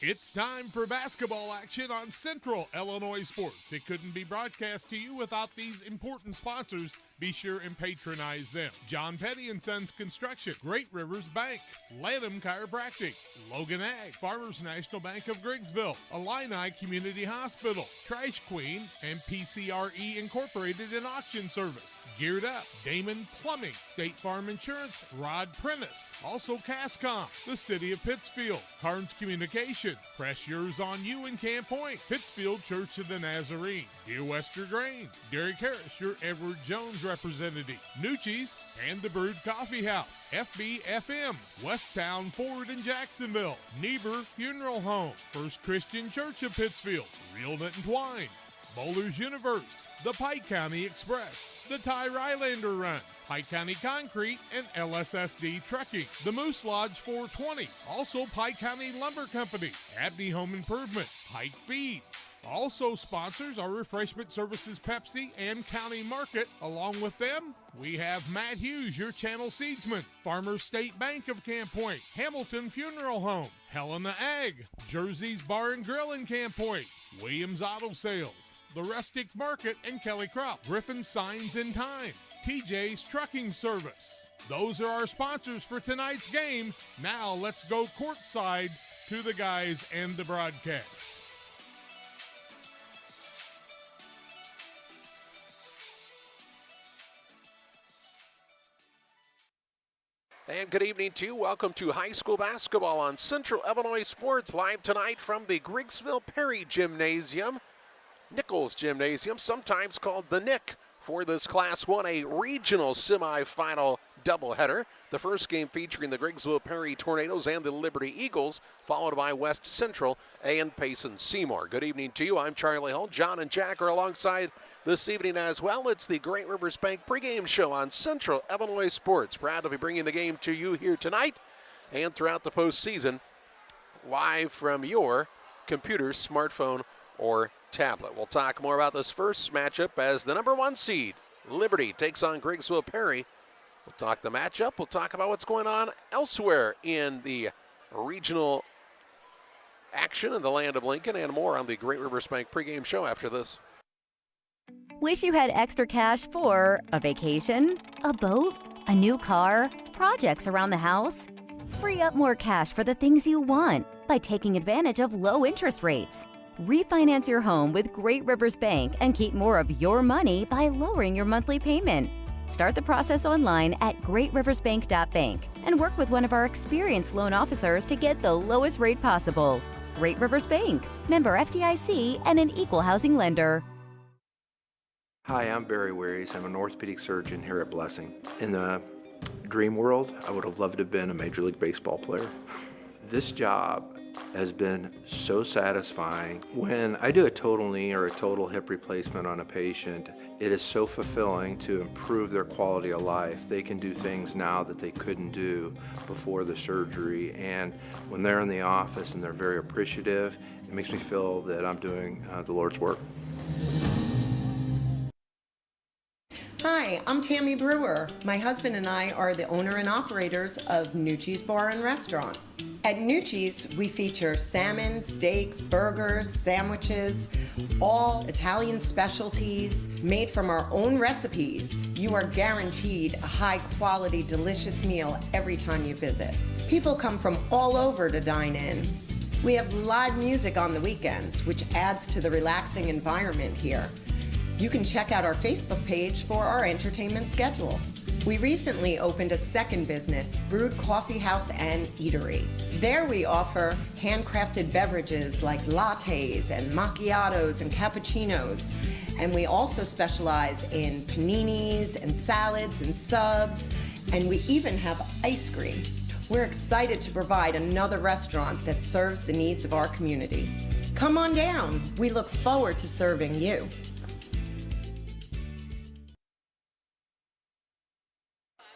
It's time for basketball action on Central Illinois Sports. It couldn't be broadcast to you without these important sponsors. Be sure and patronize them. John Petty & Sons Construction, Great Rivers Bank, Lanham Chiropractic, Logan Ag, Farmers National Bank of Griggsville, Illini Community Hospital, Trash Queen, and PCRE Incorporated in Auction Service. Geared Up, Damon Plumbing, State Farm Insurance, Rod Prentice. Also Cascom, the City of Pittsfield, Carnes Communication, Press Yours on You in Camp Point, Pittsfield Church of the Nazarene, Dear Wester Grain, Derek Harris, your Edward Jones representative, Nucci's, and the Brewed Coffee House, FBFM, Westtown Ford in Jacksonville, Niebuhr Funeral Home, First Christian Church of Pittsfield, Real Knit and Twine, Bowlers Universe, the Pike County Express, the Ty Rylander Run, Pike County Concrete, and LSSD Trucking, the Moose Lodge 420, also Pike County Lumber Company, Abney Home Improvement, Pike Feeds. Also sponsors are Refreshment Services Pepsi and County Market. Along with them, we have Matt Hughes, your channel seedsman, Farmers State Bank of Camp Point, Hamilton Funeral Home, Helena Ag, Jersey's Bar and Grill in Camp Point, Williams Auto Sales, the Rustic Market and Kelly Crop, Griffin Signs in Time, TJ's Trucking Service. Those are our sponsors for tonight's game. Now let's go courtside to the guys and the broadcast. And good evening to you. Welcome to high school basketball on Central Illinois Sports, live tonight from the Griggsville Perry Gymnasium, Nichols Gymnasium, sometimes called the Nick, for this Class 1A regional semifinal doubleheader. The first game featuring the Griggsville Perry Tornadoes and the Liberty Eagles, followed by West Central and Payson Seymour. Good evening to you. I'm Charlie Hull. John and Jack are alongside this evening as well. It's the Great Rivers Bank pregame show on Central Illinois Sports. Proud to be bringing the game to you here tonight and throughout the postseason, live from your computer, smartphone, or tablet. We'll talk more about this first matchup as the number 1 seed, Liberty, takes on Griggsville Perry. We'll talk the matchup. We'll talk about what's going on elsewhere in the regional action in the land of Lincoln and more on the Great Rivers Bank pregame show after this. Wish you had extra cash for a vacation, a boat, a new car, projects around the house? Free up more cash for the things you want by taking advantage of low interest rates. Refinance your home with Great Rivers Bank and keep more of your money by lowering your monthly payment. Start the process online at greatriversbank.bank and work with one of our experienced loan officers to get the lowest rate possible. Great Rivers Bank, member FDIC, and an equal housing lender. Hi, I'm Barry Waries. I'm an orthopedic surgeon here at Blessing. In the dream world, I would have loved to have been a Major League Baseball player. This job has been so satisfying. When I do a total knee or a total hip replacement on a patient, it is so fulfilling to improve their quality of life. They can do things now that they couldn't do before the surgery, and when they're in the office and they're very appreciative, it makes me feel that I'm doing the Lord's work. Hi, I'm Tammy Brewer. My husband and I are the owner and operators of Nucci's Bar and Restaurant. At Nucci's, we feature salmon, steaks, burgers, sandwiches, all Italian specialties made from our own recipes. You are guaranteed a high-quality, delicious meal every time you visit. People come from all over to dine in. We have live music on the weekends, which adds to the relaxing environment here. You can check out our Facebook page for our entertainment schedule. We recently opened a second business, Brewed Coffee House and Eatery. There we offer handcrafted beverages like lattes and macchiatos and cappuccinos. And we also specialize in paninis and salads and subs, and we even have ice cream. We're excited to provide another restaurant that serves the needs of our community. Come on down. We look forward to serving you.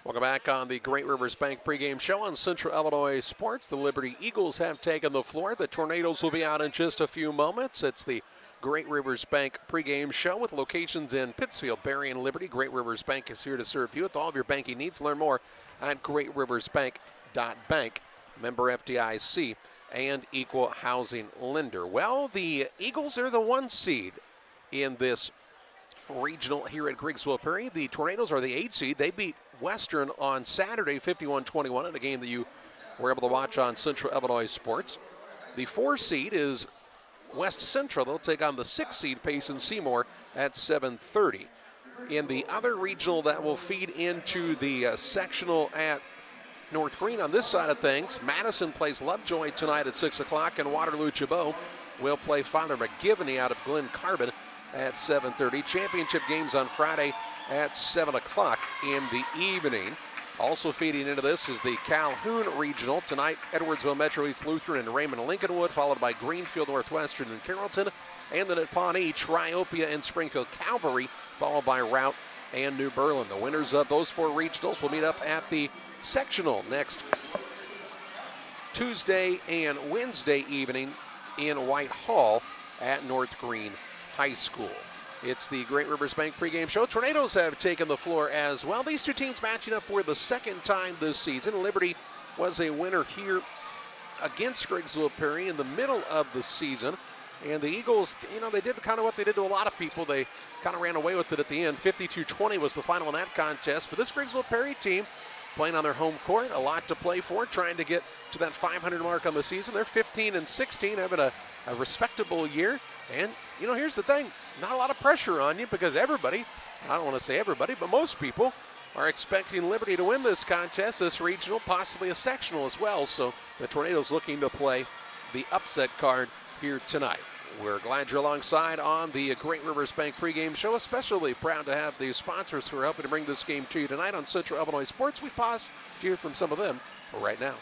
Welcome back on the Great Rivers Bank pregame show on Central Illinois Sports. The Liberty Eagles have taken the floor. The Tornadoes will be out in just a few moments. It's the Great Rivers Bank pregame show with locations in Pittsfield, Berry, and Liberty. Great Rivers Bank is here to serve you with all of your banking needs. Learn more at greatriversbank.bank. Member FDIC. and equal housing lender. Well, the Eagles are the 1 seed in this regional here at Griggsville Perry. The Tornadoes are the 8 seed. They beat Western on Saturday 51-21 in a game that you were able to watch on Central Illinois Sports. The 4 seed is West Central. They'll take on the 6 seed Payson Seymour at 7:30. In the other regional that will feed into the sectional at North Green on this side of things, Madison plays Lovejoy tonight at 6 o'clock, and Waterloo-Chabot will play Father McGivney out of Glen Carbon at 7:30. Championship games on Friday at 7 o'clock in the evening. Also feeding into this is the Calhoun Regional. Tonight, Edwardsville Metro East Lutheran and Raymond Lincolnwood, followed by Greenfield Northwestern and Carrollton. And then at Pawnee, Triopia and Springfield Calvary, followed by Route and New Berlin. The winners of those 4 regionals will meet up at the sectional next Tuesday and Wednesday evening in Whitehall at North Green High School. It's the Great Rivers Bank pregame show. Tornadoes have taken the floor as well. These 2 teams matching up for the 2nd time this season. Liberty was a winner here against Griggsville Perry in the middle of the season. And the Eagles, they did kind of what they did to a lot of people. They kind of ran away with it at the end. 52-20 was the final in that contest. But this Griggsville Perry team playing on their home court, a lot to play for, trying to get to that 500 mark on the season. They're 15-16, having a respectable year. And, here's the thing, not a lot of pressure on you because everybody, I don't want to say everybody, but most people are expecting Liberty to win this contest, this regional, possibly a sectional as well. So the Tornadoes looking to play the upset card here tonight. We're glad you're alongside on the Great Rivers Bank pregame show. Especially proud to have the sponsors who are helping to bring this game to you tonight on Central Illinois Sports. We pause to hear from some of them right now.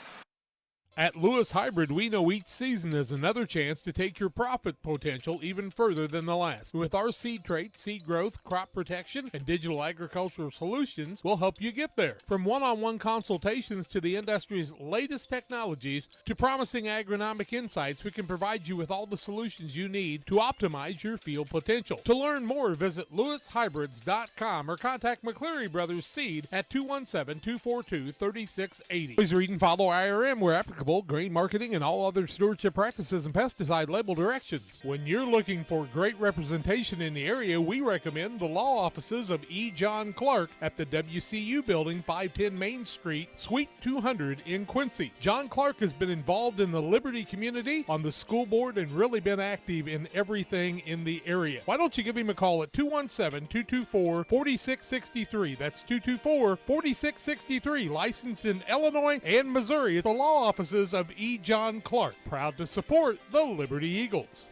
At Lewis Hybrid, we know each season is another chance to take your profit potential even further than the last. With our seed traits, seed growth, crop protection, and digital agricultural solutions, we'll help you get there. From one-on-one consultations to the industry's latest technologies to promising agronomic insights, we can provide you with all the solutions you need to optimize your field potential. To learn more, visit lewishybrids.com or contact McCleary Brothers Seed at 217-242-3680. Please read and follow IRM where applicable, grain marketing, and all other stewardship practices and pesticide label directions. When you're looking for great representation in the area, we recommend the law offices of E. John Clark at the WCU Building, 510 Main Street, Suite 200 in Quincy. John Clark has been involved in the Liberty community, on the school board, and really been active in everything in the area. Why don't you give him a call at 217-224-4663. That's 224-4663. Licensed in Illinois and Missouri at the law offices of E. John Clark. Proud to support the Liberty Eagles.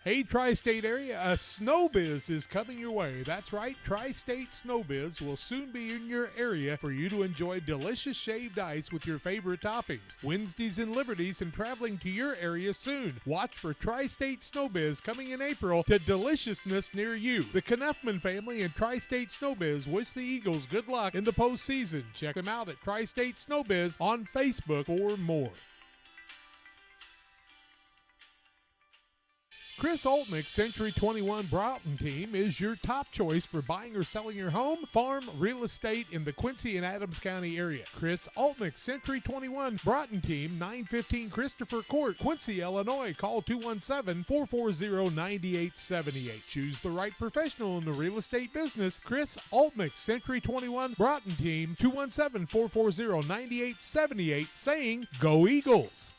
Hey, Tri-State area, a Snowbiz is coming your way. That's right, Tri-State Snowbiz will soon be in your area for you to enjoy delicious shaved ice with your favorite toppings. Wednesdays and Liberties and traveling to your area soon. Watch for Tri-State Snowbiz coming in April to deliciousness near you. The Knuffman family and Tri-State Snowbiz wish the Eagles good luck in the postseason. Check them out at Tri-State Snowbiz on Facebook for more. Chris Oltnick's Century 21 Broughton team is your top choice for buying or selling your home, farm, real estate in the Quincy and Adams County area. Chris Oltnick's Century 21 Broughton team, 915 Christopher Court, Quincy, Illinois. Call 217-440-9878. Choose the right professional in the real estate business. Chris Oltnick's Century 21 Broughton team, 217-440-9878, saying, Go Eagles!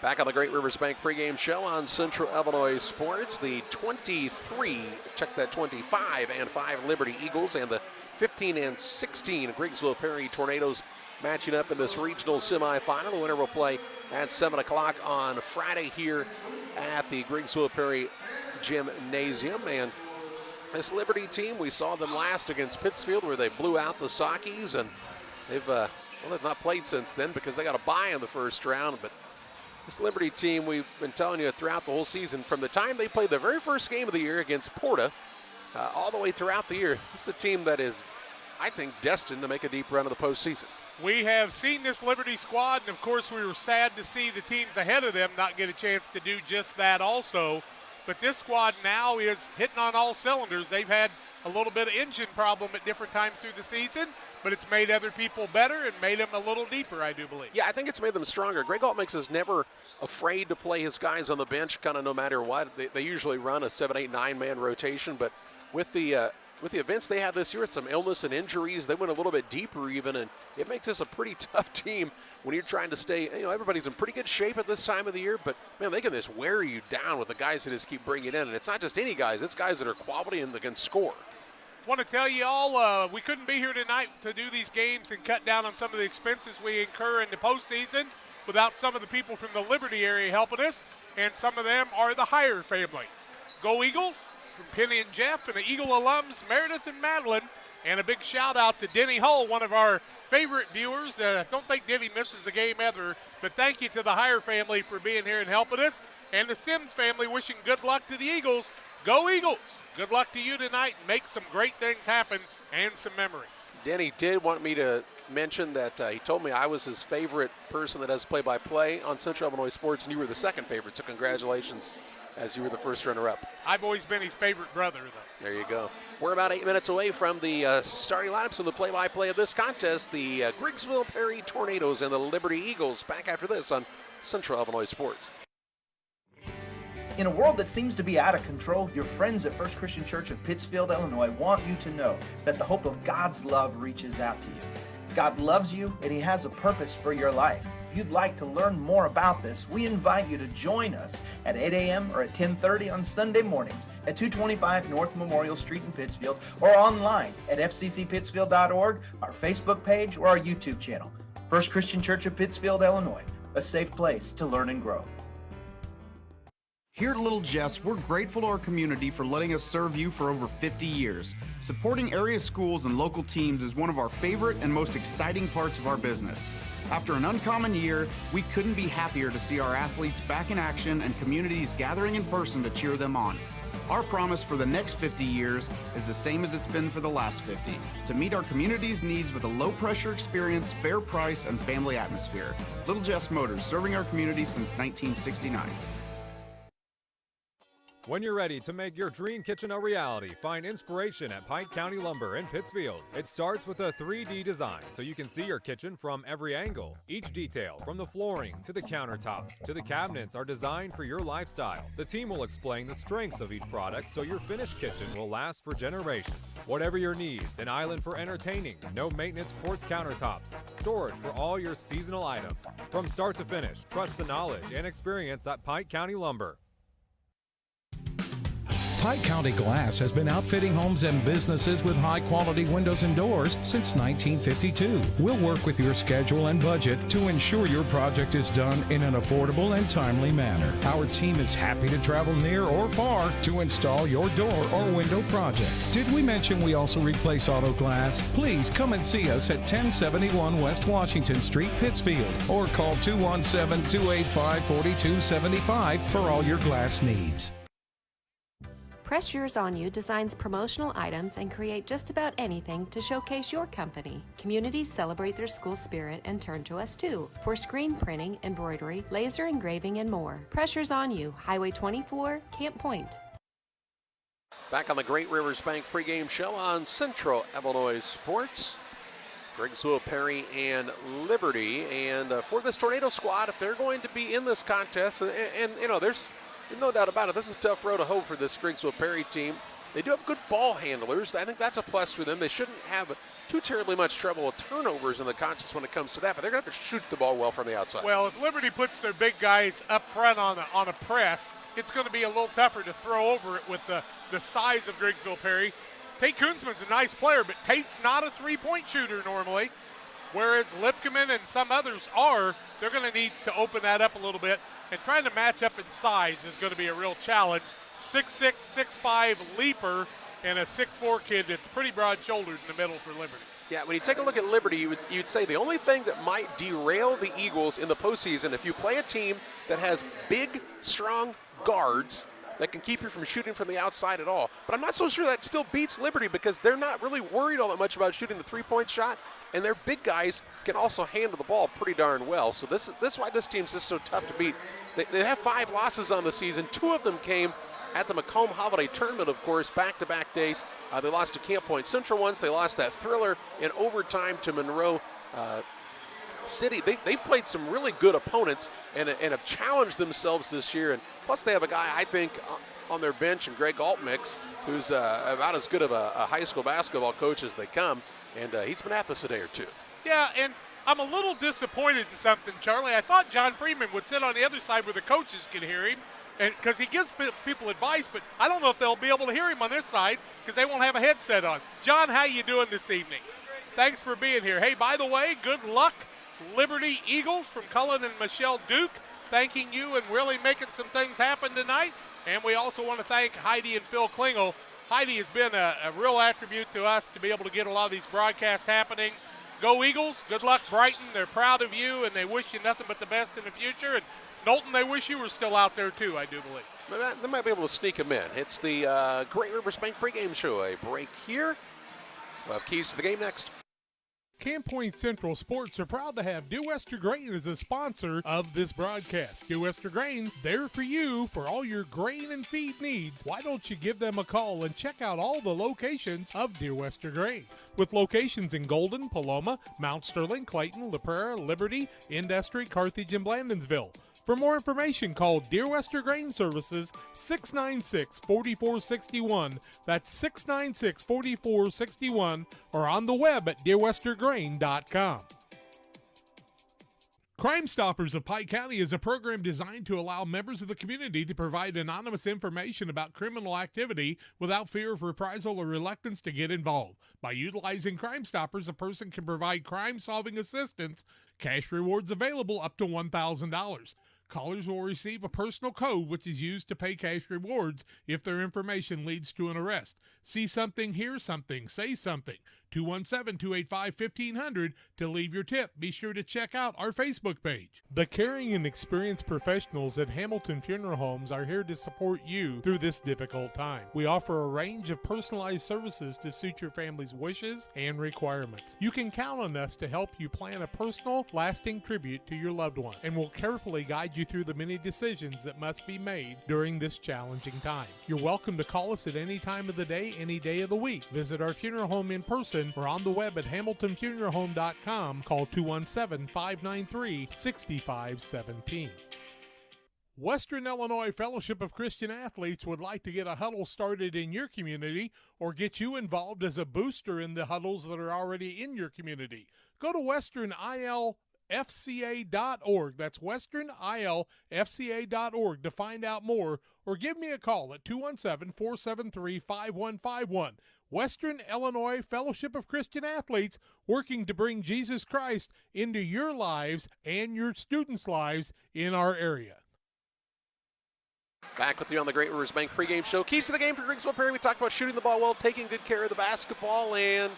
Back on the Great Rivers Bank pregame show on Central Illinois Sports, the 25 and 5 Liberty Eagles and the 15 and 16 Griggsville Perry Tornadoes matching up in this regional semifinal. The winner will play at 7 o'clock on Friday here at the Griggsville Perry Gymnasium. And this Liberty team, we saw them last against Pittsfield where they blew out the Sockies, and they've not played since then because they got a bye in the first round. But this Liberty team, we've been telling you throughout the whole season, from the time they played the very first game of the year against Porta, all the way throughout the year, this is a team that is, I think, destined to make a deep run of the postseason. We have seen this Liberty squad, and of course we were sad to see the teams ahead of them not get a chance to do just that also. But this squad now is hitting on all cylinders. They've had a little bit of engine problem at different times through the season, but it's made other people better and made them a little deeper, I do believe. Yeah, I think it's made them stronger. Greg Altmix is never afraid to play his guys on the bench, kind of no matter what. They usually run a 7, 8, 9-man rotation, but with the events they have this year, with some illness and injuries, they went a little bit deeper even, and it makes this a pretty tough team when you're trying to stay, everybody's in pretty good shape at this time of the year, but man, they can just wear you down with the guys that just keep bringing in, and it's not just any guys, it's guys that are quality and that can score. Want to tell you all, we couldn't be here tonight to do these games and cut down on some of the expenses we incur in the postseason without some of the people from the Liberty area helping us, and some of them are the Hire family. Go Eagles! From Penny and Jeff and the Eagle alums, Meredith and Madeline. And a big shout out to Denny Hull, one of our favorite viewers. Don't think Denny misses a game ever, but thank you to the Hire family for being here and helping us. And the Sims family wishing good luck to the Eagles. Go Eagles! Good luck to you tonight. Make some great things happen and some memories. Denny did want me to mention that he told me I was his favorite person that does play-by-play on Central Illinois Sports, and you were the second favorite, so congratulations, as you were the first runner-up. I've always been his favorite brother, though. There you go. We're about 8 minutes away from the starting lineups of the play-by-play of this contest. The Griggsville Perry Tornadoes and the Liberty Eagles. Back after this on Central Illinois Sports. In a world that seems to be out of control, your friends at First Christian Church of Pittsfield, Illinois want you to know that the hope of God's love reaches out to you. God loves you and He has a purpose for your life. If you'd like to learn more about this, we invite you to join us at 8 a.m. or at 10:30 on Sunday mornings at 225 North Memorial Street in Pittsfield, or online at fccpittsfield.org, our Facebook page, or our YouTube channel. First Christian Church of Pittsfield, Illinois, a safe place to learn and grow. Here at Little Jess, we're grateful to our community for letting us serve you for over 50 years. Supporting area schools and local teams is one of our favorite and most exciting parts of our business. After an uncommon year, we couldn't be happier to see our athletes back in action and communities gathering in person to cheer them on. Our promise for the next 50 years is the same as it's been for the last 50, to meet our community's needs with a low-pressure experience, fair price, and family atmosphere. Little Jess Motors, serving our community since 1969. When you're ready to make your dream kitchen a reality, find inspiration at Pike County Lumber in Pittsfield. It starts with a 3D design so you can see your kitchen from every angle. Each detail, from the flooring to the countertops to the cabinets, are designed for your lifestyle. The team will explain the strengths of each product so your finished kitchen will last for generations. Whatever your needs, an island for entertaining, no maintenance quartz countertops, storage for all your seasonal items. From start to finish, trust the knowledge and experience at Pike County Lumber. Pike County Glass has been outfitting homes and businesses with high-quality windows and doors since 1952. We'll work with your schedule and budget to ensure your project is done in an affordable and timely manner. Our team is happy to travel near or far to install your door or window project. Did we mention we also replace auto glass? Please come and see us at 1071 West Washington Street, Pittsfield, or call 217-285-4275 for all your glass needs. Press Yours On You designs promotional items and create just about anything to showcase your company. Communities celebrate their school spirit and turn to us too for screen printing, embroidery, laser engraving, and more. Press Yours On You, Highway 24, Camp Point. Back on the Great Rivers Bank pregame show on Central Illinois Sports. Griggsville, Perry, and Liberty. And for this Tornado squad, if they're going to be in this contest, and you know, there's no doubt about it, this is a tough road to hoe for this Griggsville Perry team. They do have good ball handlers. I think that's a plus for them. They shouldn't have too terribly much trouble with turnovers in the contest when it comes to that, but they're going to have to shoot the ball well from the outside. Well, if Liberty puts their big guys up front on a press, it's going to be a little tougher to throw over it with the size of Griggsville Perry. Tate Kunzman's a nice player, but Tate's not a three-point shooter normally, whereas Lipkeman and some others are. They're going to need to open that up a little bit. And trying to match up in size is going to be a real challenge. 6'6", 6'5" leaper and a 6'4" kid that's pretty broad-shouldered in the middle for Liberty. Yeah, when you take a look at Liberty, you'd say the only thing that might derail the Eagles in the postseason, if you play a team that has big, strong guards that can keep you from shooting from the outside at all. But I'm not so sure that still beats Liberty because they're not really worried all that much about shooting the three-point shot, and their big guys can also handle the ball pretty darn well. So this is why this team's just so tough to beat. They have 5 losses on the season. 2 of them came at the Macomb Holiday Tournament, of course, back-to-back days. They lost to Camp Point Central once. They lost that thriller in overtime to Monroe City. They've played some really good opponents and have challenged themselves this year. And plus they have a guy, I think, on their bench, and Greg Altmix, who's about as good of a high school basketball coach as they come. And he's been at this a day or two. Yeah, and I'm a little disappointed in something, Charlie. I thought John Freeman would sit on the other side where the coaches can hear him, and because he gives people advice, but I don't know if they'll be able to hear him on this side because they won't have a headset on. John, how you doing this evening? Thanks for being here. Hey, by the way, good luck, Liberty Eagles from Cullen and Michelle Duke, thanking you and really making some things happen tonight. And we also want to thank Heidi and Phil Klingel. Heidi has been a real attribute to us to be able to get a lot of these broadcasts happening. Go Eagles. Good luck, Brighton. They're proud of you, and they wish you nothing but the best in the future. And Knowlton, they wish you were still out there, too, I do believe. They might be able to sneak them in. It's the Great Rivers Bank pregame show. A break here. We'll have keys to the game next. Camp Point Central Sports are proud to have Dear Wester Grain as a sponsor of this broadcast. Dear Wester Grain, there for you for all your grain and feed needs. Why don't you give them a call and check out all the locations of Dear Wester Grain? With locations in Golden, Paloma, Mount Sterling, Clayton, La Prairie, Liberty, Industry, Carthage, and Blandonsville. For more information, call Dear Wester Grain Services 696-4461. That's 696-4461, or on the web at dearwestergrain.com. Crime Stoppers of Pike County is a program designed to allow members of the community to provide anonymous information about criminal activity without fear of reprisal or reluctance to get involved. By utilizing Crime Stoppers, a person can provide crime-solving assistance, cash rewards available up to $1,000. Callers will receive a personal code which is used to pay cash rewards if their information leads to an arrest. See something, hear something, say something. 217-285-1500 to leave your tip. Be sure to check out our Facebook page. The caring and experienced professionals at Hamilton Funeral Homes are here to support you through this difficult time. We offer a range of personalized services to suit your family's wishes and requirements. You can count on us to help you plan a personal, lasting tribute to your loved one, and will carefully guide you through the many decisions that must be made during this challenging time. You're welcome to call us at any time of the day, any day of the week. Visit our funeral home in person or on the web at hamiltonfuneralhome.com. Call 217-593-6517. Western Illinois Fellowship of Christian Athletes would like to get a huddle started in your community or get you involved as a booster in the huddles that are already in your community. Go to westernilfca.org. That's westernilfca.org to find out more, or give me a call at 217-473-5151. Western Illinois Fellowship of Christian Athletes, working to bring Jesus Christ into your lives and your students' lives in our area. Back with you on the Great Rivers Bank pregame show. Keys to the game for Griggsville Perry. We talked about shooting the ball well, taking good care of the basketball, and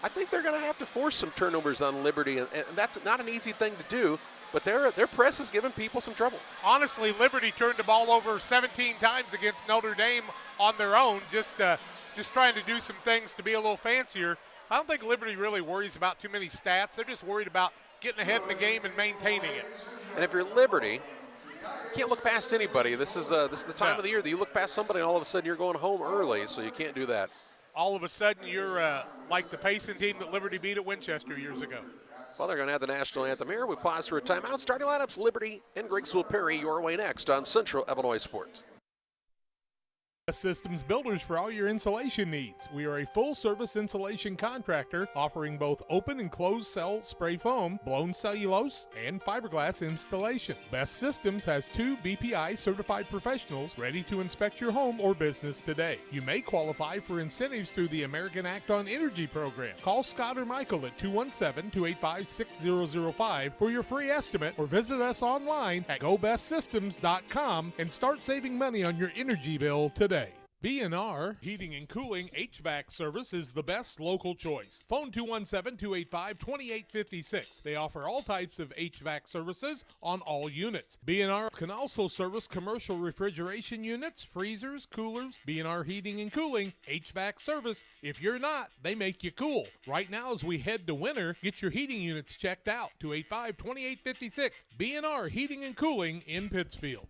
I think they're going to have to force some turnovers on Liberty, and that's not an easy thing to do, but their press is giving people some trouble. Honestly, Liberty turned the ball over 17 times against Notre Dame on their own, just trying to do some things to be a little fancier. I don't think Liberty really worries about too many stats. They're just worried about getting ahead in the game and maintaining it. And if you're Liberty, you can't look past anybody. This is the time of the year that you look past somebody and all of a sudden you're going home early, so you can't do that. All of a sudden you're like the Payson team that Liberty beat at Winchester years ago. Well, they're going to have the national anthem here. We pause for a timeout. Starting lineups, Liberty and Griggsville Perry, your way next on Central Illinois Sports. Systems Builders for all your insulation needs. We are a full-service insulation contractor offering both open and closed cell spray foam, blown cellulose, and fiberglass installation. Best Systems has 2 BPI certified professionals ready to inspect your home or business today. You may qualify for incentives through the American Act on Energy program. Call Scott or Michael at 217-285-6005 for your free estimate, or visit us online at gobestsystems.com and start saving money on your energy bill today. B&R Heating and Cooling HVAC service is the best local choice. Phone 217-285-2856. They offer all types of HVAC services on all units. B&R can also service commercial refrigeration units, freezers, coolers. B&R Heating and Cooling HVAC service. If you're not, they make you cool. Right now as we head to winter, get your heating units checked out. 285-2856. B&R Heating and Cooling in Pittsfield.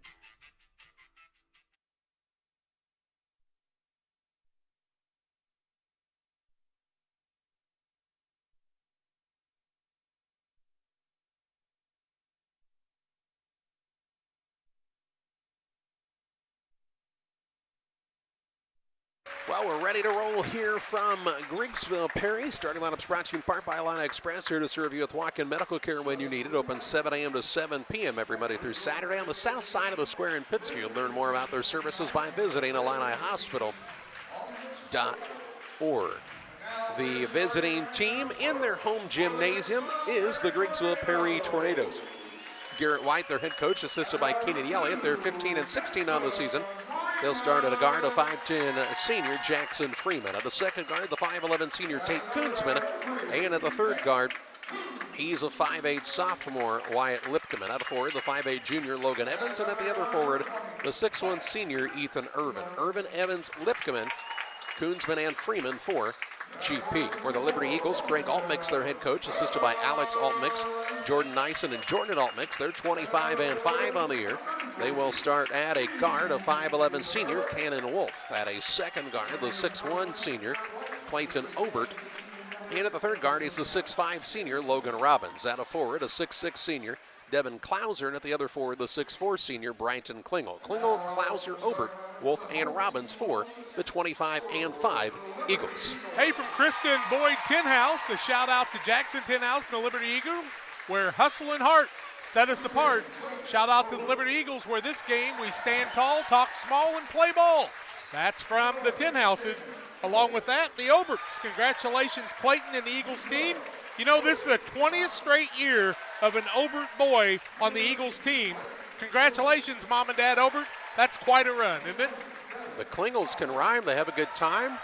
Well, we're ready to roll here from Griggsville, Perry. Starting lineups brought to you in part by Illini Express, here to serve you with walk-in medical care when you need it. Open 7 a.m. to 7 p.m. every Monday through Saturday on the south side of the square in Pittsfield. Learn more about their services by visiting IlliniHospital.org. The visiting team in their home gymnasium is the Griggsville Perry Tornadoes. Garrett White, their head coach, assisted by Keenan Elliott. They're 15-16 on the season. They'll start at a guard, a 5'10 senior, Jackson Freeman. At the second guard, the 5'11 senior, Tate Koonsman. And at the third guard, he's a 5'8 sophomore, Wyatt Lipkeman. At the forward, the 5'8 junior, Logan Evans. And at the other forward, the 6'1 senior, Ethan Irvin. Irvin, Evans, Lipkeman, Koonsman, and Freeman for GP. For the Liberty Eagles, Greg Altmix, their head coach, assisted by Alex Altmix, Jordan Nyson, and Jordan Altmix. They're 25-5 on the year. They will start at a guard, a 5'11 senior, Cannon Wolf. At a second guard, the 6'1 senior, Clayton Obert. And at the third guard, he's the 6'5 senior, Logan Robbins. At a forward, a 6'6 senior, Devin Klauser. And at the other forward, the 6'4 senior, Brighton Klingel. Klingel, Klauser, Obert, Wolf, and Robbins for the 25-5 Eagles. Hey, from Kristen Boyd Tinhouse, a shout out to Jackson Tinhouse and the Liberty Eagles, where hustle and heart set us apart. Shout out to the Liberty Eagles, where this game we stand tall, talk small, and play ball. That's from the Tinhouses. Along with that, the Oberts. Congratulations, Clayton and the Eagles team. You know, this is the 20th straight year of an Obert boy on the Eagles team. Congratulations, Mom and Dad Obert. That's quite a run, isn't it? The Klingels can rhyme. They have a good time.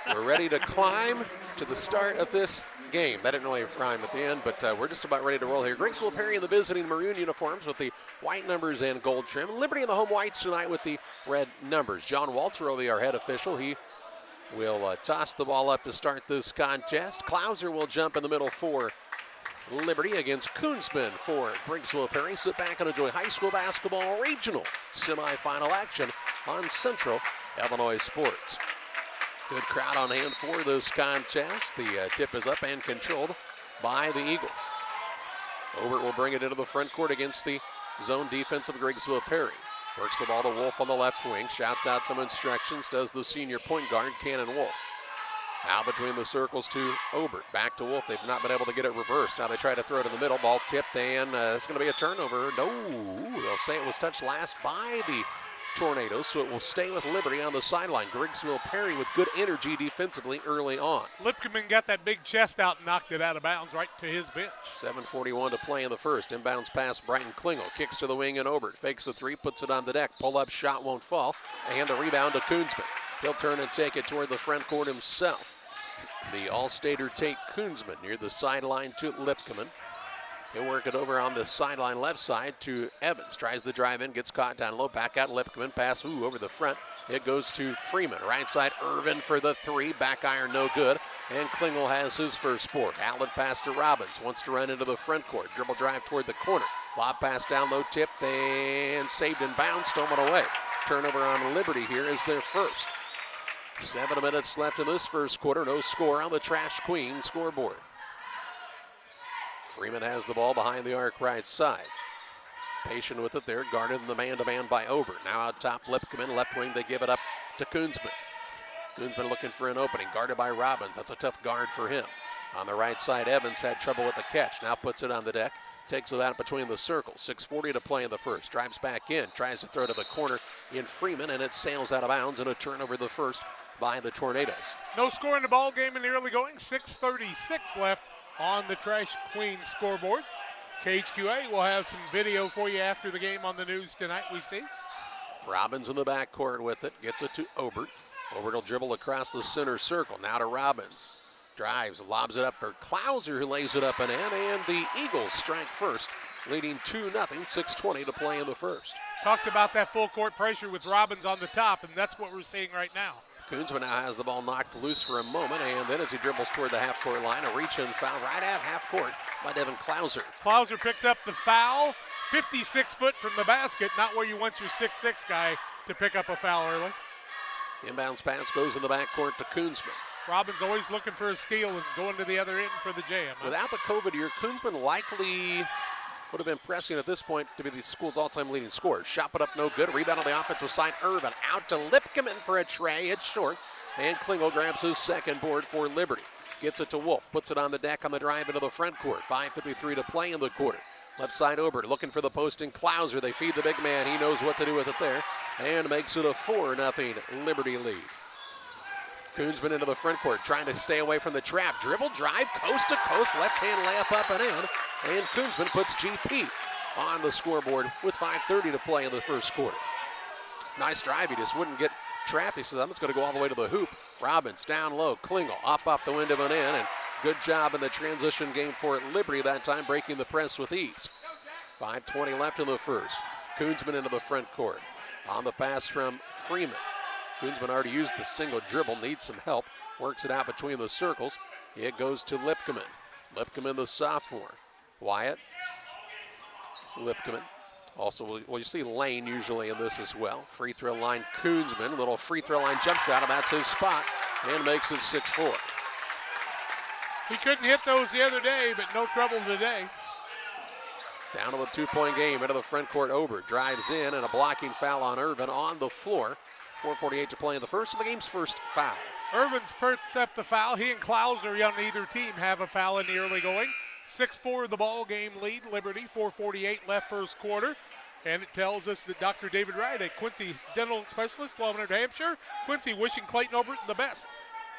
We're ready to climb to the start of this game. That didn't really rhyme at the end, but we're just about ready to roll here. Griggsville Perry in the visiting maroon uniforms with the white numbers and gold trim. Liberty in the home whites tonight with the red numbers. John Walter will be our head official. He will toss the ball up to start this contest. Klauser will jump in the middle for Liberty against Koonsman for Griggsville Perry. Sit back and enjoy high school basketball regional semifinal action on Central Illinois Sports. Good crowd on hand for this contest. The tip is up and controlled by the Eagles. Obert will bring it into the front court against the zone defense of Griggsville Perry. Works the ball to Wolf on the left wing. Shouts out some instructions. Does the senior point guard, Cannon Wolf. Out between the circles to Obert. Back to Wolf. They've not been able to get it reversed. Now they try to throw it in the middle. Ball tipped, and it's going to be a turnover. No, they'll say it was touched last by the Tornadoes, so it will stay with Liberty on the sideline. Griggsville Perry with good energy defensively early on. Lipkeman got that big chest out and knocked it out of bounds right to his bench. 7:41 to play in the first. Inbounds pass, Brighton Klingel. Kicks to the wing, and Obert fakes the three, puts it on the deck. Pull-up shot won't fall, and the rebound to Koonsman. He'll turn and take it toward the front court himself. The All-Stater Tate Koonsman near the sideline to Lipkeman. He'll work it over on the sideline left side to Evans. Tries the drive in, gets caught down low. Back out Lipkeman. Pass over the front. It goes to Freeman. Right side, Irvin for the three. Back iron, no good. And Klingel has his first board. Outlet pass to Robbins. Wants to run into the front court. Dribble drive toward the corner. Lob pass down low, tipped and saved in bounds. Stolen away. Turnover on Liberty here is their first. 7 minutes left in this first quarter. No score on the Trash Queen scoreboard. Freeman has the ball behind the arc right side. Patient with it there, guarded in the man-to-man by Obert. Now out top, Lipkeman, left wing, they give it up to Koonsman. Koonsman looking for an opening, guarded by Robbins. That's a tough guard for him. On the right side, Evans had trouble with the catch. Now puts it on the deck, takes it out between the circles. 6:40 to play in the first. Drives back in, tries to throw to the corner in Freeman, and it sails out of bounds, and a turnover the first by the Tornadoes. No score in the ball game in the early going. 6:36 left on the Trash Queen scoreboard. KHQA will have some video for you after the game on the news tonight, we see. Robbins in the backcourt with it, gets it to Obert. Obert will dribble across the center circle. Now to Robbins. Drives, lobs it up for Klauser, who lays it up and in, and the Eagles strike first, leading 2-0, 6:20 to play in the first. Talked about that full court pressure with Robbins on the top, and that's what we're seeing right now. Koonsman now has the ball knocked loose for a moment, and then as he dribbles toward the half-court line, a reach-in foul right at half-court by Devin Klauser. Klauser picks up the foul, 56 foot from the basket, not where you want your 6'6" guy to pick up a foul early. Inbounds pass goes in the backcourt to Koonsman. Robbins always looking for a steal and going to the other end for the jam. Without the COVID year, Koonsman likely would have been pressing at this point to be the school's all-time leading scorer. Shot put up no good. Rebound on the offensive side. Irvin out to Lipkeman for a tray. It's short. And Klingel grabs his second board for Liberty. Gets it to Wolf, puts it on the deck on the drive into the front court. 5:53 to play in the quarter. Left side Obert looking for the post in Klauser. They feed the big man. He knows what to do with it there. And makes it a 4-0 Liberty lead. Koonsman into the front court, trying to stay away from the trap. Dribble, drive, coast to coast, left-hand layup up and in. And Koonsman puts GP on the scoreboard with 5:30 to play in the first quarter. Nice drive, he just wouldn't get trapped. He says, I'm just going to go all the way to the hoop. Robbins down low, Klingel up off the window and in. And good job in the transition game for Liberty that time, breaking the press with ease. 5:20 left in the first. Koonsman into the front court. On the pass from Freeman. Koonsman already used the single dribble, needs some help. Works it out between the circles. It goes to Lipkeman. Lipkeman, the sophomore. Wyatt. Lipkeman. Also, well, you see Lane usually in this as well. Free throw line, Koonsman. Little free throw line jump shot, and that's his spot. And makes it 6-4. He couldn't hit those the other day, but no trouble today. Down to the 2-point game, into the front court. Ober drives in, and a blocking foul on Irvin on the floor. 4:48 to play in the first, and the game's first foul. Irvin's picks up the foul. He and Klauser on either team have a foul in the early going. 6-4 the ball game lead, Liberty. 4:48 left first quarter. And it tells us that Dr. David Wright, a Quincy dental specialist, 1200 Hampshire. Quincy wishing Clayton Oberton the best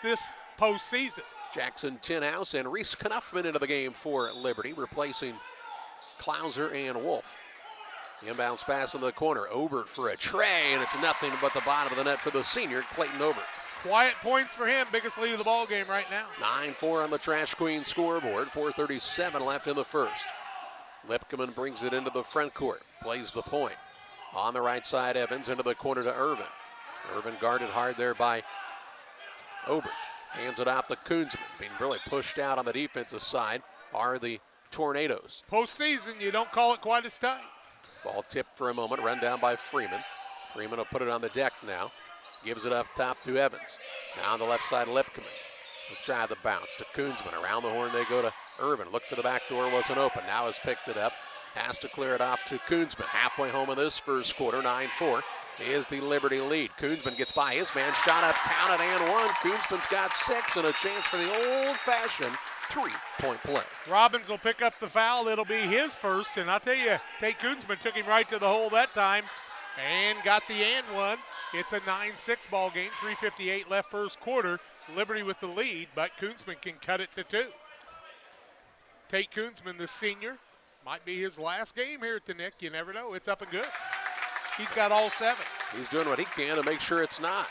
this postseason. Jackson Tinhouse and Reese Knuffman into the game for Liberty, replacing Klauser and Wolf. Inbounds pass in the corner. Obert for a tray, and it's nothing but the bottom of the net for the senior, Clayton Obert. Quiet points for him, biggest lead of the ball game right now. 9-4 on the Trash Queen scoreboard. 4:37 left in the first. Lipkeman brings it into the front court, plays the point. On the right side, Evans into the corner to Irvin. Irvin guarded hard there by Obert. Hands it out to Koonsman. Being really pushed out on the defensive side are the Tornadoes. Postseason, you don't call it quite as tight. Ball tipped for a moment, run down by Freeman. Freeman will put it on the deck now. Gives it up top to Evans. Now on the left side, Lipkeman. He'll try the bounce to Koonsman. Around the horn they go to Irvin. Look for the back door, wasn't open. Now has picked it up. Has to clear it off to Koonsman. Halfway home in this first quarter, 9-4 is the Liberty lead. Koonsman gets by his man. Shot up, counted and one. Koonsman's got 6 and a chance for the old-fashioned 3-point play. Robbins will pick up the foul. It'll be his first. And I'll tell you, Tate Koonsman took him right to the hole that time and got the and one. It's a 9-6 ball game. 3:58 left first quarter. Liberty with the lead, but Koonsman can cut it to 2. Tate Koonsman, the senior, might be his last game here at the Nick. You never know. It's up and good. He's got all 7. He's doing what he can to make sure it's not.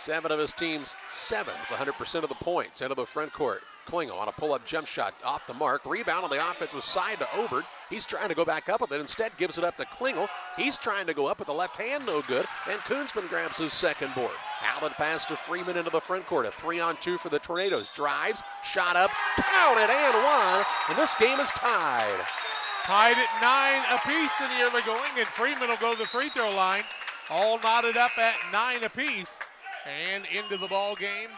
7 of his team's 7. It's 100% of the points. Into the front court. Klingel on a pull-up jump shot off the mark. Rebound on the offensive side to Obert. He's trying to go back up with it. Instead gives it up to Klingel. He's trying to go up with the left hand, no good. And Koonsman grabs his second board. Allen pass to Freeman into the front court. A 3-on-2 for the Tornadoes. Drives, shot up, counted and one. And this game is tied. Tied at 9 apiece in the early going, and Freeman will go to the free throw line. All knotted up at 9 apiece. And into the ball game,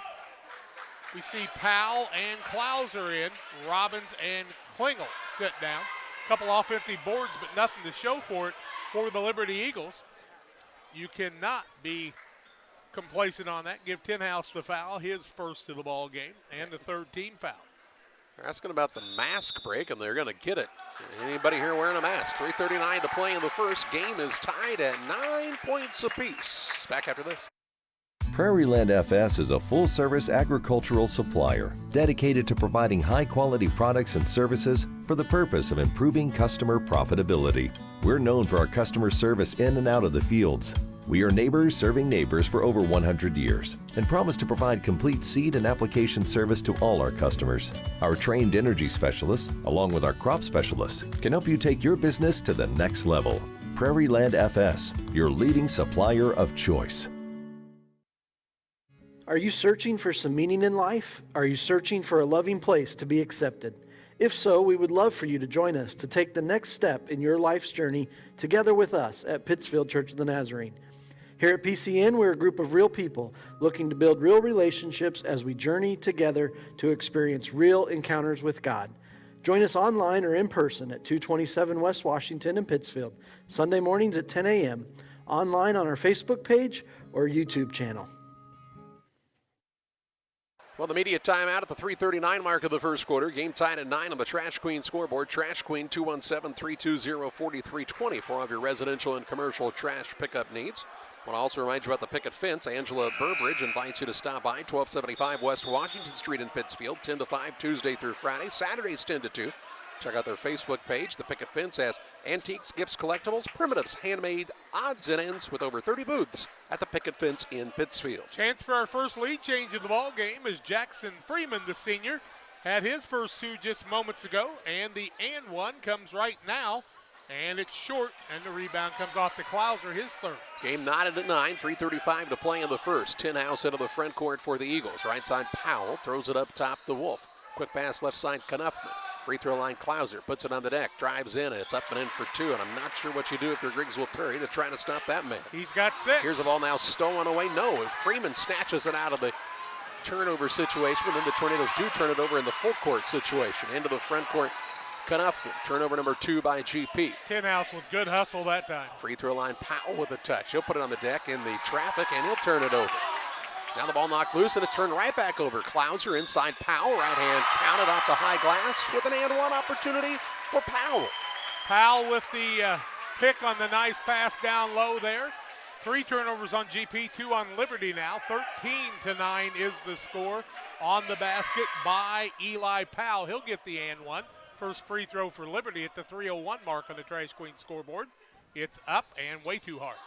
we see Powell and Klauser in. Robbins and Klingel sit down. Couple offensive boards, but nothing to show for it for the Liberty Eagles. You cannot be complacent on that. Give Tinhouse the foul, his first of the ball game, and the third team foul. They're asking about the mask break, and they're going to get it. Anybody here wearing a mask? 3:39 to play in the first. Game is tied at 9 points apiece. Back after this. Prairieland FS is a full-service agricultural supplier dedicated to providing high-quality products and services for the purpose of improving customer profitability. We're known for our customer service in and out of the fields. We are neighbors serving neighbors for over 100 years and promise to provide complete seed and application service to all our customers. Our trained energy specialists, along with our crop specialists, can help you take your business to the next level. Prairieland FS, your leading supplier of choice. Are you searching for some meaning in life? Are you searching for a loving place to be accepted? If so, we would love for you to join us to take the next step in your life's journey together with us at Pittsfield Church of the Nazarene. Here at PCN, we're a group of real people looking to build real relationships as we journey together to experience real encounters with God. Join us online or in person at 227 West Washington in Pittsfield, Sunday mornings at 10 a.m., online on our Facebook page or YouTube channel. Well, the media timeout at the 3:39 mark of the first quarter. Game tied at 9 on the Trash Queen scoreboard. Trash Queen 217-320-4320 for all of your residential and commercial trash pickup needs. I want to also remind you about the picket fence. Angela Burbridge invites you to stop by 1275 West Washington Street in Pittsfield, 10 to 5 Tuesday through Friday. Saturdays 10 to 2. Check out their Facebook page. The picket fence has antiques, gifts, collectibles, primitives, handmade odds and ends with over 30 booths at the picket fence in Pittsfield. Chance for our first lead change of the ball game as Jackson Freeman, the senior, had his first two just moments ago, and the and one comes right now, and it's short, and the rebound comes off to Klauser, his third. Game knotted at 9, 3:35 to play in the first. Tinhouse into the front court for the Eagles. Right side Powell throws it up top to Wolf. Quick pass left side Knuffman. Free throw line Klauser puts it on the deck, drives in, and it's up and in for two. And I'm not sure what you do if you're Griggsville Perry to try to stop that man. He's got 6. Here's the ball now stolen away. No, Freeman snatches it out of the turnover situation, but then the Tornadoes do turn it over in the full court situation. Into the front court, Knuffman. Turnover number 2 by GP. Tinhouse with good hustle that time. Free throw line Powell with a touch. He'll put it on the deck in the traffic, and he'll turn it over. Now the ball knocked loose, and it's turned right back over. Klauser inside Powell. Right hand counted off the high glass with an and one opportunity for Powell. Powell with the pick on the nice pass down low there. 3 turnovers on GP, 2 on Liberty now. 13-9 is the score on the basket by Eli Powell. He'll get the and one. First free throw for Liberty at the 3:01 mark on the Trash Queen scoreboard. It's up and way too hard.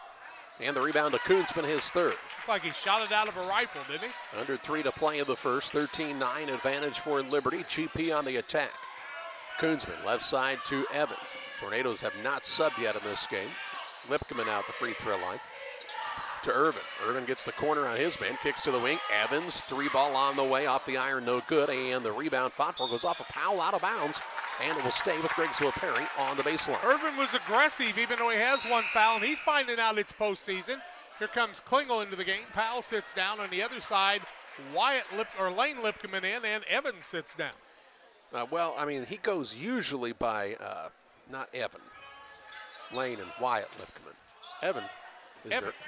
And the rebound to Koonsman, his third. Looked like he shot it out of a rifle, didn't he? Under 3 to play in the first. 13-9 advantage for Liberty. GP on the attack. Koonsman left side to Evans. Tornadoes have not subbed yet in this game. Lipkeman out the free throw line to Irvin. Irvin gets the corner on his man, kicks to the wing. Evans, 3-ball on the way, off the iron, no good. And the rebound fought for goes off a Powell out of bounds. And it will stay with Griggsville Perry on the baseline. Irvin was aggressive even though he has 1 foul, and he's finding out it's postseason. Here comes Klingel into the game. Powell sits down on the other side. Lane Lipkeman in, and Evans sits down. Well, I mean, he goes usually by, not Evan. Lane and Wyatt Lipkeman. Evan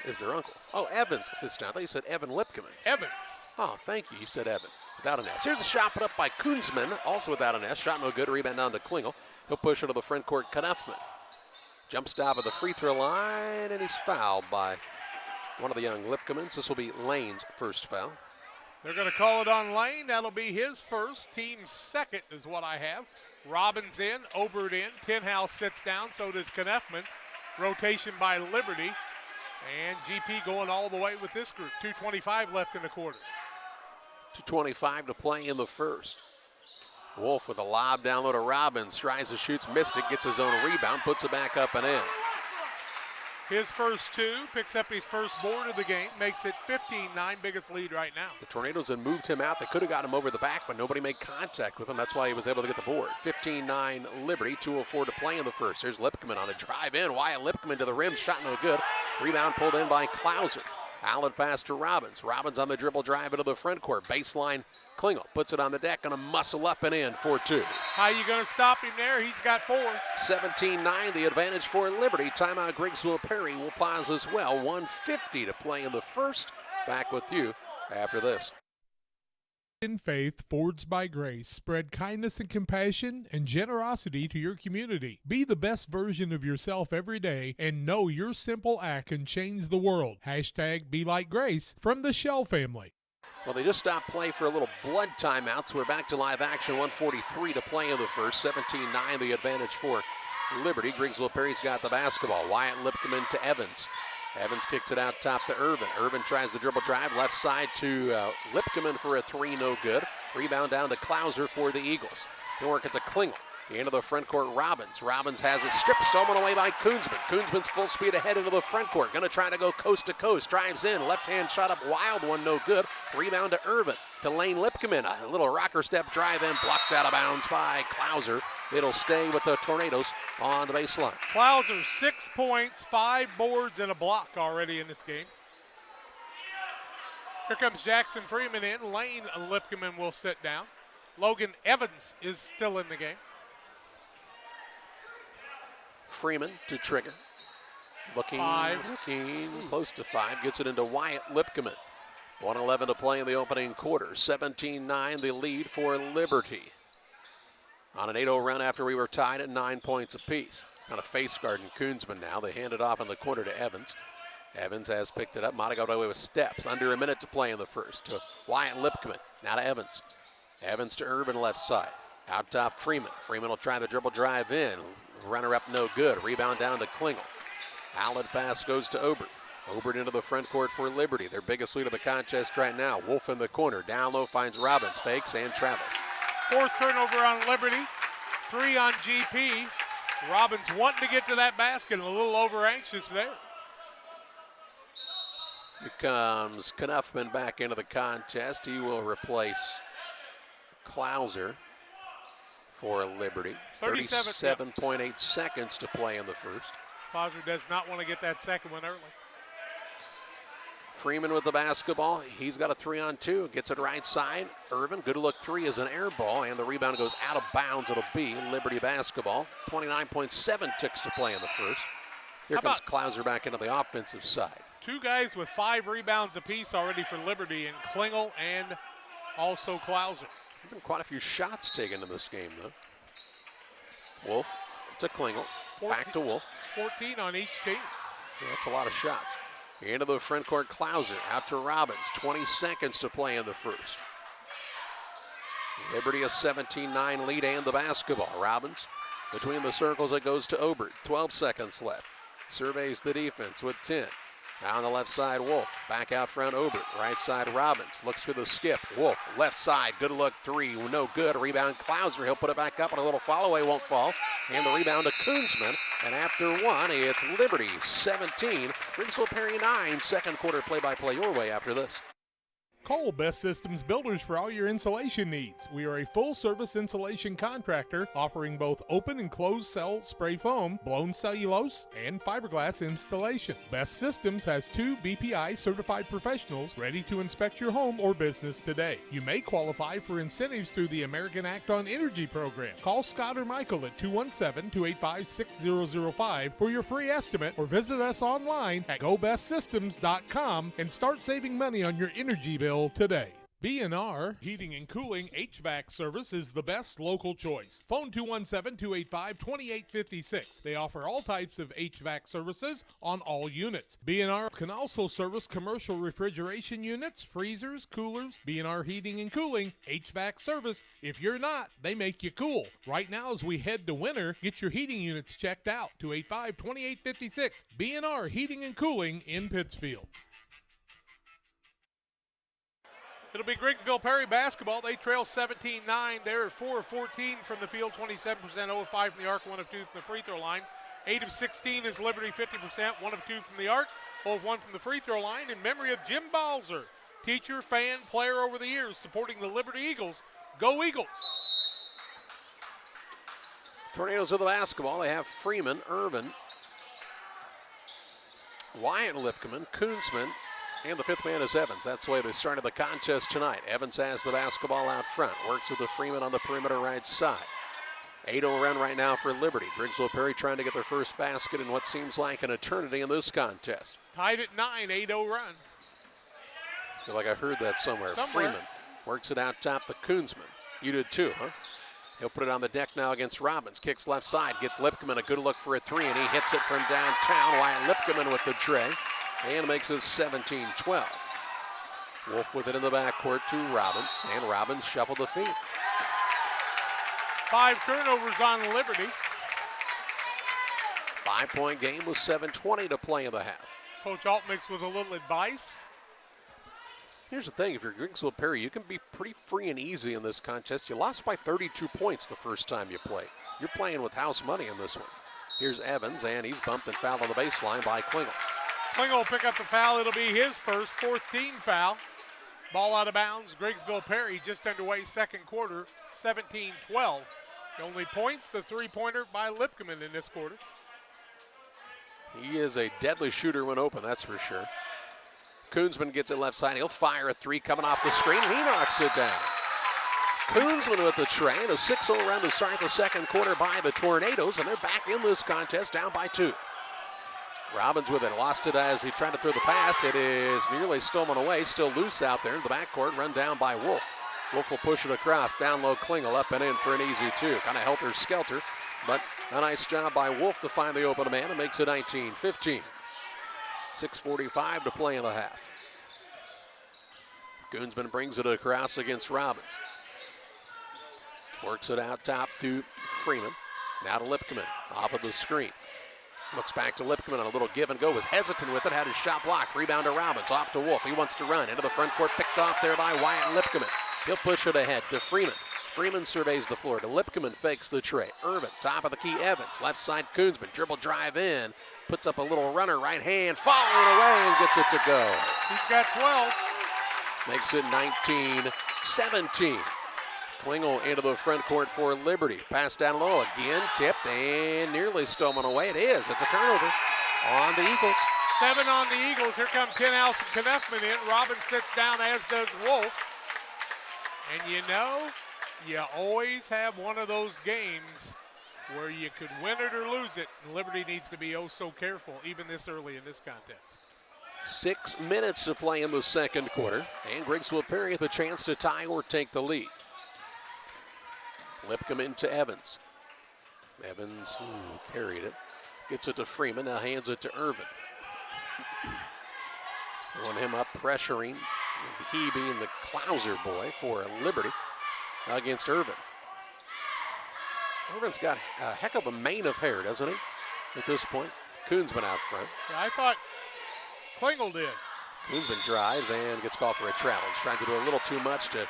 is their uncle. Oh, Evans sits down. I thought you said Evan Lipkeman. Evans. Oh, thank you. You said Evan. Without an S. Here's a shot put up by Koonsman, also without an S. Shot no good. Rebound down to Klingel. He'll push it to the front court. Knuffman. Jump stop at the free throw line, and he's fouled by one of the young Lipkemans. This will be Lane's first foul. They're going to call it on Lane. That'll be his first. Team's second is what I have. Robbins in, Obert in. Tinhouse sits down, so does Knuffman. Rotation by Liberty. And GP going all the way with this group. 2:25 left in the quarter. 2:25 to play in the first. Wolf with a lob down low to Robbins. Tries to shoot, missed it, gets his own rebound, puts it back up and in. His first 2, picks up his first board of the game, makes it 15-9, biggest lead right now. The Tornadoes had moved him out. They could have got him over the back, but nobody made contact with him. That's why he was able to get the board. 15-9 Liberty, 2:04 to play in the first. Here's Lipkeman on a drive in. Wyatt Lipkeman to the rim, shot no good. Rebound pulled in by Klauser. Allen pass to Robbins. Robbins on the dribble drive into the front court. Baseline, Klingel puts it on the deck, gonna muscle up and in for 2. How you gonna stop him there? He's got 4. 17-9, the advantage for Liberty. Timeout Griggsville Perry will pause as well. 1:50 to play in the first. Back with you after this. In faith, forged by grace, spread kindness and compassion and generosity to your community. Be the best version of yourself every day and know your simple act can change the world. Hashtag Be Like Grace from the Shell family. Well, they just stopped play for a little blood timeout, so we're back to live action. 1:43 to play in the first. 17-9, the advantage for Liberty. Griggsville Perry's got the basketball. Wyatt Lipkeman to Evans. Evans kicks it out top to Irvin. Irvin tries the dribble drive, left side to Lipkeman for a 3, no good. Rebound down to Klauser for the Eagles. He'll work it to Klingel. Into the front court, Robbins. Robbins has it stripped, stolen away by Koonsman. Koonsman's full speed ahead into the front court. Gonna try to go coast to coast. Drives in, left hand shot up, wild one, no good. Rebound to Irvin, to Lane Lipkeman. A little rocker step drive in, blocked out of bounds by Klauser. It'll stay with the Tornadoes on the baseline. Klauser, 6 points, 5 boards, and a block already in this game. Here comes Jackson Freeman in. Lane Lipkeman will sit down. Logan Evans is still in the game. Freeman to trigger. Looking 5. close to 5. Gets it into Wyatt Lipkeman. 1:11 to play in the opening quarter. 17-9 the lead for Liberty. On an 8-0 run after we were tied at 9 points apiece. On a face guard and Koonsman now. They hand it off in the corner to Evans. Evans has picked it up. Might have got away with steps. Under a minute to play in the first. To Wyatt Lipkman. Now to Evans. Evans to Urban left side. Out top Freeman. Freeman will try the dribble drive in. Runner up no good. Rebound down to Klingel. Outlet pass goes to Obert. Obert into the front court for Liberty. Their biggest lead of the contest right now. Wolf in the corner. Down low finds Robbins. Fakes and travels. Fourth turnover on Liberty. 3 on GP. Robbins wanting to get to that basket and a little over anxious there. Here comes Knuffman back into the contest. He will replace Klauser for Liberty. 37.8 seconds to play in the first. Klauser does not want to get that second one early. Freeman with the basketball. He's got a 3-on-2. Gets it right side. Irvin, good look three is an air ball, and the rebound goes out of bounds. It'll be Liberty basketball. 29.7 ticks to play in the first. Here comes Klauser back into the offensive side. 2 guys with 5 rebounds apiece already for Liberty, and Klingel and also Klauser. There's been quite a few shots taken in this game, though. Wolf to Klingel. Back to Wolf. 14 on each team. Yeah, that's a lot of shots. Into the front court, Klauser. Out to Robbins. 20 seconds to play in the first. Liberty a 17-9 lead and the basketball. Robbins between the circles. It goes to Obert. 12 seconds left. Surveys the defense with 10. Down the left side, Wolf. Back out front, Obert. Right side, Robbins. Looks for the skip. Wolf, left side. Good look, three. No good. Rebound, Klauser. He'll put it back up, and a little follow away won't fall. And the rebound to Koonsman. And after one, it's Liberty 17. Griggsville Perry 9. Second quarter play-by-play your way after this. Call Best Systems Builders for all your insulation needs. We are a full-service insulation contractor offering both open and closed cell spray foam, blown cellulose, and fiberglass installation. Best Systems has 2 BPI certified professionals ready to inspect your home or business today. You may qualify for incentives through the American Act on Energy program. Call Scott or Michael at 217-285-6005 for your free estimate, or visit us online at gobestsystems.com and start saving money on your energy bill today. B&R Heating and Cooling HVAC service is the best local choice. Phone 217-285-2856. They offer all types of HVAC services on all units. B&R can also service commercial refrigeration units, freezers, coolers. B&R Heating and Cooling HVAC service. If you're not, they make you cool. Right now as we head to winter, get your heating units checked out. 285-2856. B&R Heating and Cooling in Pittsfield. It'll be Griggsville Perry basketball. They trail 17-9. They're at 4 of 14 from the field, 27%, 0 of 5 from the arc, 1 of 2 from the free throw line. 8 of 16 is Liberty, 50%, 1 of 2 from the arc, 0 of 1 from the free throw line. In memory of Jim Balzer, teacher, fan, player over the years, supporting the Liberty Eagles. Go Eagles! Tornadoes with the basketball. They have Freeman, Irvin, Wyatt Lipkeman, Koonsman, and the fifth man is Evans. That's the way they started the contest tonight. Evans has the basketball out front. Works with the Freeman on the perimeter right side. 8-0 run right now for Liberty. Griggsville Perry trying to get their first basket in what seems like an eternity in this contest. Tied at 9, 8-0 run. I feel like I heard that somewhere. Freeman works it out top to Koonsman. You did too, huh? He'll put it on the deck now against Robbins. Kicks left side, gets Lipkeman a good look for a three, and he hits it from downtown. Wyatt Lipkeman with the tray. And makes it 17-12. Wolf with it in the backcourt to Robbins, and Robbins shuffled the feet. 5 turnovers on Liberty. 5-point game with 7:20 to play in the half. Coach Altmix with a little advice. Here's the thing, if you're Griggsville Perry, you can be pretty free and easy in this contest. You lost by 32 points the first time you played. You're playing with house money in this one. Here's Evans, and he's bumped and fouled on the baseline by Klingel. Klingel will pick up the foul. It'll be his first, 4th team foul. Ball out of bounds. Griggsville Perry just underway second quarter, 17-12. The only points, the three-pointer by Lipkeman in this quarter. He is a deadly shooter when open, that's for sure. Koonsman gets it left side. He'll fire a three coming off the screen, and he knocks it down. Koonsman with the tray, and a 6-0 run to start the second quarter by the Tornadoes, and they're back in this contest down by 2. Robbins with it, lost it as he tried to throw the pass. It is nearly stolen away, still loose out there in the backcourt, run down by Wolf. Wolf will push it across, down low Klingel, up and in for an easy two. Kind of helter-skelter, but a nice job by Wolf to find the open man and makes it 19-15. 6:45 to play in the half. Goonsman brings it across against Robbins. Works it out top to Freeman. Now to Lipkeman, off of the screen. Looks back to Lipkeman on a little give and go. Was hesitant with it, had his shot blocked. Rebound to Robbins, off to Wolf. He wants to run into the front court, picked off there by Wyatt Lipkeman. He'll push it ahead to Freeman. Freeman surveys the floor to Lipkeman, fakes the tray. Irvin, top of the key, Evans. Left side, Koonsman, dribble drive in. Puts up a little runner, right hand, following away and gets it to go. He's got 12. Makes it 19-17. Klingel into the front court for Liberty. Pass down low again, tipped and nearly stolen away. It is. It's a turnover on the Eagles. 7 on the Eagles. Here come Tenhouse and Knuffman in. Robbins sits down, as does Wolf. And you know, you always have one of those games where you could win it or lose it. And Liberty needs to be oh so careful, even this early in this contest. 6 minutes to play in the second quarter. And Griggsville Perry with a chance to tie or take the lead. Lipcomb into Evans. Evans carried it. Gets it to Freeman, now hands it to Irvin. Throwing him up, pressuring. He being the Clouser boy for Liberty against Irvin. Irvin's got a heck of a mane of hair, doesn't he, at this point? Koonsman out front. Yeah, I thought Klingel did. Koonsman drives and gets called for a travel. He's trying to do a little too much to...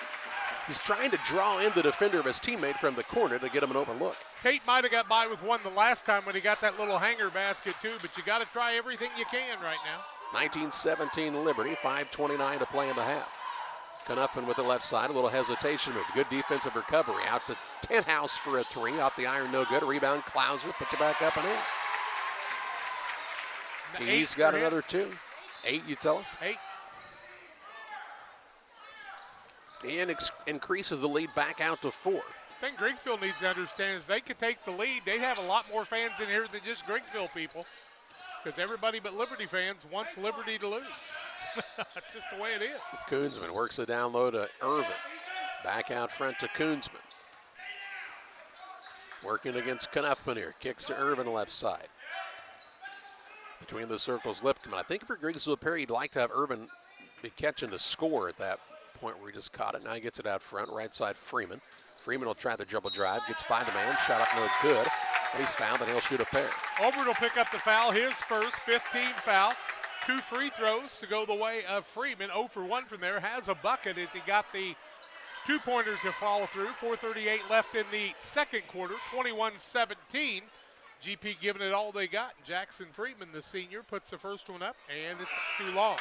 He's trying to draw in the defender of his teammate from the corner to get him an open look. Tate might have got by with one the last time when he got that little hanger basket too, but you got to try everything you can right now. 19-17 Liberty, 5:29 to play in the half. Knuffman with the left side, a little hesitation move. Good defensive recovery. Out to Tenhouse for a three. Off the iron, no good. Rebound, Clouser puts it back up and in. He's got another two. 8, you tell us? 8. And increases the lead back out to 4. The thing Griggsville needs to understand is they could take the lead. They'd have a lot more fans in here than just Griggsville people, because everybody but Liberty fans wants Liberty to lose. That's just the way it is. Koonsman works it down low to Irvin. Back out front to Koonsman. Working against Knuffman here. Kicks to Irvin left side. Between the circles, Lipcomb. I think for Griggsville Perry, you'd like to have Irvin be catching the score at that point where he just caught it. Now he gets it out front, right side Freeman. Freeman will try the dribble drive, gets by the man, shot up no good. But he's fouled and he'll shoot a pair. Obert will pick up the foul, his first, 15 foul. 2 free throws to go the way of Freeman. 0 for 1 from there, has a bucket as he got the two-pointer to follow through. 4:38 left in the second quarter, 21-17. GP giving it all they got. Jackson Freeman, the senior, puts the first one up, and it's too long.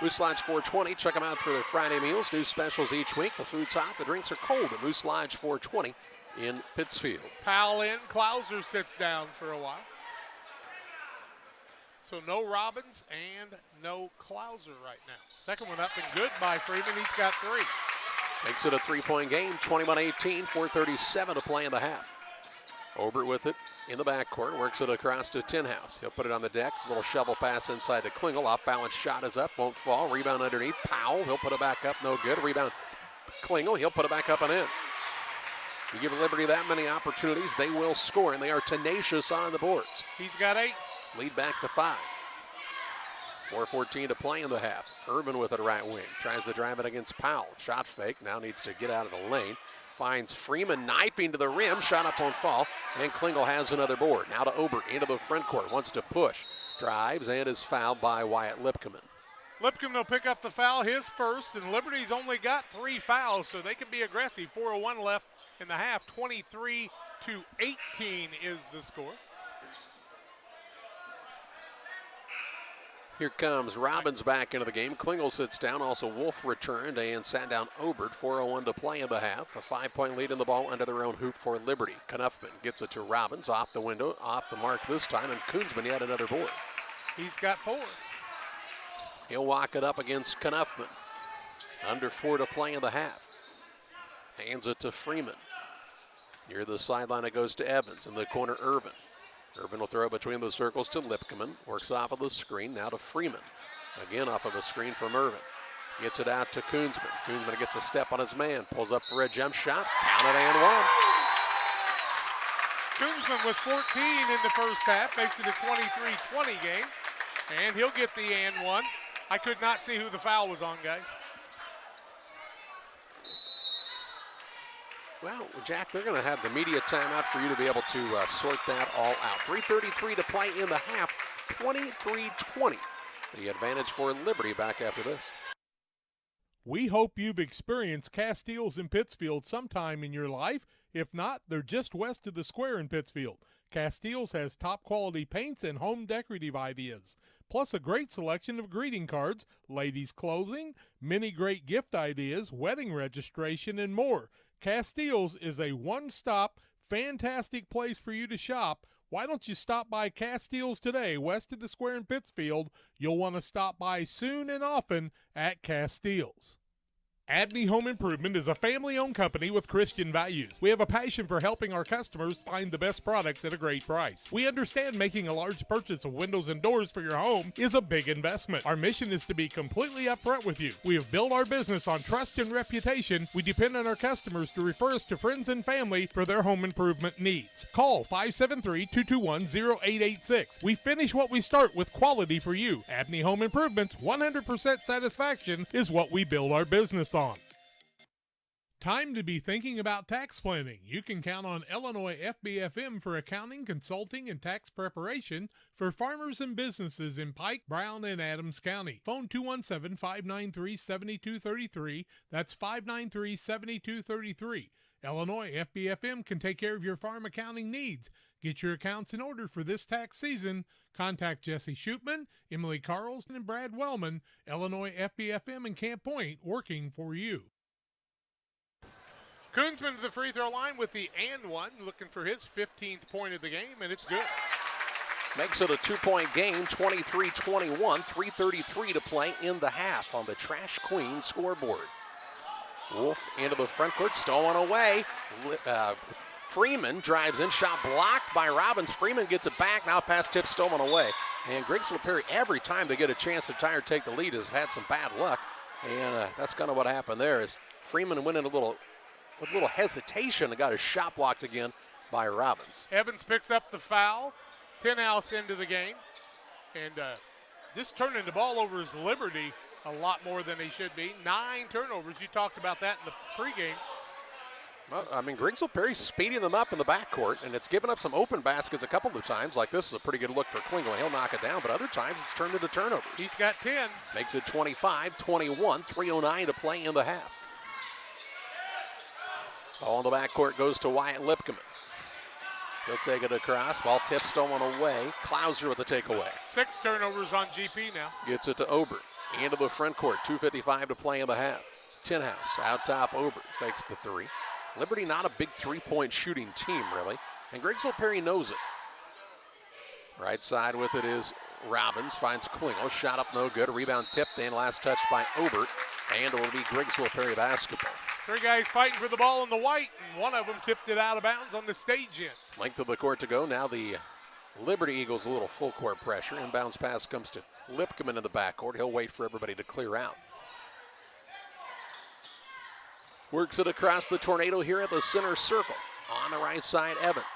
Moose Lodge 420. Check them out for their Friday meals. New specials each week. The food's hot, the drinks are cold at Moose Lodge 420 in Pittsfield. Powell in. Clouser sits down for a while. So no Robbins and no Clouser right now. Second one up and good by Freeman. He's got 3. Makes it a 3-point game. 21-18. 4:37 to play in the half. Obert with it in the backcourt, works it across to Tenhouse. He'll put it on the deck, little shovel pass inside to Klingel. Off balance shot is up, won't fall. Rebound underneath, Powell, he'll put it back up, no good. Rebound, Klingel, he'll put it back up and in. You give Liberty that many opportunities, they will score, and they are tenacious on the boards. He's got 8. Lead back to 5. 4:14 to play in the half. Irvin with it right wing, tries to drive it against Powell. Shot fake, now needs to get out of the lane. Finds Freeman knifing to the rim, shot up on fall, and Klingel has another board. Now to Obert into the front court, wants to push, drives, and is fouled by Wyatt Lipkeman. Lipcomb will pick up the foul, his first, and Liberty's only got 3 fouls, so they can be aggressive. 4:01 left in the half. 23-18 is the score. Here comes Robbins back into the game. Klingel sits down. Also Wolf returned and sat down Obert. 4:01 to play in the half. A 5-point lead in the ball under their own hoop for Liberty. Knuffman gets it to Robbins. Off the window, off the mark this time, and Koonsman yet another board. He's got 4. He'll walk it up against Knuffman. Under 4 to play in the half. Hands it to Freeman. Near the sideline it goes to Evans. In the corner, Irvin. Irvin will throw it between the circles to Lipkeman. Works off of the screen, now to Freeman. Again off of a screen from Irvin. Gets it out to Koonsman. Koonsman gets a step on his man. Pulls up for a jump shot. Counted and one. Koonsman with 14 in the first half. Makes it a 23-20 game. And he'll get the and one. I could not see who the foul was on, guys. Well, Jack, they're going to have the media timeout for you to be able to sort that all out. 3:33 to play in the half. 23-20. The advantage for Liberty back after this. We hope you've experienced Castiles in Pittsfield sometime in your life. If not, they're just west of the square in Pittsfield. Castiles has top quality paints and home decorative ideas, plus a great selection of greeting cards, ladies' clothing, many great gift ideas, wedding registration, and more. Castiles is a one-stop, fantastic place for you to shop. Why don't you stop by Castiles today, west of the square in Pittsfield? You'll want to stop by soon and often at Castiles. Abney Home Improvement is a family-owned company with Christian values. We have a passion for helping our customers find the best products at a great price. We understand making a large purchase of windows and doors for your home is a big investment. Our mission is to be completely upfront with you. We have built our business on trust and reputation. We depend on our customers to refer us to friends and family for their home improvement needs. Call 573-221-0886. We finish what we start with quality for you. Abney Home Improvement's 100% satisfaction is what we build our business on. Time to be thinking about tax planning. You can count on Illinois FBFM for accounting, consulting, and tax preparation for farmers and businesses in Pike, Brown, and Adams County. Phone 217-593-7233. That's 593-7233. Illinois FBFM can take care of your farm accounting needs. Get your accounts in order for this tax season. Contact Jesse Shootman, Emily Carlson, and Brad Wellman. Illinois FBFM in Camp Point, working for you. Koonsman to the free throw line with the and one, looking for his 15th point of the game, and it's good. Makes it a 2-point game, 23-21, 3:33 to play in the half on the Trash Queen scoreboard. Wolf into the front court, stolen away. Freeman drives in, shot blocked by Robbins. Freeman gets it back, now pass tip stolen away. And Griggsville Perry, every time they get a chance to tie or take the lead, has had some bad luck. And that's kind of what happened there is Freeman went in with a little hesitation and got his shot blocked again by Robbins. Evans picks up the foul. Tenhouse into the game. And just turning the ball over is Liberty a lot more than he should be. 9 turnovers. You talked about that in the pregame. Well, I mean, Griggsville Perry's speeding them up in the backcourt, and it's given up some open baskets a couple of times. Like this is a pretty good look for Klingel. He'll knock it down, but other times it's turned into turnovers. He's got 10. Makes it 25-21, 3:09 to play in the half. Ball in the backcourt goes to Wyatt Lipkeman. He'll take it across. Ball tip stolen away. Klauser with the takeaway. 6 turnovers on GP now. Gets it to Ober. Into the front court. 2:55 to play in the half. Tenhouse out top. Ober takes the 3. Liberty not a big 3-point shooting team, really. And Griggsville Perry knows it. Right side with it is Robbins. Finds Klingel. Shot up no good. Rebound tipped in. Last touch by Obert. And it will be Griggsville Perry basketball. 3 guys fighting for the ball in the white, and one of them tipped it out of bounds on the stage end. Length of the court to go. Now the Liberty Eagles a little full court pressure. Inbounds pass comes to Lipkeman in the backcourt. He'll wait for everybody to clear out. Works it across the tornado here at the center circle. On the right side, Evans.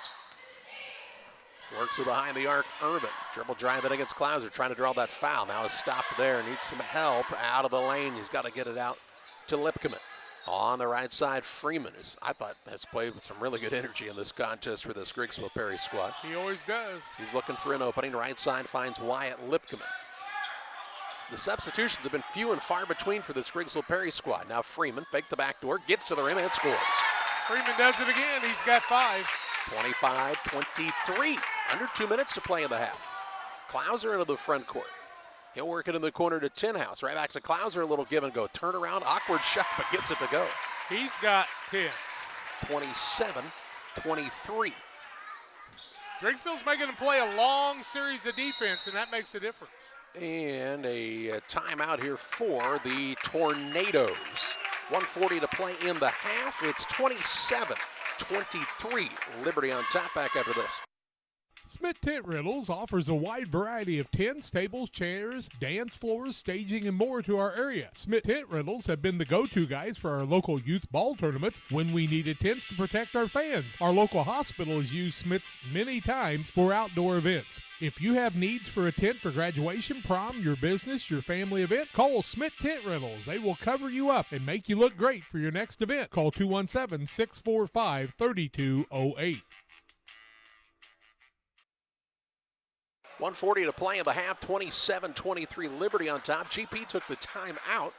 Works it behind the arc, Irvin. Dribble drive it against Klauser, trying to draw that foul. Now is stopped there, needs some help out of the lane. He's got to get it out to Lipkeman. On the right side, Freeman, I thought has played with some really good energy in this contest for this Griggsville Perry squad. He always does. He's looking for an opening. Right side finds Wyatt Lipkeman. The substitutions have been few and far between for this Griggsville Perry squad. Now Freeman, fake the back door, gets to the rim and scores. Freeman does it again. He's got 5. 25-23. Under 2 minutes to play in the half. Klauser into the front court. He'll work it in the corner to Tenhouse. Right back to Klauser, a little give and go. Turnaround, awkward shot, but gets it to go. He's got 10. 27-23. Griggsville's making him play a long series of defense, and that makes a difference. And a timeout here for the Tornadoes. 1:40 to play in the half. It's 27-23. Liberty on top back after this. Smith Tent Rentals offers a wide variety of tents, tables, chairs, dance floors, staging, and more to our area. Smith Tent Rentals have been the go-to guys for our local youth ball tournaments when we needed tents to protect our fans. Our local hospital has used Smith's many times for outdoor events. If you have needs for a tent for graduation, prom, your business, your family event, call Smith Tent Rentals. They will cover you up and make you look great for your next event. Call 217-645-3208. 1:40 to play in the half, 27-23 Liberty on top. GP took the time out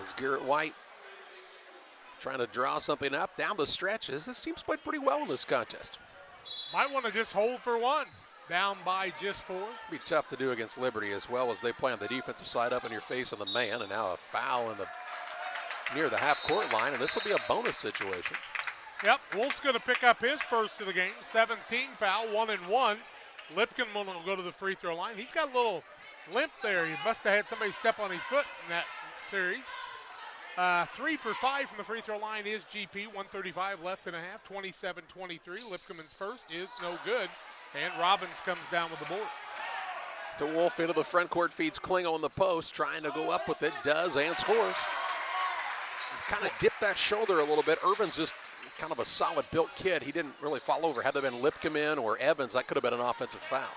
as Garrett White trying to draw something up down the stretches. This team's played pretty well in this contest. Might want to just hold for one. Down by just 4. Be tough to do against Liberty as well as they play on the defensive side up in your face of the man, and now a foul near the half-court line, and this will be a bonus situation. Yep, Wolf's going to pick up his first of the game. 17 foul, 1-1. Lipkin will go to the free throw line. He's got a little limp there. He must have had somebody step on his foot in that series. 3 for 5 from the free throw line is GP. 1:35 left in a half. 27-23. Lipkeman's first is no good. And Robbins comes down with the board. The Wolf into the front court, feeds Klingo in the post, trying to go up with it, does, and scores. Kind of dipped that shoulder a little bit. Irvin's just kind of a solid built kid. He didn't really fall over. Had there been Lipkeman or Evans, that could have been an offensive foul.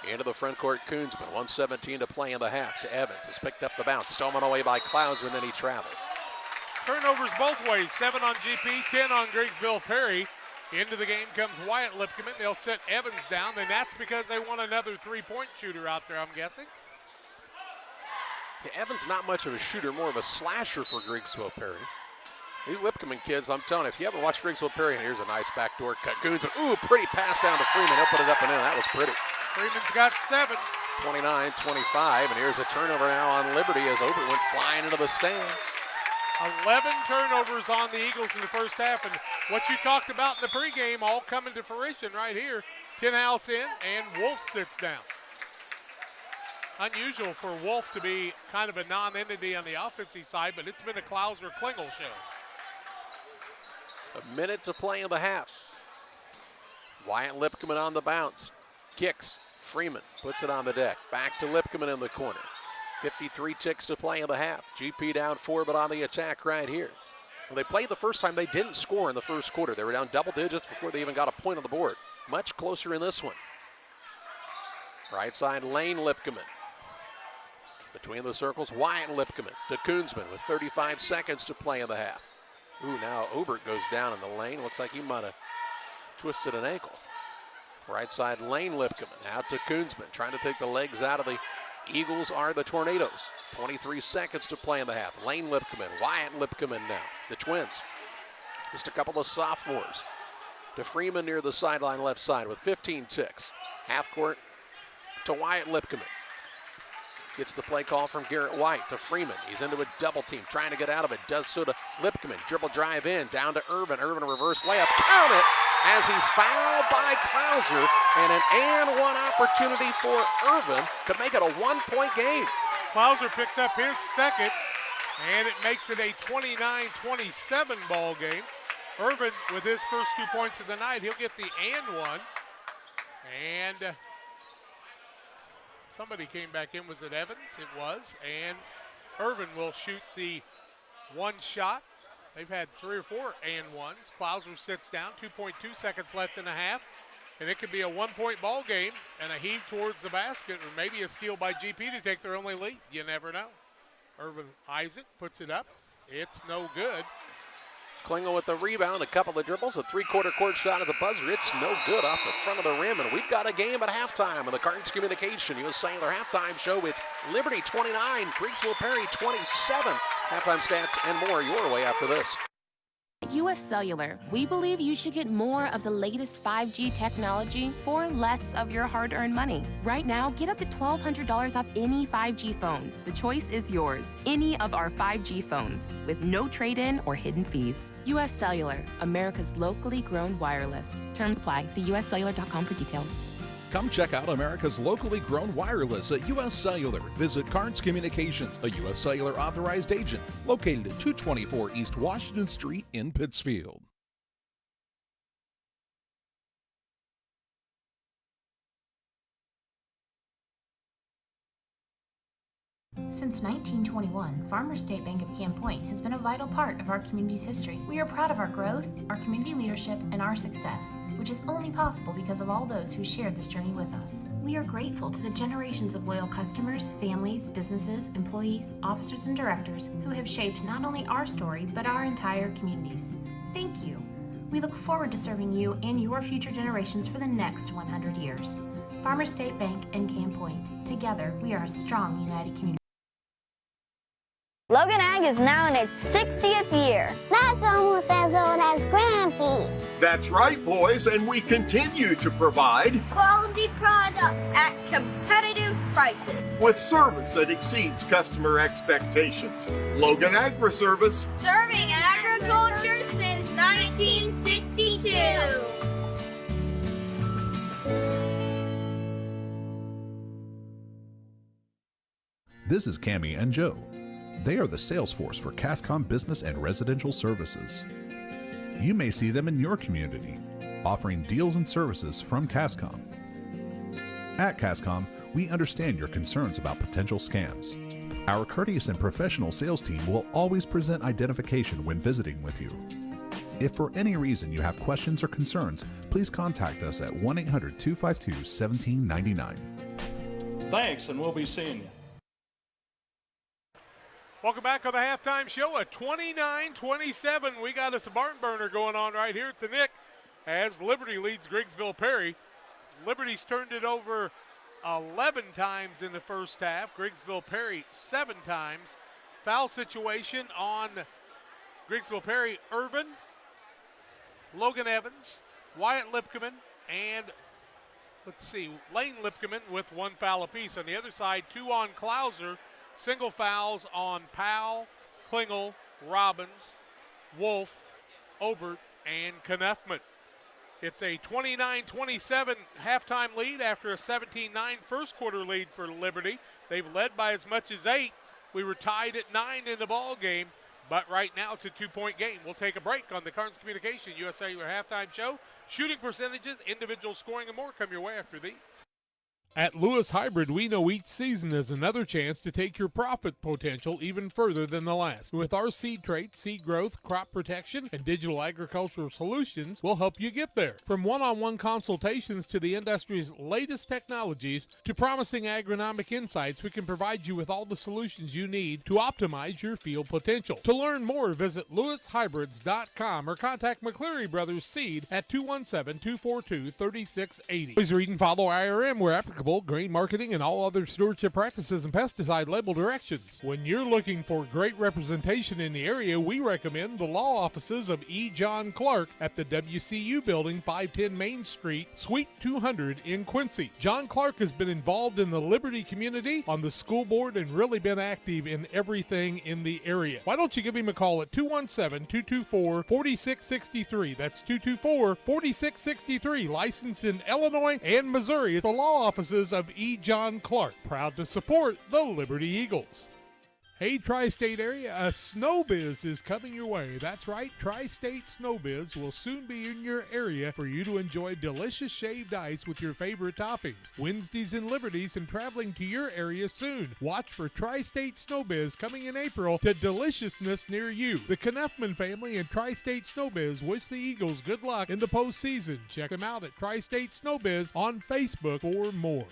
Into the front court, Koonsman, 1:17 to play in the half to Evans. Has picked up the bounce, stolen away by Clouds, and then he travels. Turnovers both ways, 7 on GP, 10 on Griggsville Perry. Into the game comes Wyatt Lipkeman. They'll set Evans down, and that's because they want another three-point shooter out there, I'm guessing. Yeah, Evans not much of a shooter, more of a slasher for Griggsville Perry. These Lipkeman kids, I'm telling you, if you haven't watched Griggsville Perry, and here's a nice backdoor cut. Goonson, ooh, pretty pass down to Freeman. He'll put it up and in. That was pretty. Freeman's got 7. 29-25, and here's a turnover now on Liberty as Obert went flying into the stands. 11 turnovers on the Eagles in the first half, and what you talked about in the pregame all coming to fruition right here. Tinhouse in, and Wolf sits down. Unusual for Wolf to be kind of a non-entity on the offensive side, but it's been a Klauser-Klingel show. A minute to play in the half. Wyatt Lipkeman on the bounce. Kicks. Freeman puts it on the deck. Back to Lipkeman in the corner. 53 ticks to play in the half. GP down 4, but on the attack right here. When they played the first time, they didn't score in the first quarter. They were down double digits before they even got a point on the board. Much closer in this one. Right side lane, Lipkeman. Between the circles, Wyatt Lipkeman to Koonsman with 35 seconds to play in the half. Ooh, now Obert goes down in the lane. Looks like he might have twisted an ankle. Right side lane, Lipkeman out to Koonsman, trying to take the legs out of the Eagles are the Tornadoes. 23 seconds to play in the half. Lane Lipkeman, Wyatt Lipkeman now. The Twins, just a couple of sophomores. To Freeman near the sideline left side with 15 ticks. Half court to Wyatt Lipkeman. Gets the play call from Garrett White to Freeman. He's into a double team, trying to get out of it. Does so to Lipkeman. Dribble drive in, down to Irvin. Irvin reverse layup. Count it as he's fouled by Klauser. And an and one opportunity for Irvin to make it a one-point game. Klauser picks up his second, and it makes it a 29-27 ball game. Irvin with his first 2 points of the night. He'll get the and one. And somebody came back in. Was it Evans? It was. And Irvin will shoot the one shot. They've had 3 or 4 and ones. Klauser sits down. 2.2 seconds left in the half. And it could be a one-point ball game and a heave towards the basket, or maybe a steal by GP to take their only lead. You never know. Irvin eyes it, puts it up. It's no good. Klingel with the rebound, a couple of dribbles, a three-quarter court shot at the buzzer. It's no good off the front of the rim, and we've got a game at halftime on the Cards Communication U.S. Cellular halftime show. It's Liberty 29, Griggsville Perry 27. Halftime stats and more your way after this. At U.S. Cellular, we believe you should get more of the latest 5G technology for less of your hard-earned money. Right now, get up to $1,200 off any 5G phone. The choice is yours. Any of our 5G phones, with no trade-in or hidden fees. U.S. Cellular, America's locally grown wireless. Terms apply. See uscellular.com for details. Come check out America's locally grown wireless at U.S. Cellular. Visit Cards Communications, a U.S. Cellular authorized agent, located at 224 East Washington Street in Pittsfield. Since 1921, Farmers State Bank of Camp Point has been a vital part of our community's history. We are proud of our growth, our community leadership, and our success, which is only possible because of all those who shared this journey with us. We are grateful to the generations of loyal customers, families, businesses, employees, officers, and directors who have shaped not only our story, but our entire communities. Thank you. We look forward to serving you and your future generations for the next 100 years. Farmers State Bank and Camp Point. Together, we are a strong, united community. Logan Ag is now in its 60th year. That's almost as old as Grampy. That's right, boys, and we continue to provide quality products at competitive prices with service that exceeds customer expectations. Logan Agri-Service, serving agriculture since 1962. This is Cammie and Joe. They are the sales force for Cascom Business and Residential Services. You may see them in your community, offering deals and services from Cascom. At Cascom, we understand your concerns about potential scams. Our courteous and professional sales team will always present identification when visiting with you. If for any reason you have questions or concerns, please contact us at 1-800-252-1799. Thanks, and we'll be seeing you. Welcome back on the halftime show. A 29-27. We got us a barn burner going on right here at the Nick as Liberty leads Griggsville Perry. Liberty's turned it over 11 times in the first half. Griggsville Perry 7 times. Foul situation on Griggsville Perry. Irvin, Logan Evans, Wyatt Lipkeman, and Lane Lipkeman with 1 foul apiece. On the other side, 2 on Klauser. Single fouls on Powell, Klingel, Robbins, Wolf, Obert, and Knuffman. It's a 29-27 halftime lead after a 17-9 first quarter lead for Liberty. They've led by as much as 8. We were tied at 9 in the ball game, but right now it's a 2-point game. We'll take a break on the Carnes Communication USA halftime show. Shooting percentages, individual scoring, and more come your way after these. At Lewis Hybrid, we know each season is another chance to take your profit potential even further than the last. With our seed traits, seed growth, crop protection, and digital agricultural solutions, we'll help you get there. From one-on-one consultations to the industry's latest technologies to promising agronomic insights, we can provide you with all the solutions you need to optimize your field potential. To learn more, visit lewishybrids.com or contact McCleary Brothers Seed at 217-242-3680. Please read and follow IRM where applicable, grain marketing, and all other stewardship practices and pesticide label directions. When you're looking for great representation in the area, we recommend the law offices of E. John Clark at the WCU Building, 510 Main Street, Suite 200 in Quincy. John Clark has been involved in the Liberty community, on the school board, and really been active in everything in the area. Why don't you give him a call at 217-224-4663. That's 224-4663. Licensed in Illinois and Missouri at the law offices of E. John Clark. Proud to support the Liberty Eagles. Hey, Tri-State area, a Snowbiz is coming your way. That's right, Tri-State Snowbiz will soon be in your area for you to enjoy delicious shaved ice with your favorite toppings. Wednesdays and Liberties and traveling to your area soon. Watch for Tri-State Snowbiz coming in April to deliciousness near you. The Knuffman family and Tri-State Snowbiz wish the Eagles good luck in the postseason. Check them out at Tri-State Snowbiz on Facebook for more.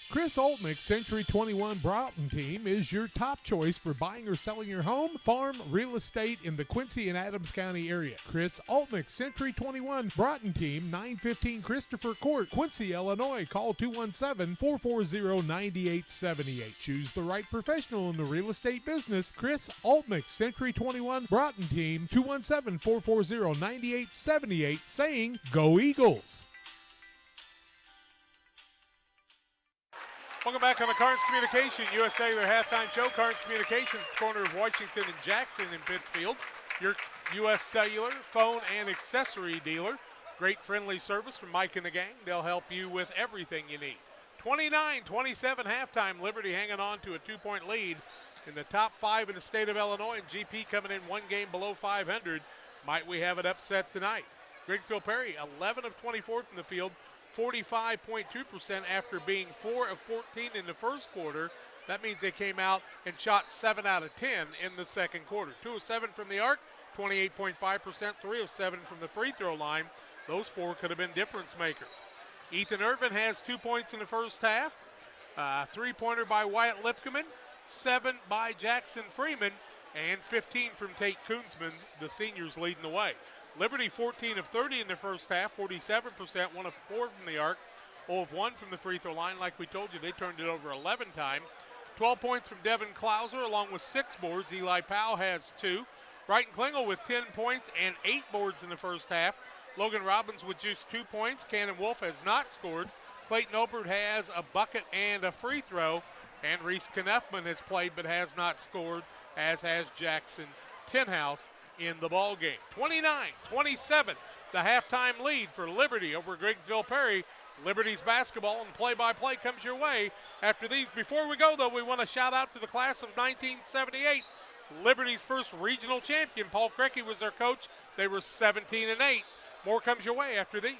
Chris Oltnick's Century 21 Broughton team is your top choice for buying or selling your home, farm, real estate in the Quincy and Adams County area. Chris Oltnick's Century 21 Broughton team, 915 Christopher Court, Quincy, Illinois. Call 217-440-9878. Choose the right professional in the real estate business. Chris Oltnick's Century 21 Broughton team, 217-440-9878, saying, Go Eagles! Welcome back on the Carnes Communication USA, their halftime show. Carnes Communication, corner of Washington and Jackson in Pittsfield. Your U.S. Cellular phone and accessory dealer. Great friendly service from Mike and the gang. They'll help you with everything you need. 29-27 halftime. Liberty hanging on to a 2-point lead in the top 5 in the state of Illinois. And GP coming in 1 game below 500. Might we have an upset tonight? Griggsville Perry, 11 of 24 from the field, 45.2% after being 4 of 14 in the first quarter. That means they came out and shot 7 out of 10 in the second quarter. 2 of 7 from the arc, 28.5%, 3 of 7 from the free throw line. Those 4 could have been difference makers. Ethan Irvin has 2 points in the first half. Three-pointer by Wyatt Lipkeman, 7 by Jackson Freeman, and 15 from Tate Koonsman, the seniors leading the way. Liberty 14 of 30 in the first half, 47%, 1 of 4 from the arc, 0 of 1 from the free throw line. Like we told you, they turned it over 11 times. 12 points from Devin Klauser along with 6 boards. Eli Powell has 2. Brighton Klingel with 10 points and 8 boards in the first half. Logan Robbins with just 2 points. Cannon Wolf has not scored. Clayton Obert has a bucket and a free throw. And Reese Knuffman has played but has not scored, as has Jackson Tenhouse in the ball game. 29-27, the halftime lead for Liberty over Griggsville Perry. Liberty's basketball and play-by-play comes your way after these. Before we go, though, we want to shout out to the class of 1978. Liberty's first regional champion. Paul Crecky was their coach. They were 17-8. More comes your way after these.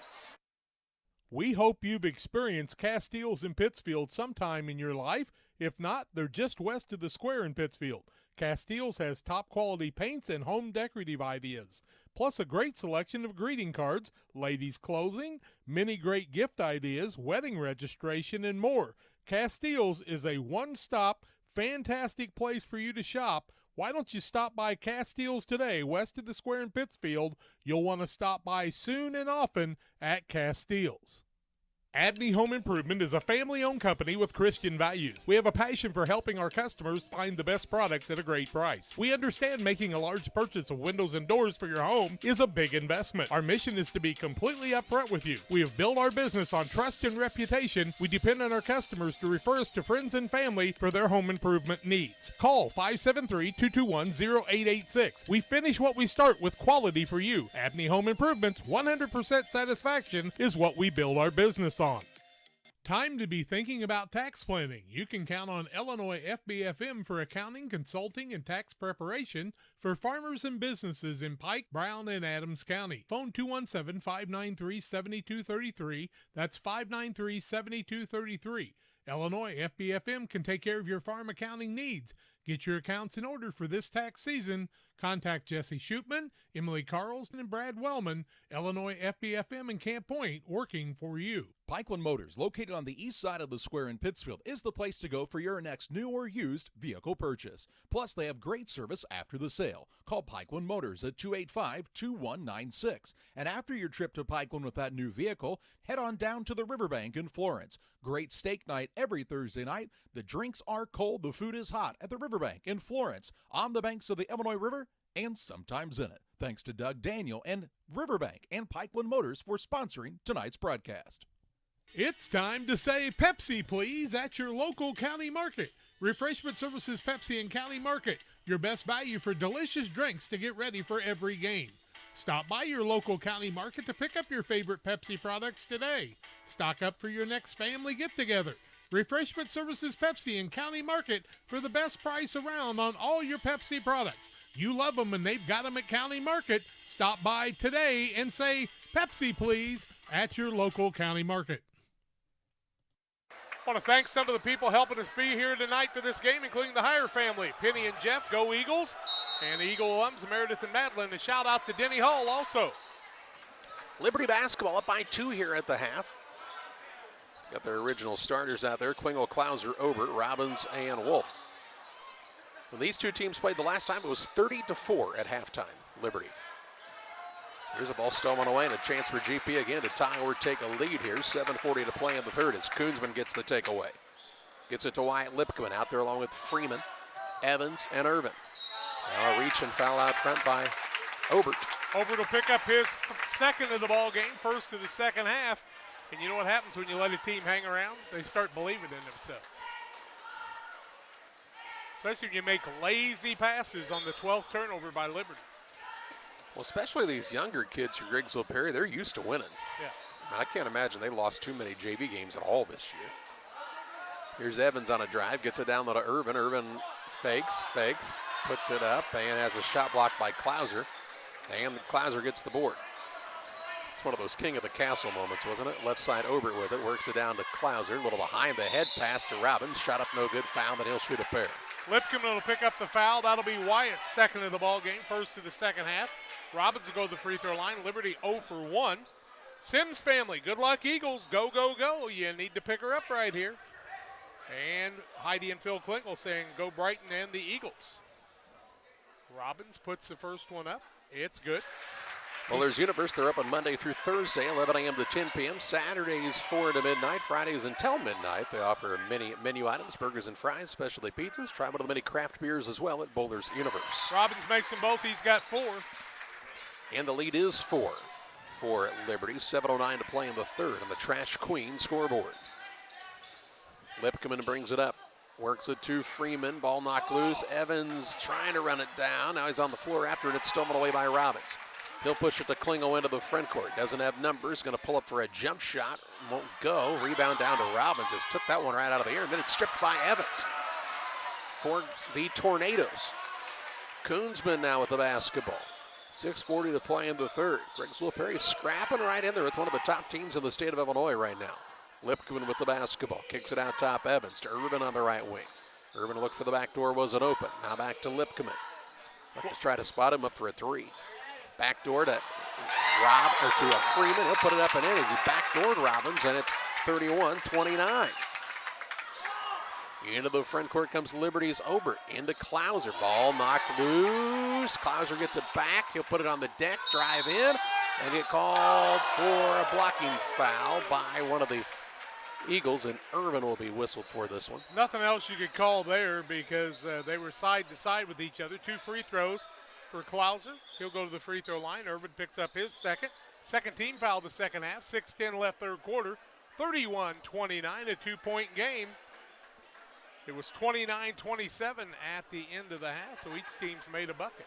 We hope you've experienced Castiles in Pittsfield sometime in your life. If not, they're just west of the square in Pittsfield. Castiles has top-quality paints and home decorative ideas, plus a great selection of greeting cards, ladies' clothing, many great gift ideas, wedding registration, and more. Castiles is a one-stop, fantastic place for you to shop. Why don't you stop by Castiles today, west of the square in Pittsfield? You'll want to stop by soon and often at Castiles. Abney Home Improvement is a family-owned company with Christian values. We have a passion for helping our customers find the best products at a great price. We understand making a large purchase of windows and doors for your home is a big investment. Our mission is to be completely upfront with you. We have built our business on trust and reputation. We depend on our customers to refer us to friends and family for their home improvement needs. Call 573-221-0886. We finish what we start with quality for you. Abney Home Improvements, 100% satisfaction is what we build our business on. Time to be thinking about tax planning. You can count on Illinois FBFM for accounting, consulting, and tax preparation for farmers and businesses in Pike, Brown, and Adams County. Phone 217-593-7233. That's 593-7233. Illinois FBFM can take care of your farm accounting needs. Get your accounts in order for this tax season. Contact Jesse Shootman, Emily Carlson, and Brad Wellman. Illinois FBFM in Camp Point, working for you. Pikeland Motors, located on the east side of the square in Pittsfield, is the place to go for your next new or used vehicle purchase. Plus, they have great service after the sale. Call Pikeland Motors at 285-2196. And after your trip to Pikeland with that new vehicle, head on down to the Riverbank in Florence. Great steak night every Thursday night. The drinks are cold, the food is hot at the Riverbank in Florence, on the banks of the Illinois River, and sometimes in it. Thanks to Doug Daniel and Riverbank and Pikeland Motors for sponsoring tonight's broadcast. It's time to say Pepsi, please, at your local county market. Refreshment Services Pepsi and County Market, your best value for delicious drinks to get ready for every game. Stop by your local county market to pick up your favorite Pepsi products today. Stock up for your next family get-together. Refreshment Services Pepsi and County Market for the best price around on all your Pepsi products. You love them and they've got them at County Market. Stop by today and say Pepsi, please, at your local county market. I want to thank some of the people helping us be here tonight for this game, including the Heyer family. Penny and Jeff, go Eagles. And the Eagle alums, Meredith and Madeline. A shout out to Denny Hull also. Liberty basketball up by 2 here at the half. Got their original starters out there, Klingel, Klauser, Obert, Robbins, and Wolf. When these two teams played the last time, it was 30-4 at halftime, Liberty. Here's a ball stolen away and a chance for GP again to tie or take a lead here. 7:40 to play in the third as Koonsman gets the takeaway. Gets it to Wyatt Lipkeman out there along with Freeman, Evans, and Irvin. Now a reach and foul out front by Obert. Obert will pick up his second of the ball game, first of the second half. And you know what happens when you let a team hang around? They start believing in themselves. Especially when you make lazy passes on the 12th turnover by Liberty. Well, especially these younger kids from Griggsville Perry, they're used to winning. Yeah. I can't imagine they lost too many JV games at all this year. Here's Evans on a drive, gets it down to Irvin. Irvin fakes, puts it up, and has a shot blocked by Klauser. And Klauser gets the board. one of those king of the castle moments, wasn't it? Left side Obert with it, works it down to Klauser. A little behind the head pass to Robbins. Shot up no good, foul, but he'll shoot a pair. Lipcomb will pick up the foul. That'll be Wyatt's second of the ball game, first of the second half. Robbins will go to the free throw line. Liberty 0 for 1. Sims family, good luck Eagles. Go, go, go. You need to pick her up right here. And Heidi and Phil Klinkle saying go Brighton and the Eagles. Robbins puts the first one up. It's good. Bullers Universe, they're open Monday through Thursday, 11 a.m. to 10 p.m. Saturdays 4 to midnight. Fridays until midnight. They offer many menu items, burgers and fries, specialty pizzas. Try one of the many craft beers as well at Bullers Universe. Robbins makes them both. He's got 4. And the lead is 4 for Liberty. 7:09 to play in the third on the Trash Queen scoreboard. Lipcomb brings it up. Works it to Freeman. Ball knocked loose. Evans trying to run it down. Now he's on the floor after it. It's stolen away by Robbins. He'll push it to Klingel into the front court. Doesn't have numbers. Going to pull up for a jump shot. Won't go. Rebound down to Robbins. Just took that one right out of the air. And then it's stripped by Evans for the Tornadoes. Koonsman now with the basketball. 6:40 to play in the third. Griggsville Perry scrapping right in there with one of the top teams in the state of Illinois right now. Lipcomb with the basketball. Kicks it out top Evans to Urban on the right wing. Urban looked for the back door. Wasn't open. Now back to Lipcomb. Let's try to spot him up for a three. Back door to Freeman. He'll put it up and in as he backdoored Robbins, and it's 31-29. Into the front court comes Liberty's Obert. Into Klauser. Ball knocked loose. Klauser gets it back. He'll put it on the deck, drive in, and get called for a blocking foul by one of the Eagles, and Irvin will be whistled for this one. Nothing else you could call there because they were side to side with each other. 2 free throws for Klauser. He'll go to the free throw line. Irvin picks up his second. Second team foul the second half. 6:10 left third quarter. 31-29, a 2-point game. It was 29-27 at the end of the half, so each team's made a bucket.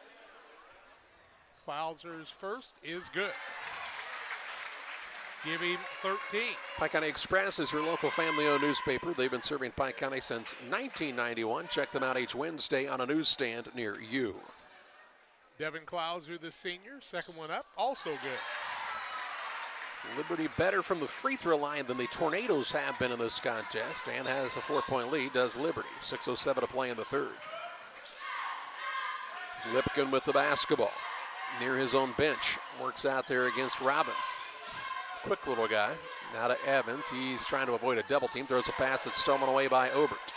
Klauser's first is good. Give him 13. Pike County Express is your local family-owned newspaper. They've been serving Pike County since 1991. Check them out each Wednesday on a newsstand near you. Devin Klauser, the senior, second one up, also good. Liberty better from the free throw line than the Tornadoes have been in this contest, and has a 4-point lead, does Liberty. 6:07 to play in the third. Lipcomb with the basketball. Near his own bench. Works out there against Robbins. Quick little guy. Now to Evans. He's trying to avoid a double team. Throws a pass that's stolen away by Obert.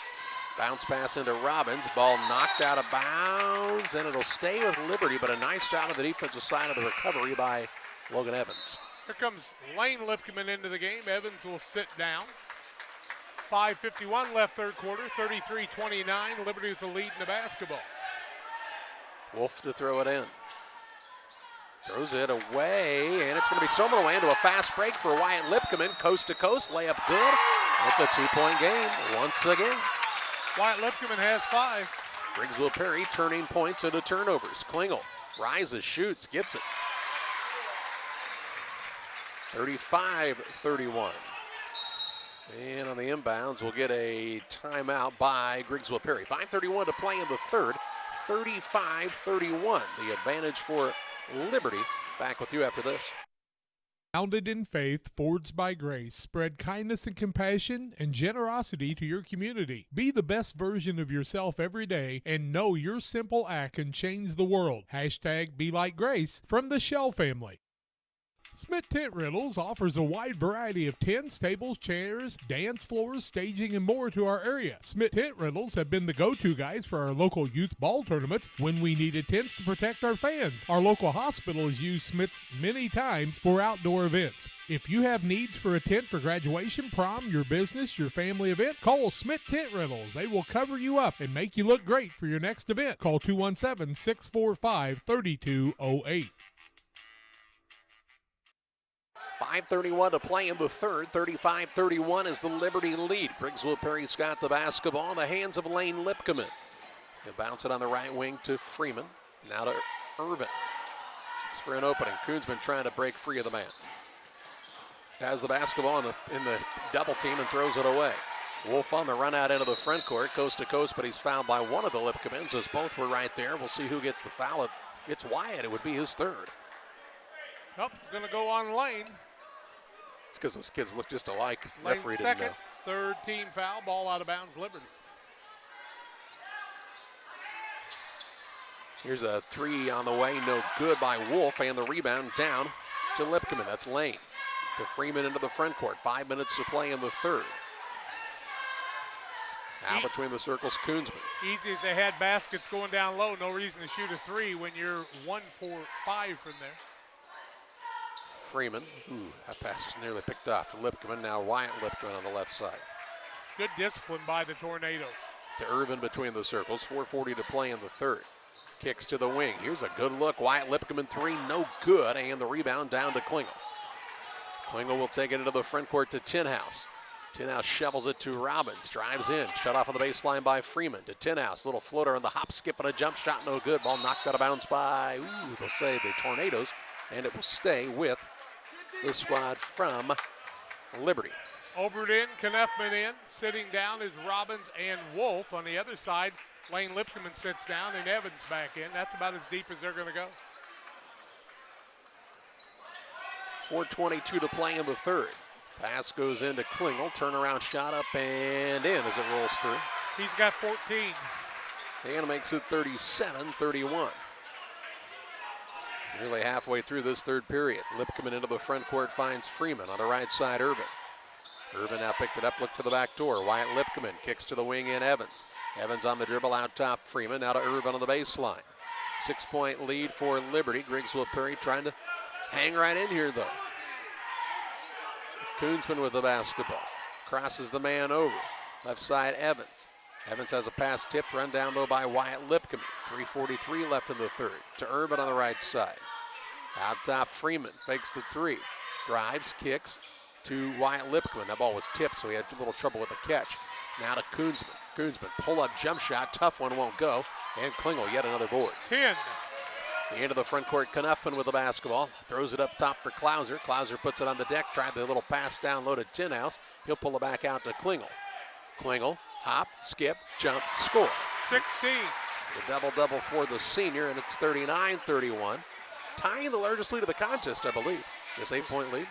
Bounce pass into Robbins. Ball knocked out of bounds, and it'll stay with Liberty, but a nice job on the defensive side of the recovery by Logan Evans. Here comes Lane Lipcomb into the game. Evans will sit down. 5:51 left third quarter. 33-29. Liberty with the lead in the basketball. Wolf to throw it in. Throws it away, and it's going to be stolen away into a fast break for Wyatt Lipcomb. Coast to coast, layup good. It's a 2-point game once again. Wyatt Lipcomb has 5. Griggsville Perry turning points into turnovers. Klingel rises, shoots, gets it. 35-31. And on the inbounds, we'll get a timeout by Griggsville Perry. 5:31 to play in the third. 35-31. The advantage for Liberty. Back with you after this. Founded in faith, forged by grace, spread kindness and compassion and generosity to your community. Be the best version of yourself every day and know your simple act can change the world. Hashtag Be Like Grace from the Shell family. Smith Tent Rentals offers a wide variety of tents, tables, chairs, dance floors, staging, and more to our area. Smith Tent Rentals have been the go-to guys for our local youth ball tournaments when we needed tents to protect our fans. Our local hospital has used Smith's many times for outdoor events. If you have needs for a tent for graduation, prom, your business, your family event, call Smith Tent Rentals. They will cover you up and make you look great for your next event. Call 217-645-3208. 5:31 to play in the third. 35-31 is the Liberty lead. Griggsville Perry's got the basketball in the hands of Lane Lipcomb. He'll bounce it on the right wing to Freeman. Now to Irvin. It's for an opening. Koonsman trying to break free of the man. Has the basketball in the double team and throws it away. Wolf on the run out into the front court, coast to coast, but he's fouled by one of the Lipcomb, as both were right there. We'll see who gets the foul. If it's Wyatt, it would be his third. Nope, it's going to go on Lane. It's because those kids look just alike. Lane Referee didn't second, know. third team foul, ball out of bounds, Liberty. Here's a three on the way, no good by Wolf, and the rebound down to Lipkeman. That's Lane. To Freeman into the front court. 5 minutes to play in the third. Now between the circles, Koonsman. Easy as they had baskets going down low. No reason to shoot a three when you're 1 for 5 from there. Freeman. Ooh, that pass was nearly picked off to Lipkeman. Now Wyatt Lipkeman on the left side. Good discipline by the Tornadoes. To Irvin between the circles. 4:40 to play in the third. Kicks to the wing. Here's a good look. Wyatt Lipkeman three, no good. And the rebound down to Klingel. Klingel will take it into the front court to Tinhouse. Tinhouse shovels it to Robbins. Drives in. Shut off on the baseline by Freeman. To Tinhouse. Little floater on the hop, skip, and a jump shot. No good. Ball knocked out of bounds by, they'll say the Tornadoes. And it will stay with the squad from Liberty. Obert in, Knuffman in. Sitting down is Robbins and Wolf. On the other side, Lane Lipkeman sits down and Evans back in. That's about as deep as they're going to go. 4:22 to play in the third. Pass goes into Klingel. Turnaround shot up and in as it rolls through. He's got 14. And makes it 37-31. Nearly halfway through this third period. Lipkeman into the front court finds Freeman on the right side, Irvin. Irvin now picked it up, looked for the back door. Wyatt Lipkeman kicks to the wing in Evans. Evans on the dribble out top, Freeman. Now to Irvin on the baseline. 6-point lead for Liberty. Griggsville Perry trying to hang right in here though. Koonsman with the basketball. Crosses the man over. Left side Evans. Evans has a pass tip, run down low by Wyatt Lipkeman. 3:43 left in the third. To Irvin on the right side. Out top Freeman fakes the three. Drives, kicks to Wyatt Lipkeman. That ball was tipped, so he had a little trouble with the catch. Now to Koonsman. Koonsman, pull-up jump shot. Tough one, won't go. And Klingel, yet another board. 10. Into the front court, Knuffman with the basketball. Throws it up top for Klauser. Klauser puts it on the deck. Tried the little pass down low to Tinhouse. He'll pull it back out to Klingel. Klingel, hop, skip, jump, score. 16. The double-double for the senior, and it's 39-31. Tying the largest lead of the contest, I believe. This 8-point lead.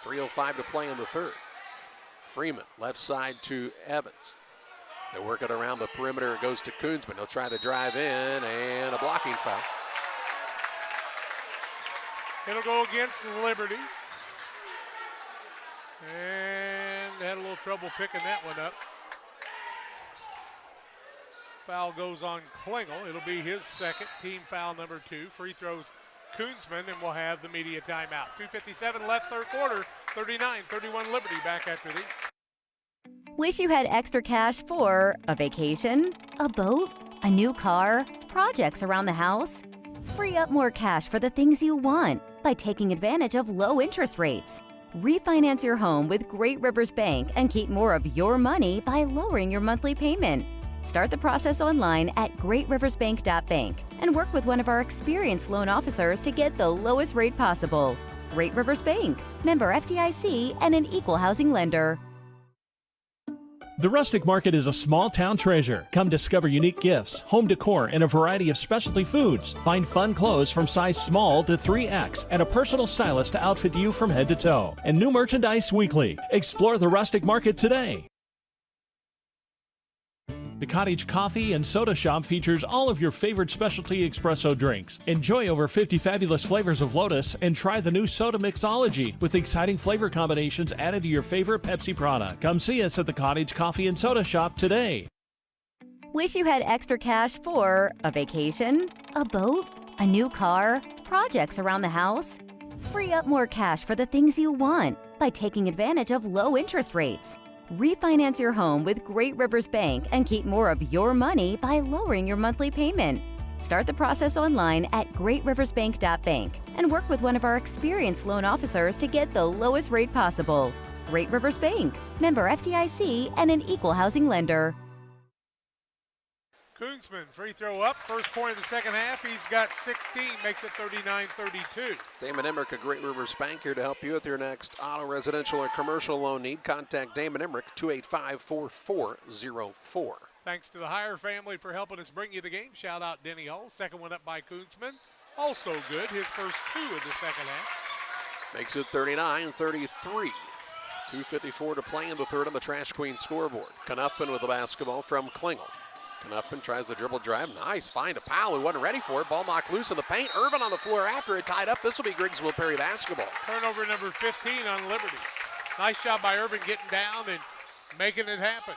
3:05 to play in the third. Freeman, left side to Evans. They work it around the perimeter. It goes to Koonsman. He'll try to drive in, and a blocking foul. It'll go against Liberty. And they had a little trouble picking that one up. Foul goes on Klingel. It'll be his second, team foul number 2. Free throws Koonsman, and we'll have the media timeout. 2:57 left, third quarter. 39-31 Liberty. Back after these. Wish you had extra cash for a vacation, a boat, a new car, projects around the house? Free up more cash for the things you want by taking advantage of low interest rates. Refinance your home with Great Rivers Bank and keep more of your money by lowering your monthly payment. Start the process online at greatriversbank.bank and work with one of our experienced loan officers to get the lowest rate possible. Great Rivers Bank, member FDIC, and an equal housing lender. The Rustic Market is a small-town treasure. Come discover unique gifts, home decor, and a variety of specialty foods. Find fun clothes from size small to 3X and a personal stylist to outfit you from head to toe. And new merchandise weekly. Explore the Rustic Market today. The Cottage Coffee and Soda Shop features all of your favorite specialty espresso drinks. Enjoy over 50 fabulous flavors of Lotus and try the new Soda Mixology with exciting flavor combinations added to your favorite Pepsi product. Come see us at the Cottage Coffee and Soda Shop today. Wish you had extra cash for a vacation, a boat, a new car, projects around the house? Free up more cash for the things you want by taking advantage of low interest rates. Refinance your home with Great Rivers Bank and keep more of your money by lowering your monthly payment. Start the process online at greatriversbank.bank and work with one of our experienced loan officers to get the lowest rate possible. Great Rivers Bank, member FDIC, and an equal housing lender. Koonsman, free throw up. First point of the second half. He's got 16, makes it 39-32. Damon Emmerich of Great Rivers Bank here to help you with your next auto, residential, or commercial loan need. Contact Damon Emmerich, 285-4404. Thanks to the Hire family for helping us bring you the game. Shout out Denny Hull. Second one up by Koonsman. also good, his first 2 of the second half. Makes it 39-33. 2:54 to play in the third on the Trash Queen scoreboard. Knuppin with the basketball from Klingel. Knuppin tries the dribble drive. Nice find to Powell, who wasn't ready for it. Ball knocked loose in the paint. Irvin on the floor after it tied up. This will be Griggsville Perry basketball. Turnover number 15 on Liberty. Nice job by Irvin getting down and making it happen.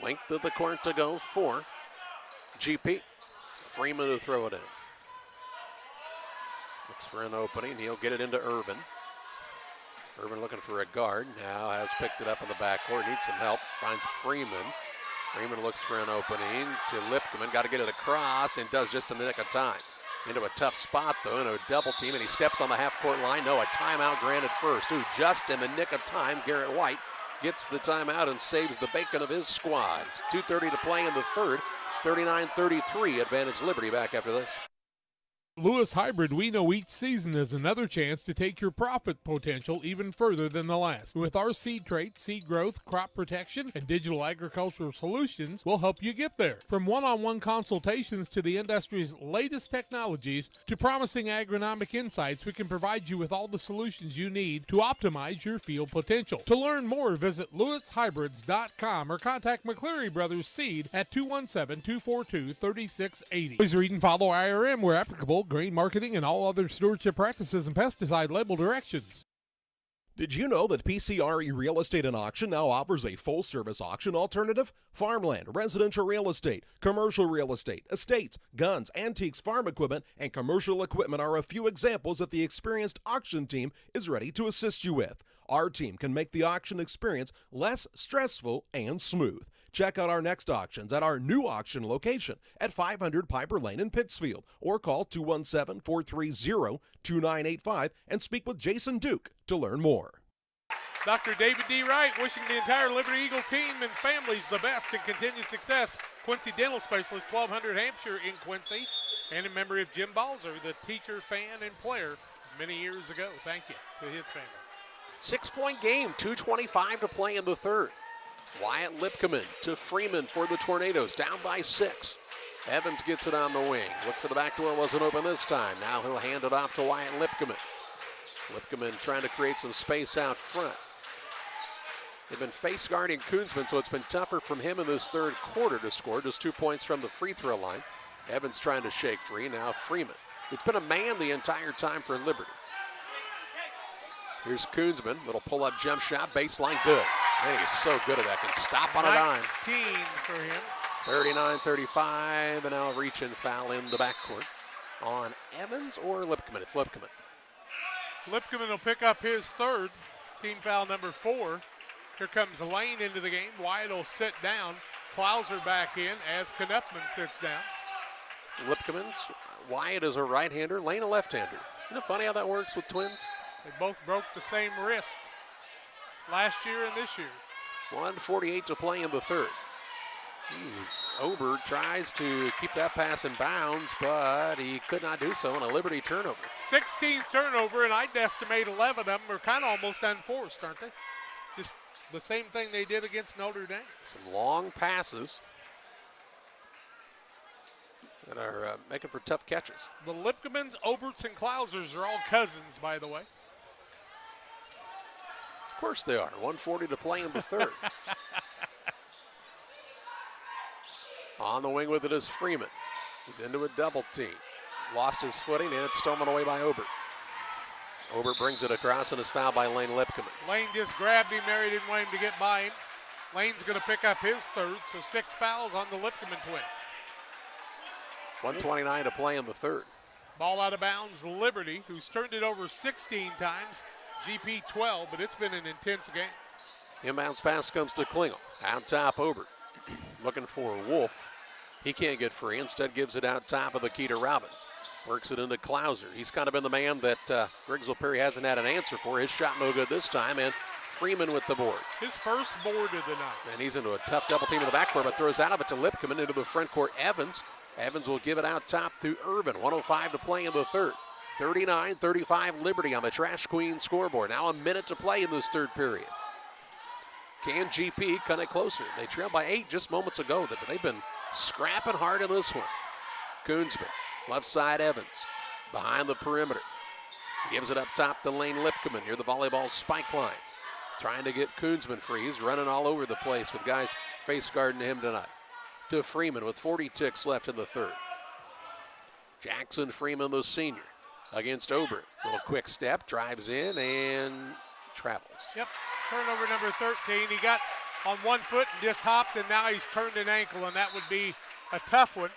Length of the court to go for GP. Freeman to throw it in. Looks for an opening. He'll get it into Irvin. Irvin looking for a guard. Now has picked it up in the backcourt. Needs some help. Finds Freeman. Freeman looks for an opening to Lipkeman. Got to get it across and does just in the nick of time. Into a tough spot though, into a double team, and he steps on the half-court line. No, a timeout granted first. Ooh, just in the nick of time, Garrett White gets the timeout and saves the bacon of his squad. It's 2:30 to play in the third. 39-33, advantage Liberty back after this. Lewis Hybrid, we know each season is another chance to take your profit potential even further than the last. With our seed traits, seed growth, crop protection, and digital agricultural solutions, we'll help you get there. From one-on-one consultations to the industry's latest technologies to promising agronomic insights, we can provide you with all the solutions you need to optimize your field potential. To learn more, visit lewishybrids.com or contact McCleary Brothers Seed at 217-242-3680. Please read and follow IRM where applicable, grain marketing, and all other stewardship practices and pesticide label directions. Did you know that PCRE Real Estate and Auction now offers a full-service auction alternative? Farmland, residential real estate, commercial real estate, estates, guns, antiques, farm equipment, and commercial equipment are a few examples that the experienced auction team is ready to assist you with. Our team can make the auction experience less stressful and smooth. Check out our next auctions at our new auction location at 500 Piper Lane in Pittsfield, or call 217-430-2985 and speak with Jason Duke to learn more. Dr. David D. Wright wishing the entire Liberty Eagle team and families the best and continued success. Quincy Dental Specialist, 1200 Hampshire in Quincy, and in memory of Jim Balzer, the teacher, fan, and player many years ago. Thank you to his family. 6-point game, 2:25 to play in the third. Wyatt Lipkeman to Freeman for the Tornadoes, down by 6. Evans gets it on the wing. Look for the back door, wasn't open this time. Now he'll hand it off to Wyatt Lipkeman. Lipkeman trying to create some space out front. They've been face guarding Koonsman, so it's been tougher from him in this third quarter to score. Just 2 points from the free throw line. Evans trying to shake free, now Freeman. It's been a man the entire time for Liberty. Here's Koonsman, little pull-up jump shot, baseline good. Man, he's so good at that, can stop on a dime. 19 for him. 39-35, and now a reach and foul in the backcourt on Evans or Lipkeman. It's Lipkeman. Lipkeman will pick up his third, team foul number 4. Here comes Lane into the game. Wyatt will sit down. Klauser back in as Knuppman sits down. Lipkeman's, Wyatt is a right-hander, Lane a left-hander. Isn't it funny how that works with twins? They both broke the same wrist last year and this year. 1:48 to play in the third. Ober tries to keep that pass in bounds, but he could not do so on a Liberty turnover. 16th turnover, and I'd estimate 11 of them are kind of almost unforced, aren't they? Just the same thing they did against Notre Dame. Some long passes that are making for tough catches. The Lipkemans, Oberts, and Klausers are all cousins, by the way. Of course they are. 1:40 to play in the third. On the wing with it is Freeman. He's into a double team. Lost his footing, and it's stolen away by Obert. Obert brings it across and is fouled by Lane Lipkeman. Lane just grabbed him there. He didn't want him to get by him. Lane's going to pick up his third, so 6 fouls on the Lipkeman twins. 1:29 to play in the third. Ball out of bounds, Liberty, who's turned it over 16 times. GP 12, but it's been an intense game. Inbounds pass comes to Klingel. Out top, Obert. Looking for Wolf. He can't get free. Instead gives it out top of the key to Robbins. Works it into Klauser. He's kind of been the man that Griggsville Perry hasn't had an answer for. His shot no good this time, and Freeman with the board. His first board of the night. And he's into a tough double team in the backcourt, but throws out of it to Lipkeman into the front court. Evans. Evans will give it out top to Urban. 1:05 to play in the third. 39-35 Liberty on the Trash Queen scoreboard. Now a minute to play in this third period. Can GP cut it closer? They trailed by 8 just moments ago, but they've been scrapping hard in this one. Koonsman Left side Evans behind the perimeter. Gives it up top to Lane Lipkeman near the volleyball spike line. Trying to get Koonsman free. He's running all over the place with guys face guarding him tonight. To Freeman with 40 ticks left in the third. Jackson Freeman, the senior, against Ober. Little quick step, drives in and travels. Yep, turnover number 13. He got on one foot and just hopped, and now he's turned an ankle, and that would be a tough one.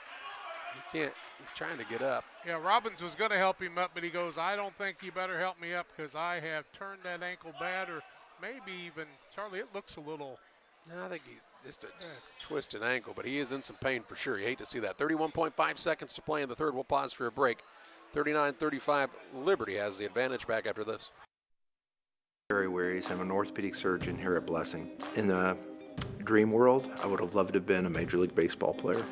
He can't, he's trying to get up. Yeah, Robbins was going to help him up, but he goes, I don't think you better help me up because I have turned that ankle bad, or maybe even, Charlie, it looks a little. No, I think he's just a twisted ankle, but he is in some pain for sure. You hate to see that. 31.5 seconds to play in the third. We'll pause for a break. 39-35, Liberty has the advantage back after this. Barry Wearies. I'm an orthopedic surgeon here at Blessing. In the dream world, I would have loved to have been a Major League Baseball player.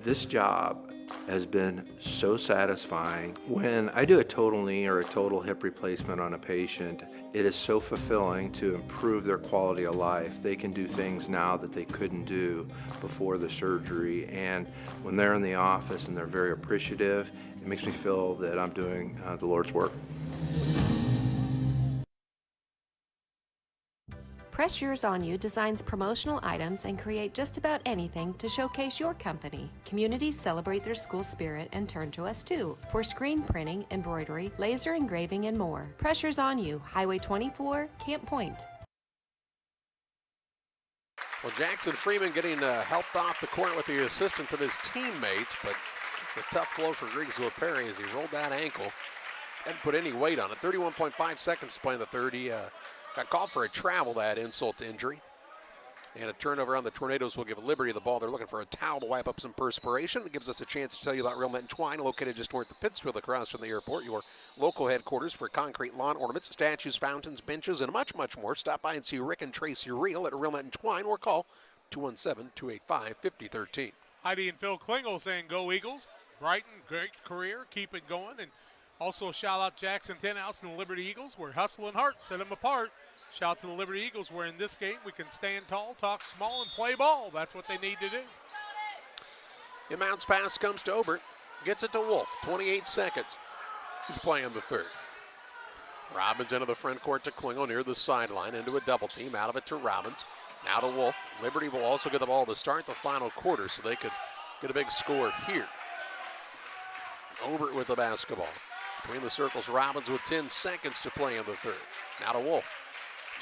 This job has been so satisfying. When I do a total knee or a total hip replacement on a patient, it is so fulfilling to improve their quality of life. They can do things now that they couldn't do before the surgery, and when they're in the office and they're very appreciative, it makes me feel that I'm doing the Lord's work. Press Yours On You designs promotional items and create just about anything to showcase your company. Communities celebrate their school spirit and turn to us too for screen printing, embroidery, laser engraving, and more. Press Yours On You, Highway 24, Camp Point. Well, Jackson Freeman getting helped off the court with the assistance of his teammates, but it's a tough blow for Griggsville Perry as he rolled that ankle. Didn't put any weight on it. 31.5 seconds to play in the third. He got called for a travel, that insult to injury. And a turnover on the Tornadoes will give Liberty the ball. They're looking for a towel to wipe up some perspiration. It gives us a chance to tell you about Real Mint Twine, located just north of Pittsfield across from the airport. Your local headquarters for concrete lawn ornaments, statues, fountains, benches, and much, much more. Stop by and see Rick and Tracy Reel at Real Mint Twine or call 217-285-5013. Heidi and Phil Klingel saying go Eagles. Brighton, great career, keep it going. And also shout out Jackson Tenhouse and the Liberty Eagles, where hustle and heart set them apart. Shout out to the Liberty Eagles, where in this game we can stand tall, talk small, and play ball. That's what they need to do. Inbounds pass comes to Obert. Gets it to Wolf. 28 seconds. He's playing the third. Robbins into the front court to Klingel near the sideline. Into a double team. Out of it to Robbins. Now to Wolf. Liberty will also get the ball to start the final quarter so they could get a big score here. Obert with the basketball. Between the circles, Robbins with 10 seconds to play in the third. Now to Wolf.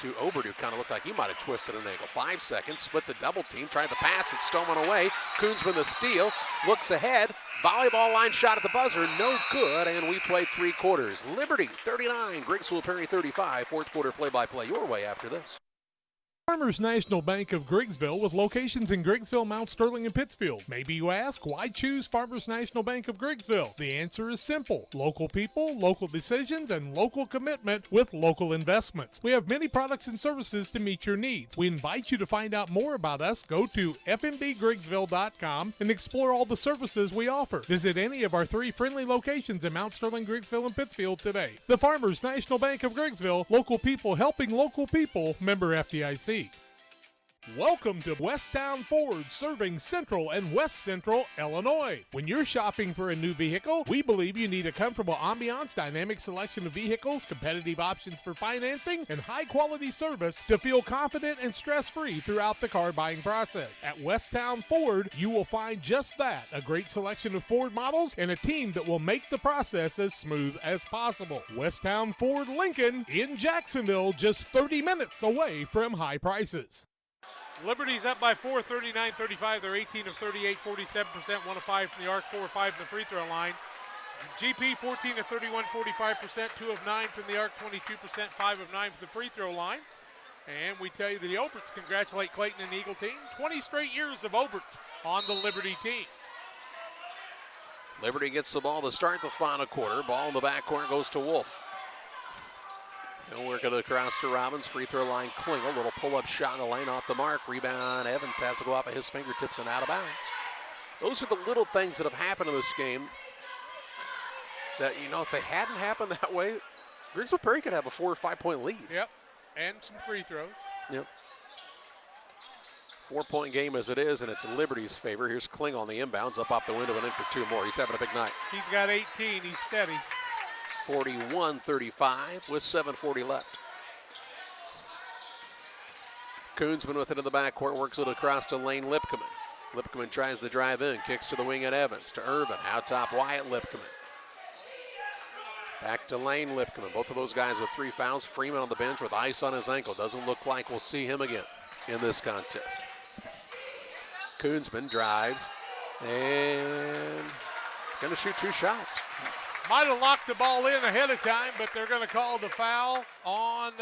To Obert, who kind of looked like he might have twisted an ankle. 5 seconds, splits a double team, tried to pass, it's stolen away. Koonsman the steal, looks ahead, volleyball line shot at the buzzer, no good, and we play 3 quarters. Liberty 39, Griggsville Perry 35. Fourth quarter play-by-play your way after this. Farmers National Bank of Griggsville with locations in Griggsville, Mount Sterling, and Pittsfield. Maybe you ask, why choose Farmers National Bank of Griggsville? The answer is simple. Local people, local decisions, and local commitment with local investments. We have many products and services to meet your needs. We invite you to find out more about us. Go to fmbgriggsville.com and explore all the services we offer. Visit any of our 3 friendly locations in Mount Sterling, Griggsville, and Pittsfield today. The Farmers National Bank of Griggsville, local people helping local people, member FDIC. Welcome to Westtown Ford, serving Central and West Central Illinois. When you're shopping for a new vehicle, we believe you need a comfortable ambiance, dynamic selection of vehicles, competitive options for financing, and high-quality service to feel confident and stress-free throughout the car buying process. At Westtown Ford, you will find just that, a great selection of Ford models and a team that will make the process as smooth as possible. Westtown Ford Lincoln in Jacksonville, just 30 minutes away from high prices. Liberty's up by 4, 39-35. They're 18 of 38, 47%, 1 of 5 from the arc, 4 of 5 from the free throw line. GP 14 of 31, 45%, 2 of 9 from the arc, 22%, 5 of 9 from the free throw line. And we tell you that the Oberts congratulate Clayton and the Eagle team. 20 straight years of Oberts on the Liberty team. Liberty gets the ball to start the final quarter. Ball in the backcourt goes to Wolf. They'll work it across to Robbins. Free throw line Klingel. Little pull-up shot in the lane off the mark. Rebound. Evans has to go off of his fingertips and out of bounds. Those are the little things that have happened in this game that, you know, if they hadn't happened that way, Griggsville Perry could have a 4 or 5 point lead. Yep. And some free throws. Yep. 4-point game as it is, and it's in Liberty's favor. Here's Kling on the inbounds, up off the window and in for 2 more. He's having a big night. He's got 18. He's steady. 41-35 with 7:40 left. Koonsman with it in the backcourt, works it across to Lane Lipkeman. Lipkeman tries to drive in, kicks to the wing at Evans, to Irvin, out top Wyatt Lipkeman. Back to Lane Lipkeman. Both of those guys with 3 fouls. Freeman on the bench with ice on his ankle. Doesn't look like we'll see him again in this contest. Koonsman drives and going to shoot 2 shots. Might have locked the ball in ahead of time, but they're going to call the foul on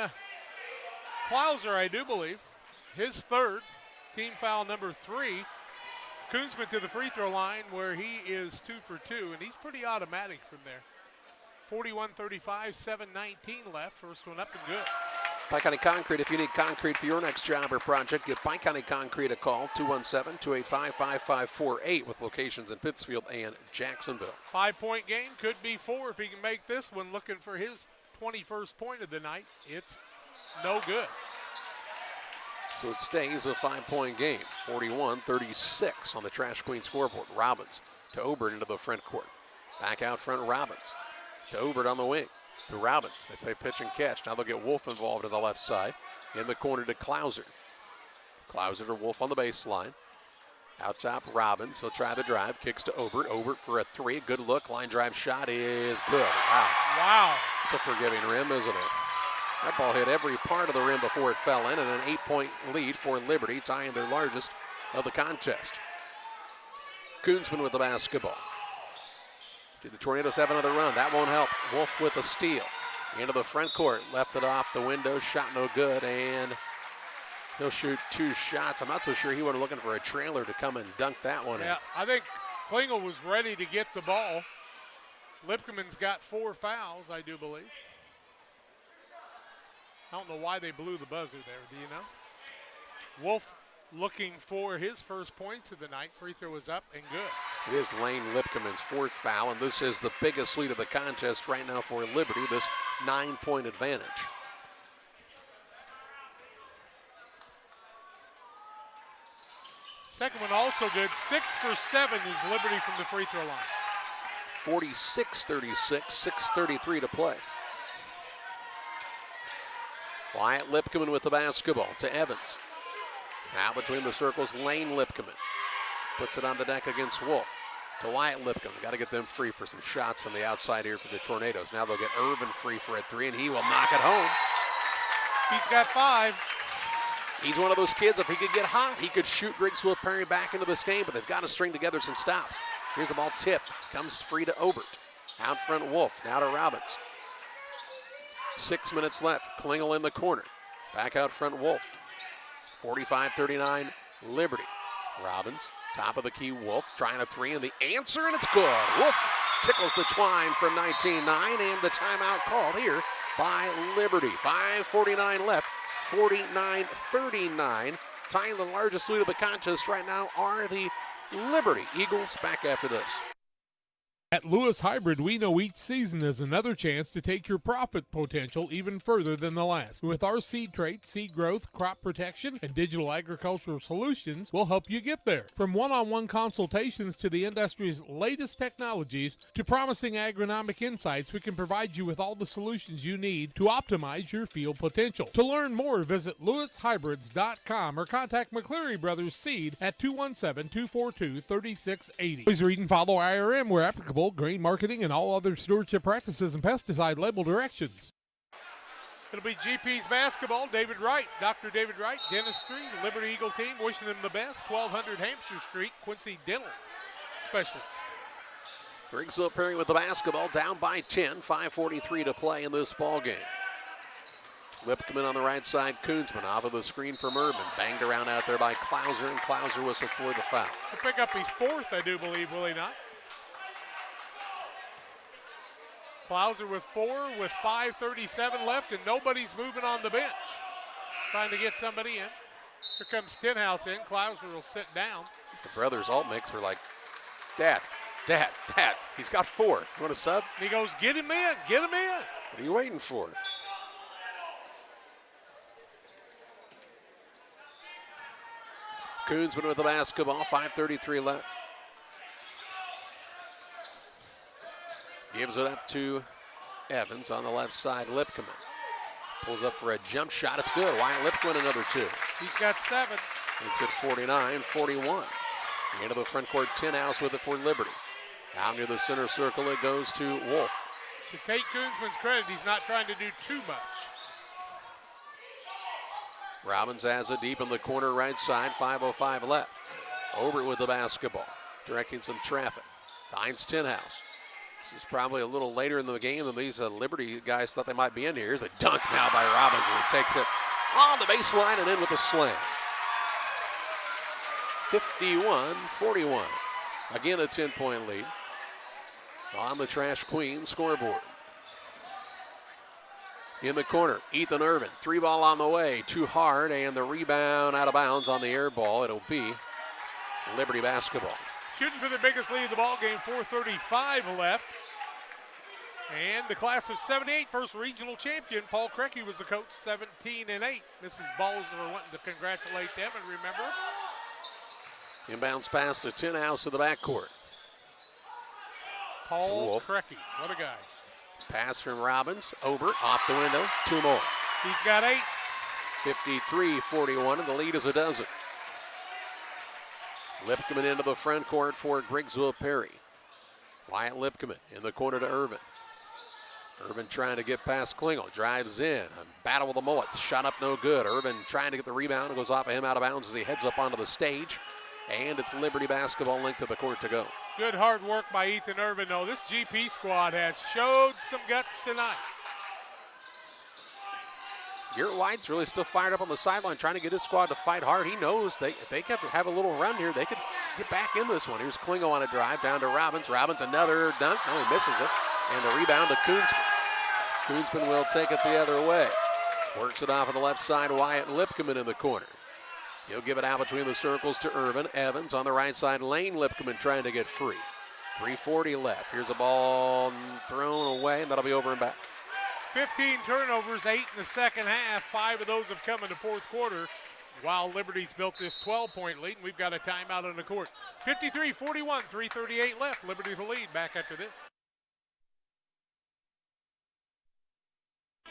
Klauser, I do believe. His 3rd, team foul number 3. Koonsman to the free throw line where he is 2 for 2, and he's pretty automatic from there. 41-35, 7:19 left. First one up and good. Pike County Concrete, if you need concrete for your next job or project, give Pike County Concrete a call, 217-285-5548, with locations in Pittsfield and Jacksonville. 5-point game, could be 4 if he can make this one. Looking for his 21st point of the night. It's no good. So it stays a 5-point game, 41-36 on the Trash Queen scoreboard. Robbins to Obert into the front court. Back out front, Robbins to Obert on the wing. To Robbins, they play pitch and catch. Now they'll get Wolf involved on the left side. In the corner to Klauser. Klauser to Wolf on the baseline. Out top, Robbins. He'll try the drive. Kicks to Obert. Obert for a 3. Good look. Line drive shot is good. Wow. Wow. It's a forgiving rim, isn't it? That ball hit every part of the rim before it fell in, and an 8-point lead for Liberty, tying their largest of the contest. Koonsman with the basketball. Do the Tornadoes have another run? That won't help. Wolf with a steal. Into the front court. Left it off the window. Shot no good. And he'll shoot 2 shots. I'm not so sure he wasn't looking for a trailer to come and dunk that one in. Yeah, I think Klingel was ready to get the ball. Lipkeman's got 4 fouls, I do believe. I don't know why they blew the buzzer there. Do you know? Wolf looking for his first points of the night. Free throw is up and good. It is Lane Lipkeman's 4th foul, and this is the biggest lead of the contest right now for Liberty, this 9-point advantage. Second one also good. 6 for 7 is Liberty from the free throw line. 46-36, 6:33 to play. Wyatt Lipkeman with the basketball to Evans. Now between the circles, Lane Lipkeman puts it on the deck against Wolf. To Wyatt Lipkeman. Got to get them free for some shots from the outside here for the Tornadoes. Now they'll get Irvin free for a 3, and he will knock it home. He's got 5. He's one of those kids, if he could get hot, he could shoot Griggsville Perry back into this game, but they've got to string together some stops. Here's the ball tipped. Comes free to Obert. Out front, Wolf. Now to Robbins. 6 minutes left. Klingel in the corner. Back out front, Wolf. 45-39, Liberty. Robbins, top of the key, Wolf, trying a 3, and the answer, and it's good. Wolf tickles the twine from 19-9, and the timeout called here by Liberty. 5:49 left, 49-39. Tying the largest lead of the contest right now are the Liberty Eagles. Back after this. At Lewis Hybrid, we know each season is another chance to take your profit potential even further than the last. With our seed traits, seed growth, crop protection, and digital agricultural solutions, we'll help you get there. From one-on-one consultations to the industry's latest technologies to promising agronomic insights, we can provide you with all the solutions you need to optimize your field potential. To learn more, visit lewishybrids.com or contact McCleary Brothers Seed at 217-242-3680. Please read and follow IRM where applicable, grain marketing, and all other stewardship practices and pesticide label directions. It'll be GP's basketball. David Wright, Dr. David Wright, dentistry, Liberty Eagle team, wishing them the best. 1200 Hampshire Street, Quincy Dental Specialist. Griggsville Perry with the basketball, down by 10, 5:43 to play in this ball game. Lipkeman on the right side, Koonsman off of the screen from Urban. Banged around out there by Klauser, and Klauser whistled for the foul. He'll pick up his 4th, I do believe, will he not? Klauser with 4 with 5:37 left, and nobody's moving on the bench. Trying to get somebody in. Here comes Stenhouse in. Klauser will sit down. The brothers Altmix were like, Dad, he's got 4. You want a sub? And he goes, get him in, get him in. What are you waiting for? Koonsman with the basketball, 5:33 left. Gives it up to Evans on the left side. Lipkeman pulls up for a jump shot. It's good. Wyatt Lipkeman another 2. He's got 7. It's at 49-41. Into the front court, Tinhouse with it for Liberty. Out near the center circle, it goes to Wolf. To Tate Koonsman's credit, he's not trying to do too much. Robbins has it deep in the corner right side, 5:05 left. Obert with the basketball, directing some traffic. Finds Tinhouse. This is probably a little later in the game than these Liberty guys thought they might be in here. Here's a dunk now by Robbins, and he takes it on the baseline and in with a slam. 51-41. Again, a 10-point lead on the Trash Queen scoreboard. In the corner, Ethan Irvin, 3-ball on the way, too hard, and the rebound out of bounds on the air ball. It'll be Liberty basketball. Shooting for the biggest lead of the ball game, 4:35 left. And the class of 78, first regional champion, Paul Krecky was the coach, 17-8. Mrs. Balzer wanting to congratulate them and remember. Inbounds pass to Tinhouse to the backcourt. Paul Krecky, what a guy. Pass from Robbins, Obert, off the window, 2 more. He's got 8. 53-41, and the lead is a dozen. Lipkeman into the front court for Griggsville Perry. Wyatt Lipkeman in the corner to Irvin. Irvin trying to get past Klingel, drives in, a battle with the Mullets, shot up no good. Irvin trying to get the rebound, it goes off of him out of bounds as he heads up onto the stage. And it's Liberty basketball length of the court to go. Good hard work by Ethan Irvin, though. This GP squad has showed some guts tonight. Garrett White's really still fired up on the sideline, trying to get his squad to fight hard. He knows if they could have a little run here, they could get back in this one. Here's Klingel on a drive down to Robbins. Robbins another dunk. No, he misses it. And the rebound to Koonsman. Koonsman will take it the other way. Works it off on the left side. Wyatt Lipkeman in the corner. He'll give it out between the circles to Irvin. Evans on the right side lane. Lipkeman trying to get free. 3:40 left. Here's a ball thrown away, and that'll be over and back. 15 turnovers, 8 in the second half. 5 of those have come in the fourth quarter, while Liberty's built this 12-point lead, and we've got a timeout on the court. 53-41, 3:38 left. Liberty's the lead. Back after this.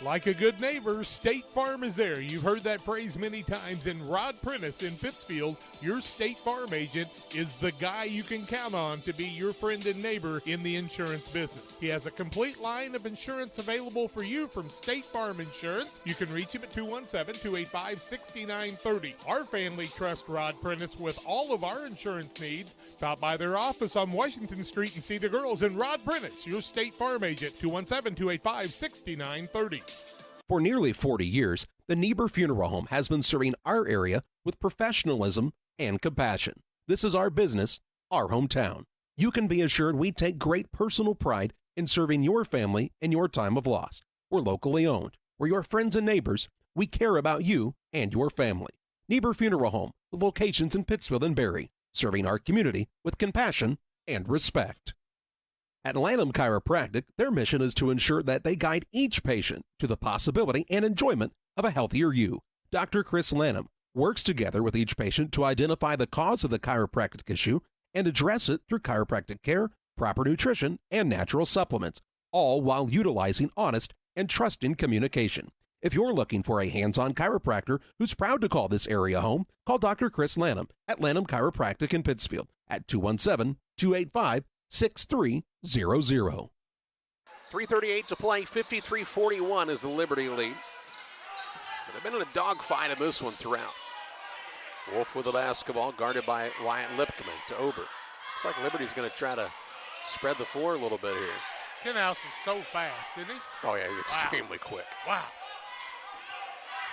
Like a good neighbor, State Farm is there. You've heard that phrase many times. And Rod Prentice in Pittsfield, your State Farm agent, is the guy you can count on to be your friend and neighbor in the insurance business. He has a complete line of insurance available for you from State Farm Insurance. You can reach him at 217-285-6930. Our family trusts Rod Prentice with all of our insurance needs. Stop by their office on Washington Street and see the girls. And Rod Prentice, your State Farm agent, 217-285-6930. For nearly 40 years, the Niebuhr Funeral Home has been serving our area with professionalism and compassion. This is our business, our hometown. You can be assured we take great personal pride in serving your family in your time of loss. We're locally owned. We're your friends and neighbors. We care about you and your family. Niebuhr Funeral Home, with locations in Pittsfield and Barry, serving our community with compassion and respect. At Lanham Chiropractic, their mission is to ensure that they guide each patient to the possibility and enjoyment of a healthier you. Dr. Chris Lanham works together with each patient to identify the cause of the chiropractic issue and address it through chiropractic care, proper nutrition, and natural supplements, all while utilizing honest and trusting communication. If you're looking for a hands-on chiropractor who's proud to call this area home, call Dr. Chris Lanham at Lanham Chiropractic in Pittsfield at 217-285-6300. 3:38 to play, 53-41 is the Liberty lead. But they've been in a dogfight in this one throughout. Wolf with the basketball, guarded by Wyatt Lipkeman to Obert. Looks like Liberty's going to try to spread the floor a little bit here. Tinhouse is so fast, isn't he? Oh, yeah, he's extremely quick. Wow.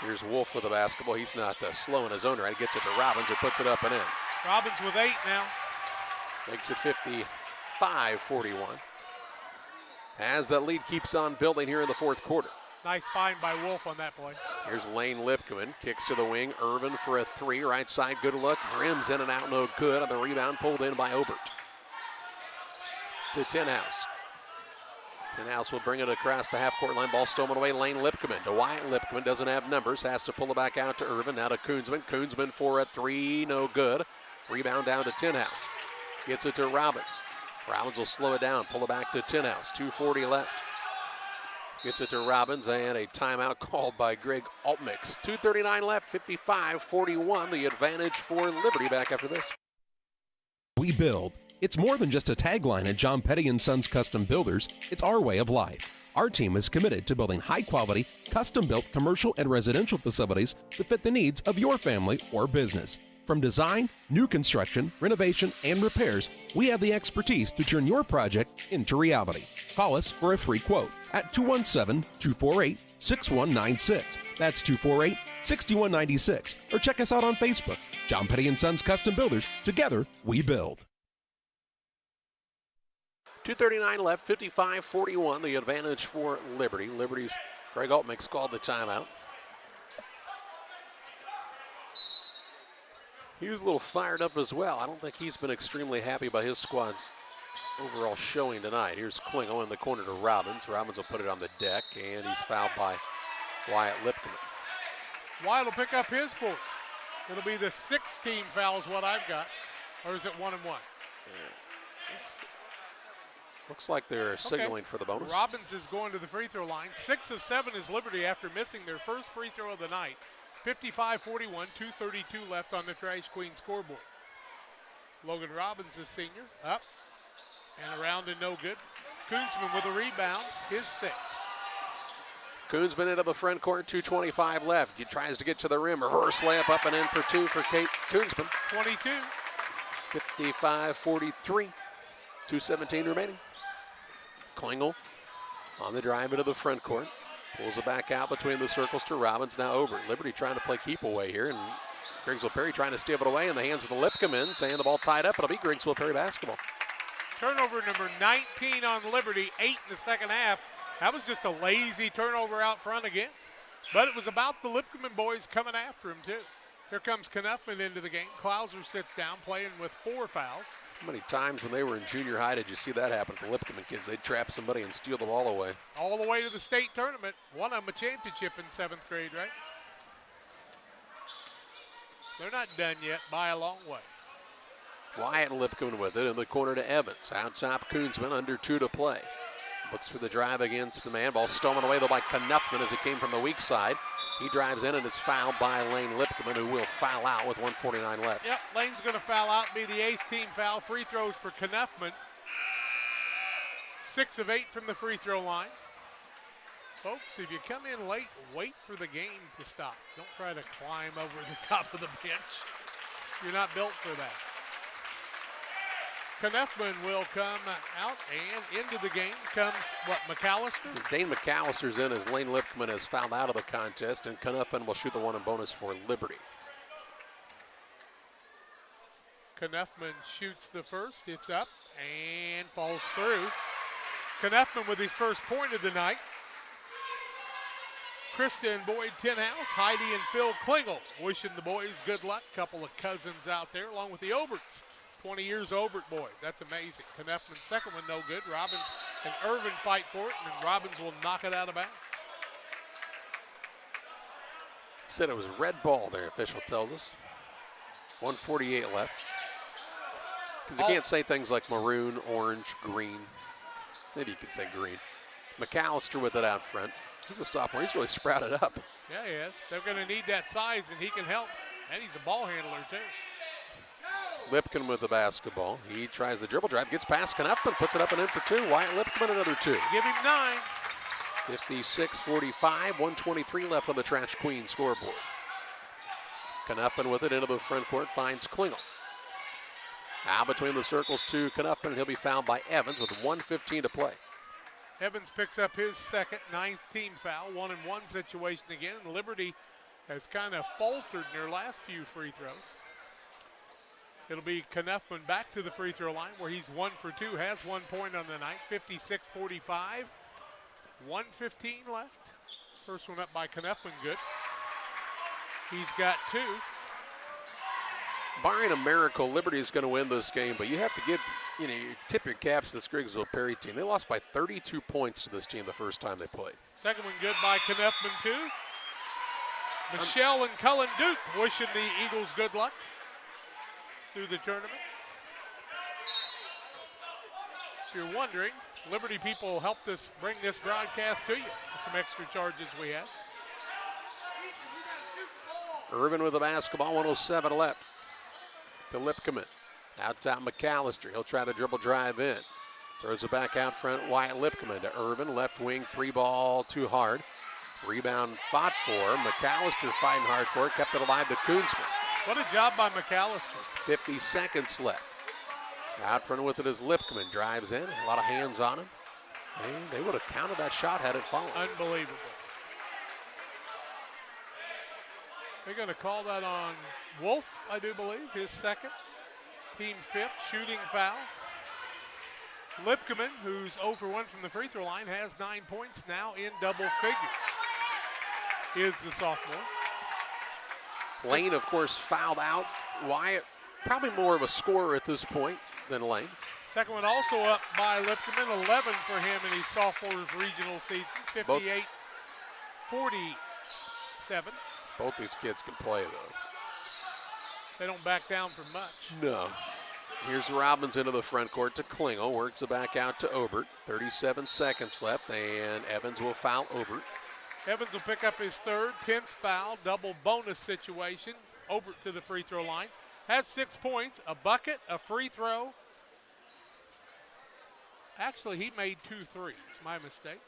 Here's Wolf with the basketball. He's not slow in his own right. He gets it to Robbins, who puts it up and in. Robbins with 8 now. Makes it 55-41. As that lead keeps on building here in the fourth quarter. Nice find by Wolf on that play. Here's Lane Lipkeman, kicks to the wing. Irvin for a 3, right side, good look. Rims in and out, no good. On the rebound, pulled in by Obert. To Tinhouse. Tinhouse will bring it across the half-court line. Ball stolen away. Lane Lipkeman to Wyatt Lipkeman. Doesn't have numbers. Has to pull it back out to Irvin. Now to Koonsman. Koonsman for a three. No good. Rebound down to Tinhouse. Gets it to Robbins. Robbins will slow it down. Pull it back to Tinhouse. 2:40 left. Gets it to Robbins, and a timeout called by Greg Altmix. 2:39 left. 55-41. The advantage for Liberty back after this. We build. It's more than just a tagline at John Petty & Sons Custom Builders. It's our way of life. Our team is committed to building high-quality, custom-built commercial and residential facilities that fit the needs of your family or business. From design, new construction, renovation, and repairs, we have the expertise to turn your project into reality. Call us for a free quote at 217-248-6196. That's 248-6196. Or check us out on Facebook. John Petty & Sons Custom Builders. Together, we build. 2:39 left, 55-41, the advantage for Liberty. Liberty's Greg Altmix called the timeout. He was a little fired up as well. I don't think he's been extremely happy by his squad's overall showing tonight. Here's Klingel in the corner to Robbins. Robbins will put it on the deck, and he's fouled by Wyatt Lipkeman. Wyatt will pick up his fourth. It'll be the 6th-team foul is what I've got. Or is it 1-1? Yeah. Looks like they're signaling for the bonus. Robbins is going to the free throw line. 6 of 7 is Liberty after missing their first free throw of the night. 55-41, 2:32 left on the Trash Queen scoreboard. Logan Robbins is senior. Up and around and no good. Koonsman with a rebound, his 6th. Koonsman into the front court, 2:25 left. He tries to get to the rim. Reverse layup up and in for 2 for Kate Koonsman. 22. 55-43, 2:17 remaining. Klingel on the drive into the front court. Pulls it back out between the circles to Robbins, now over. Liberty trying to play keep away here, and Griggsville Perry trying to steal it away in the hands of the Lipkeman, saying the ball tied up. It'll be Griggsville Perry basketball. Turnover number 19 on Liberty, 8 in the second half. That was just a lazy turnover out front again. But it was about the Lipkeman boys coming after him, too. Here comes Knuffman into the game. Klauser sits down, playing with 4 fouls. How many times when they were in junior high did you see that happen to Lipkeman kids? They'd trap somebody and steal the ball away. All the way to the state tournament. Won them a championship in 7th grade, right? They're not done yet by a long way. Wyatt Lipkeman with it in the corner to Evans. Out top, Koonsman, under 2 to play. Looks for the drive against the man. Ball stolen away though by Knuffman as it came from the weak side. He drives in and is fouled by Lane Lipkeman, who will foul out with 1:49 left. Yep, Lane's going to foul out, be the 8th team foul. Free throws for Knuffman. 6 of 8 from the free throw line. Folks, if you come in late, wait for the game to stop. Don't try to climb over the top of the bench. You're not built for that. Knuffman will come out, and into the game comes, McAllister? Dane McAllister's in as Lane Lipkeman has fouled out of the contest, and Knuffman will shoot the one and bonus for Liberty. Knuffman shoots the first. It's up and falls through. Knuffman with his first point of the night. Krista and Boyd Tinhouse, Heidi and Phil Klingel wishing the boys good luck. Couple of cousins out there along with the Oberts. 20 years Obert boys. That's amazing. Knuffman's second one no good. Robbins and Irvin fight for it, and then Robbins will knock it out of bounds. Said it was red ball there, official tells us. 1:48 left. Because you can't say things like maroon, orange, green. Maybe you could say green. McAllister with it out front. He's a sophomore. He's really sprouted up. Yeah, he is. They're going to need that size, and he can help. And he's a ball handler, too. Lipkeman with the basketball. He tries the dribble drive, gets past Knuffman, puts it up and in for 2. Wyatt Lipkeman another 2. Give him 9. 56-45, 1:23 left on the Trash Queen scoreboard. Knuffman with it into the front court, finds Klingel. Now between the circles to Knuffman, and he'll be fouled by Evans with 1:15 to play. Evans picks up his second, 9th team foul, 1-and-1 situation again. Liberty has kind of faltered in their last few free throws. It'll be Knuffman back to the free throw line where he's 1 for 2, has 1 point on the night, 56-45. 1:15 left. First one up by Knuffman, good. He's got 2. Barring a miracle, Liberty is going to win this game, but you have to give you tip your caps to this Griggsville Perry team. They lost by 32 points to this team the first time they played. Second one good by Knuffman, too. Michelle and Cullen Duke wishing the Eagles good luck through the tournament. If you're wondering, Liberty people helped us bring this broadcast to you. Some extra charges we had. Irvin with the basketball, 1:07 left. To Lipkeman. Out top McAllister. He'll try the dribble drive in. Throws it back out front. Wyatt Lipkeman to Irvin. Left wing, 3-ball, too hard. Rebound fought for. McAllister fighting hard for it. Kept it alive to Koonsman. What a job by McAllister. 50 seconds left. Out front with it is Lipkeman. Drives in. A lot of hands on him. And they would have counted that shot had it fallen. Unbelievable. They're going to call that on Wolf, I do believe, his second. Team fifth, shooting foul. Lipkeman, who's 0 for 1 from the free throw line, has 9 points now in double figures. Is the sophomore. Lane, of course, fouled out. Wyatt, probably more of a scorer at this point than Lane. Second one also up by Lipkeman, 11 for him in his sophomore regional season, 58-47. Both these kids can play, though. They don't back down for much. No. Here's Robbins into the front court to Klingel. Works it back out to Obert. 37 seconds left, and Evans will foul Obert. Evans will pick up his third, 10th foul, double bonus situation. Obert to the free throw line. Has 6 points, a bucket, a free throw. Actually, he made 2 threes. My mistake.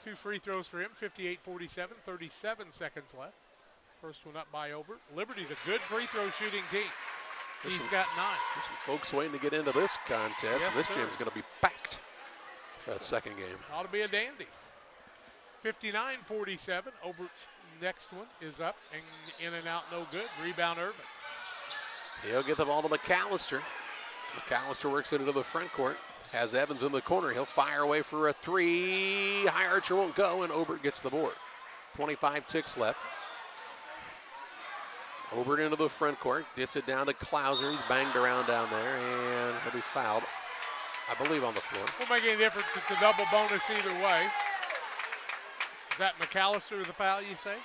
2 free throws for him, 58-47, 37 seconds left. First one up by Obert. Liberty's a good free throw shooting team. He's got 9. There's some folks waiting to get into this contest. Yes, this sir. game's going to be packed. That second game. Ought to be a dandy. 59-47. Obert's next one is up and in and out, no good. Rebound Irvin. He'll get the ball to McAllister. McAllister works it into the front court. Has Evans in the corner. He'll fire away for a 3. High archer won't go, and Obert gets the board. 25 ticks left. Obert into the front court. Gets it down to Klauser. He's banged around down there, and he'll be fouled, I believe, on the floor. Won't make any difference. It's a double bonus either way. Is that McAllister the foul, you say?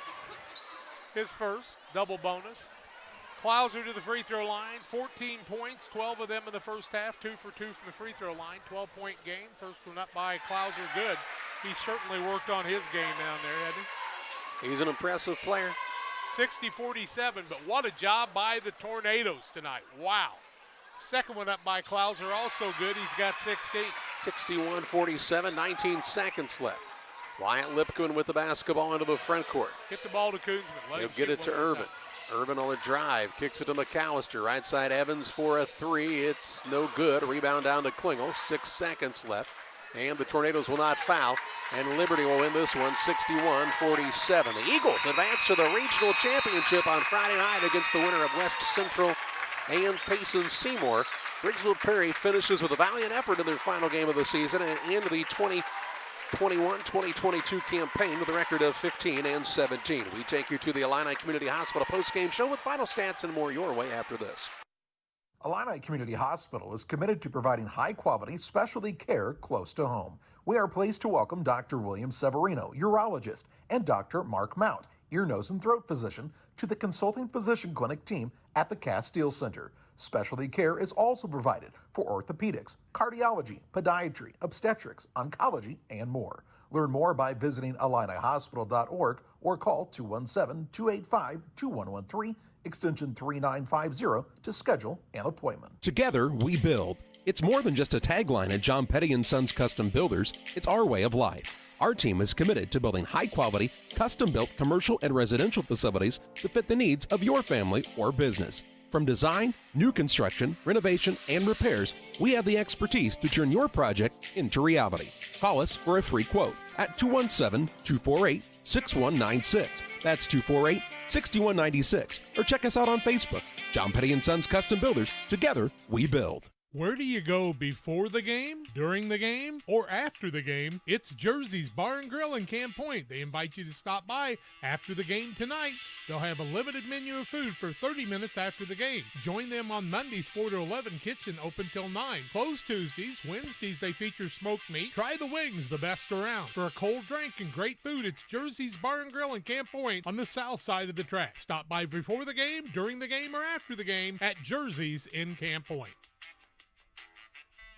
His first, double bonus. Klauser to the free throw line, 14 points, 12 of them in the first half, 2 for 2 from the free throw line, 12-point game. First one up by Klauser, good. He certainly worked on his game down there, hasn't he? He's an impressive player. 60-47, but what a job by the Tornadoes tonight. Wow. Second one up by Klauser, also good. He's got 16. 61-47, 19 seconds left. Wyatt Lipkeman with the basketball into the front court. Get the ball to Koonsman. He'll get it to Irvin. Irvin on the drive, kicks it to McAllister. Right side Evans for a 3. It's no good. Rebound down to Klingel. 6 seconds left. And the Tornadoes will not foul. And Liberty will win this one 61-47. The Eagles advance to the regional championship on Friday night against the winner of West Central and Payson Seymour. Griggsville Perry finishes with a valiant effort in their final game of the season and into the 2021-2022 campaign with a record of 15-17. We take you to the Illini Community Hospital postgame show with final stats and more your way after this. Illini Community Hospital is committed to providing high-quality specialty care close to home. We are pleased to welcome Dr. William Severino, urologist, and Dr. Mark Mount, ear, nose, and throat physician, to the consulting physician clinic team at the Castile Center. Specialty care is also provided for orthopedics, cardiology, podiatry, obstetrics, oncology, and more. Learn more by visiting IlliniHospital.org or call 217-285-2113, extension 3950 to schedule an appointment. Together, we build. It's more than just a tagline at John Petty & Sons Custom Builders. It's our way of life. Our team is committed to building high-quality, custom-built commercial and residential facilities to fit the needs of your family or business. From design, new construction, renovation, and repairs, we have the expertise to turn your project into reality. Call us for a free quote at 217-248-6196. That's 248-6196. Or check us out on Facebook. John Petty & Sons Custom Builders. Together, we build. Where do you go before the game, during the game, or after the game? It's Jersey's Bar and Grill in Camp Point. They invite you to stop by after the game tonight. They'll have a limited menu of food for 30 minutes after the game. Join them on Mondays 4 to 11, kitchen open till 9. Closed Tuesdays. Wednesdays they feature smoked meat. Try the wings, the best around. For a cold drink and great food, it's Jersey's Bar and Grill in Camp Point on the south side of the track. Stop by before the game, during the game, or after the game at Jersey's in Camp Point.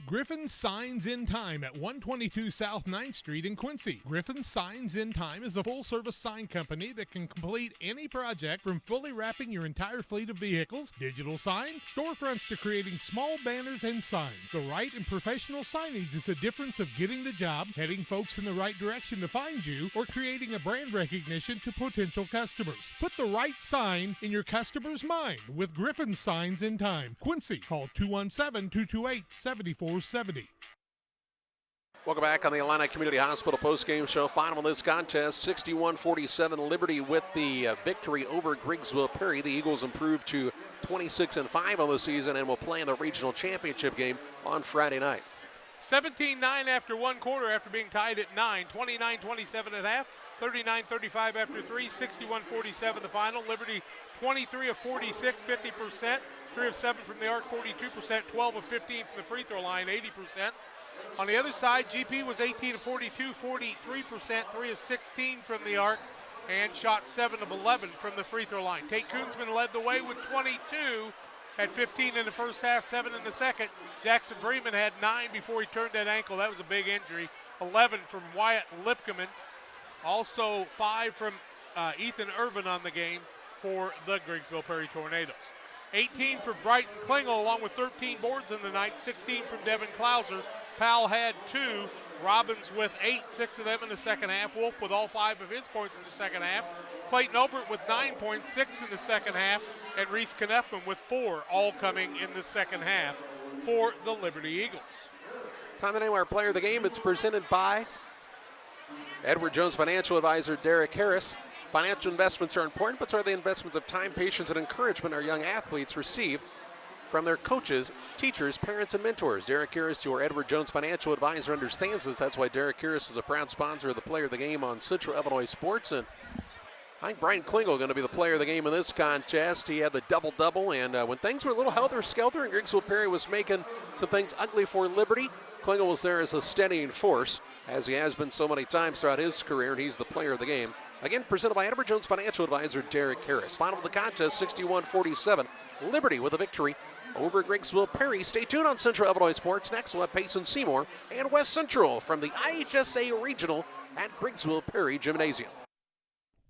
Griffin Signs in Time at 122 South 9th Street in Quincy. Griffin Signs in Time is a full-service sign company that can complete any project from fully wrapping your entire fleet of vehicles, digital signs, storefronts to creating small banners and signs. The right and professional signage is the difference of getting the job, heading folks in the right direction to find you, or creating a brand recognition to potential customers. Put the right sign in your customer's mind with Griffin Signs in Time. Quincy, call 217-228-7470. Welcome back on the Illini Community Hospital postgame show. Final of this contest, 61-47 Liberty with the victory over Griggsville Perry. The Eagles improved to 26-5 on the season and will play in the regional championship game on Friday night. 17-9 after one quarter after being tied at 9. 29-27 at half. 39-35 after 3. 61-47 the final. Liberty 23 of 46, 50%. 3 of 7 from the arc, 42%. 12 of 15 from the free throw line, 80%. On the other side, GP was 18 of 42, 43%. 3 of 16 from the arc, and shot 7 of 11 from the free throw line. Tate Koonsman led the way with 22. Had 15 in the first half, 7 in the second. Jackson Freeman had 9 before he turned that ankle. That was a big injury. 11 from Wyatt Lipkeman. Also 5 from Ethan Irvin on the game for the Griggsville Perry Tornadoes. 18 for Brighton Klingel along with 13 boards in the night. 16 from Devin Klauser. Powell had 2. Robbins with 8, 6 of them in the second half. Wolf with all 5 of his points in the second half. Clayton Obert with 9 points, 6 in the second half. And Reese Knepman with 4, all coming in the second half for the Liberty Eagles. Time to name our player of the game. It's presented by Edward Jones Financial Advisor Derek Harris. Financial investments are important, but so are the investments of time, patience, and encouragement our young athletes receive from their coaches, teachers, parents, and mentors. Derek Harris, your Edward Jones Financial Advisor, understands this. That's why Derek Harris is a proud sponsor of the Player of the Game on Central Illinois Sports. And I think Brian Klingel going to be the player of the game in this contest. He had the double-double, and when things were a little helter-skelter and Griggsville Perry was making some things ugly for Liberty, Klingel was there as a steadying force, as he has been so many times throughout his career, and he's the player of the game. Again, presented by Edward Jones Financial Advisor Derek Harris. Final of the contest, 61-47. Liberty with a victory over Griggsville Perry. Stay tuned on Central Illinois Sports. Next, we'll have Payson Seymour and West Central from the IHSA Regional at Griggsville Perry Gymnasium.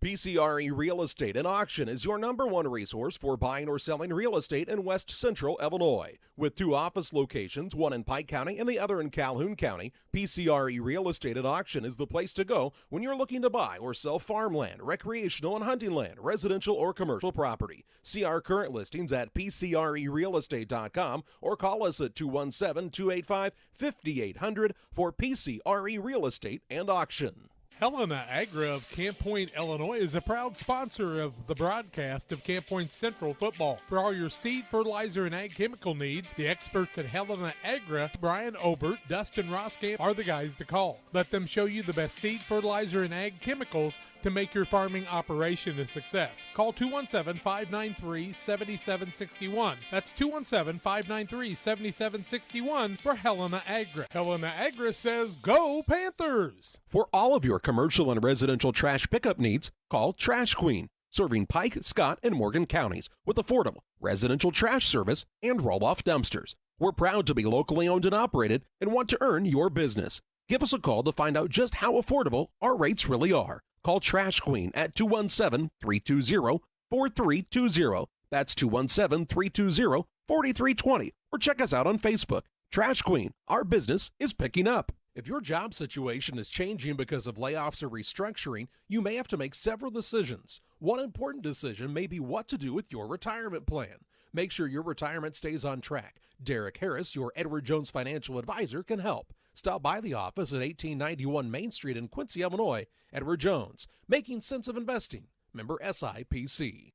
PCRE Real Estate and Auction is your #1 resource for buying or selling real estate in West Central Illinois. With 2 office locations, one in Pike County and the other in Calhoun County, PCRE Real Estate and Auction is the place to go when you're looking to buy or sell farmland, recreational and hunting land, residential or commercial property. See our current listings at PCRERealestate.com or call us at 217-285-5800 for PCRE Real Estate and Auction. Helena Agra of Camp Point, Illinois is a proud sponsor of the broadcast of Camp Point Central football. For all your seed, fertilizer, and ag chemical needs, the experts at Helena Agra, Brian Obert, Dustin Roskamp, are the guys to call. Let them show you the best seed, fertilizer, and ag chemicals to make your farming operation a success. Call 217-593-7761. That's 217-593-7761 for Helena Agra. Helena Agra says, go Panthers! For all of your commercial and residential trash pickup needs, call Trash Queen, serving Pike, Scott, and Morgan counties with affordable residential trash service and roll-off dumpsters. We're proud to be locally owned and operated and want to earn your business. Give us a call to find out just how affordable our rates really are. Call Trash Queen at 217-320-4320. That's 217-320-4320. Or check us out on Facebook. Trash Queen, our business is picking up. If your job situation is changing because of layoffs or restructuring, you may have to make several decisions. One important decision may be what to do with your retirement plan. Make sure your retirement stays on track. Derek Harris, your Edward Jones Financial Advisor, can help. Stop by the office at 1891 Main Street in Quincy, Illinois. Edward Jones, making sense of investing. Member SIPC.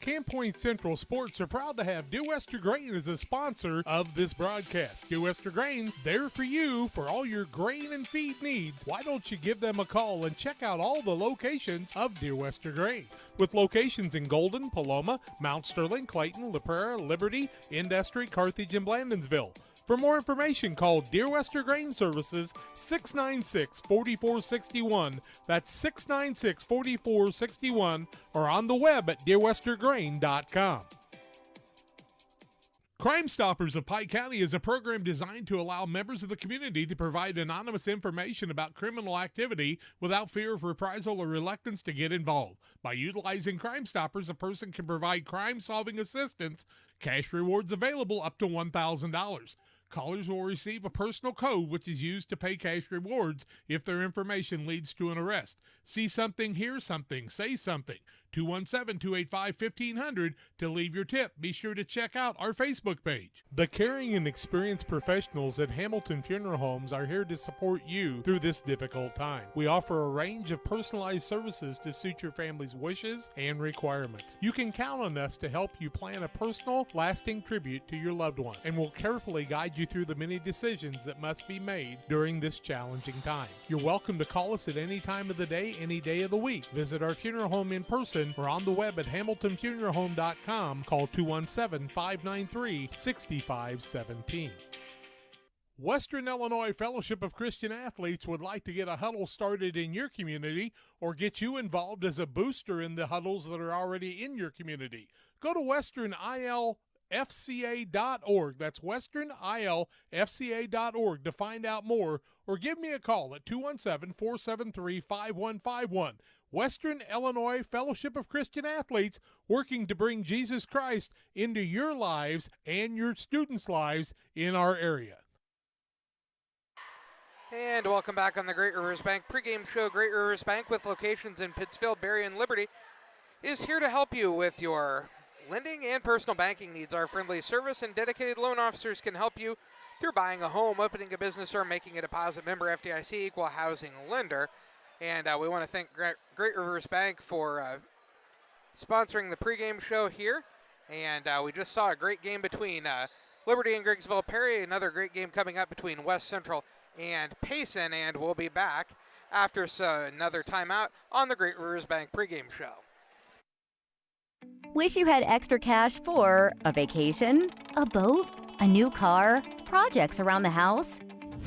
Camp Point Central Sports are proud to have Dear Wester Grain as a sponsor of this broadcast. Dear Wester Grain, there for you for all your grain and feed needs. Why don't you give them a call and check out all the locations of Dear Wester Grain? With locations in Golden, Paloma, Mount Sterling, Clayton, La Prairie, Liberty, Industry, Carthage, and Blandonsville. For more information, call Dear Wester Grain Services 696-4461. That's 696-4461, or on the web at dearwestergrain.com. Crime Stoppers of Pike County is a program designed to allow members of the community to provide anonymous information about criminal activity without fear of reprisal or reluctance to get involved. By utilizing Crime Stoppers, a person can provide crime-solving assistance, cash rewards available up to $1,000. Callers will receive a personal code which is used to pay cash rewards if their information leads to an arrest. See something, hear something, say something. 217-285-1500 to leave your tip. Be sure to check out our Facebook page. The caring and experienced professionals at Hamilton Funeral Homes are here to support you through this difficult time. We offer a range of personalized services to suit your family's wishes and requirements. You can count on us to help you plan a personal, lasting tribute to your loved one, and will carefully guide you through the many decisions that must be made during this challenging time. You're welcome to call us at any time of the day, any day of the week. Visit our funeral home in person or on the web at hamiltonfuneralhome.com. Call 217-593-6517. Western Illinois Fellowship of Christian Athletes would like to get a huddle started in your community or get you involved as a booster in the huddles that are already in your community. Go to westernilfca.org. That's westernilfca.org to find out more, or give me a call at 217-473-5151. Western Illinois Fellowship of Christian Athletes, working to bring Jesus Christ into your lives and your students' lives in our area. And welcome back on the Great Rivers Bank pregame show. Great Rivers Bank, with locations in Pittsfield, Berry, and Liberty, is here to help you with your lending and personal banking needs. Our friendly service and dedicated loan officers can help you through buying a home, opening a business, or making a deposit. Member FDIC, equal housing lender. And we want to thank Great Rivers Bank for sponsoring the pregame show here. And we just saw a great game between Liberty and Griggsville Perry. Another great game coming up between West Central and Payson. And we'll be back after another timeout on the Great Rivers Bank pregame show. Wish you had extra cash for a vacation, a boat, a new car, projects around the house?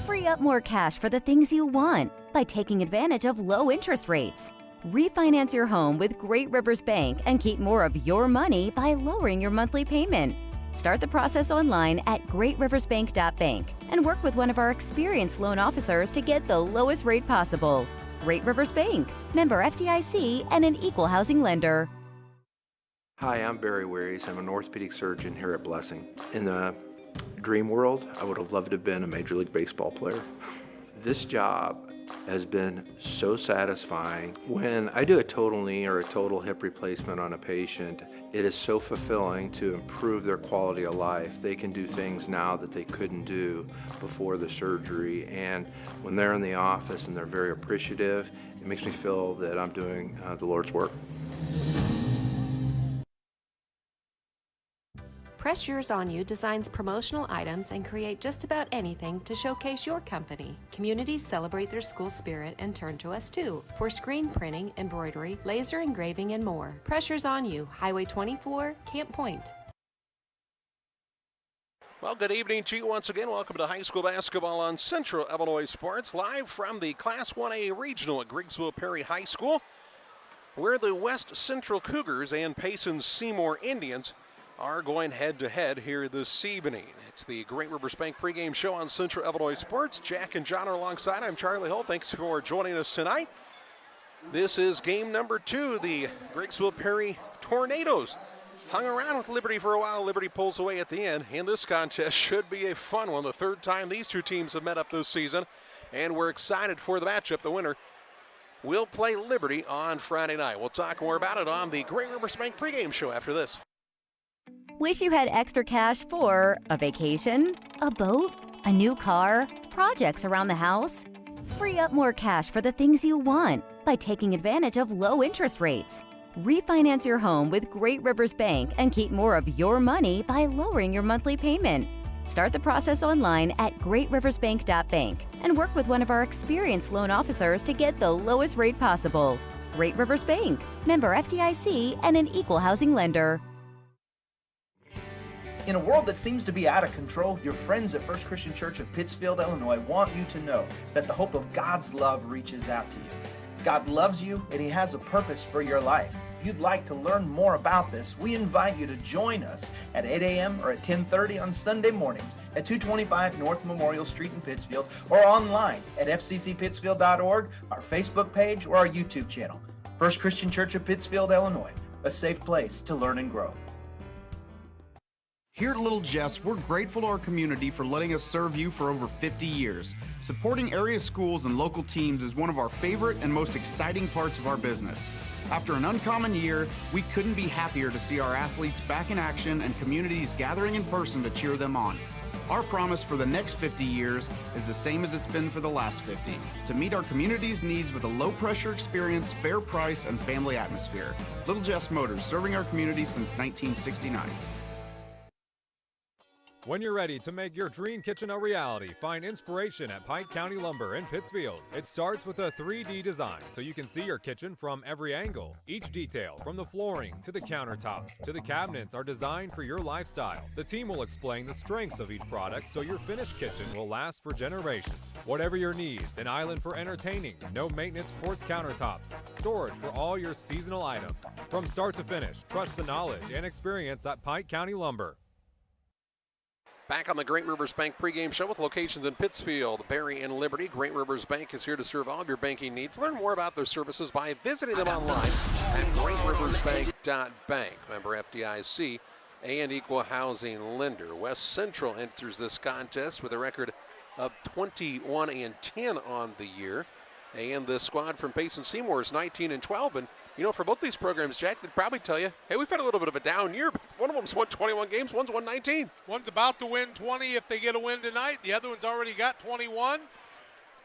Free up more cash for the things you want by taking advantage of low interest rates. Refinance your home with Great Rivers Bank and keep more of your money by lowering your monthly payment. Start the process online at greatriversbank.bank and work with one of our experienced loan officers to get the lowest rate possible. Great Rivers Bank, member FDIC, and an equal housing lender. Hi, I'm Barry Wearies. I'm an orthopedic surgeon here at Blessing. In the dream world, I would have loved to have been a Major League Baseball player. This job has been so satisfying. When I do a total knee or a total hip replacement on a patient, it is so fulfilling to improve their quality of life. They can do things now that they couldn't do before the surgery, and when they're in the office and they're very appreciative, it makes me feel that I'm doing the Lord's work. Press Yours On You designs promotional items and create just about anything to showcase your company. Communities celebrate their school spirit and turn to us too for screen printing, embroidery, laser engraving, and more. Press Yours On You, Highway 24, Camp Point. Well, good evening to you once again. Welcome to high school basketball on Central Illinois Sports, live from the Class 1A Regional at Griggsville Perry High School, where the West Central Cougars and Payson Seymour Indians are going head-to-head here this evening. It's the Great Rivers Bank pregame show on Central Illinois Sports. Jack and John are alongside. I'm Charlie Hull. Thanks for joining us tonight. This is game number 2. The Griggsville Perry Tornadoes hung around with Liberty for a while. Liberty pulls away at the end, and this contest should be a fun one. The third time these two teams have met up this season, and we're excited for the matchup. The winner will play Liberty on Friday night. We'll talk more about it on the Great Rivers Bank pregame show after this. Wish you had extra cash for a vacation, a boat, a new car, projects around the house? Free up more cash for the things you want by taking advantage of low interest rates. Refinance your home with Great Rivers Bank and keep more of your money by lowering your monthly payment. Start the process online at greatriversbank.bank and work with one of our experienced loan officers to get the lowest rate possible. Great Rivers Bank, member FDIC, and an equal housing lender. In a world that seems to be out of control, your friends at First Christian Church of Pittsfield, Illinois want you to know that the hope of God's love reaches out to you. God loves you and He has a purpose for your life. If you'd like to learn more about this, we invite you to join us at 8 a.m. or at 10:30 on Sunday mornings at 225 North Memorial Street in Pittsfield, or online at fccpittsfield.org, our Facebook page, or our YouTube channel. First Christian Church of Pittsfield, Illinois, a safe place to learn and grow. Here at Little Jess, we're grateful to our community for letting us serve you for over 50 years. Supporting area schools and local teams is one of our favorite and most exciting parts of our business. After an uncommon year, we couldn't be happier to see our athletes back in action and communities gathering in person to cheer them on. Our promise for the next 50 years is the same as it's been for the last 50, to meet our community's needs with a low-pressure experience, fair price, and family atmosphere. Little Jess Motors, serving our community since 1969. When you're ready to make your dream kitchen a reality, find inspiration at Pike County Lumber in Pittsfield. It starts with a 3D design so you can see your kitchen from every angle. Each detail, from the flooring to the countertops to the cabinets, are designed for your lifestyle. The team will explain the strengths of each product so your finished kitchen will last for generations. Whatever your needs, an island for entertaining, no maintenance quartz countertops, storage for all your seasonal items. From start to finish, trust the knowledge and experience at Pike County Lumber. Back on the Great Rivers Bank pregame show with locations in Pittsfield, Berry, and Liberty. Great Rivers Bank is here to serve all of your banking needs. Learn more about their services by visiting them online at greatriversbank.bank. Member FDIC and equal housing lender. West Central enters this contest with a record of 21-10 on the year. And the squad from Payson Seymour is 19-12. And you know, for both these programs, Jack, they'd probably tell you, hey, we've had a little bit of a down year, but one of them's won 21 games, one's won 19. One's about to win 20 if they get a win tonight. The other one's already got 21.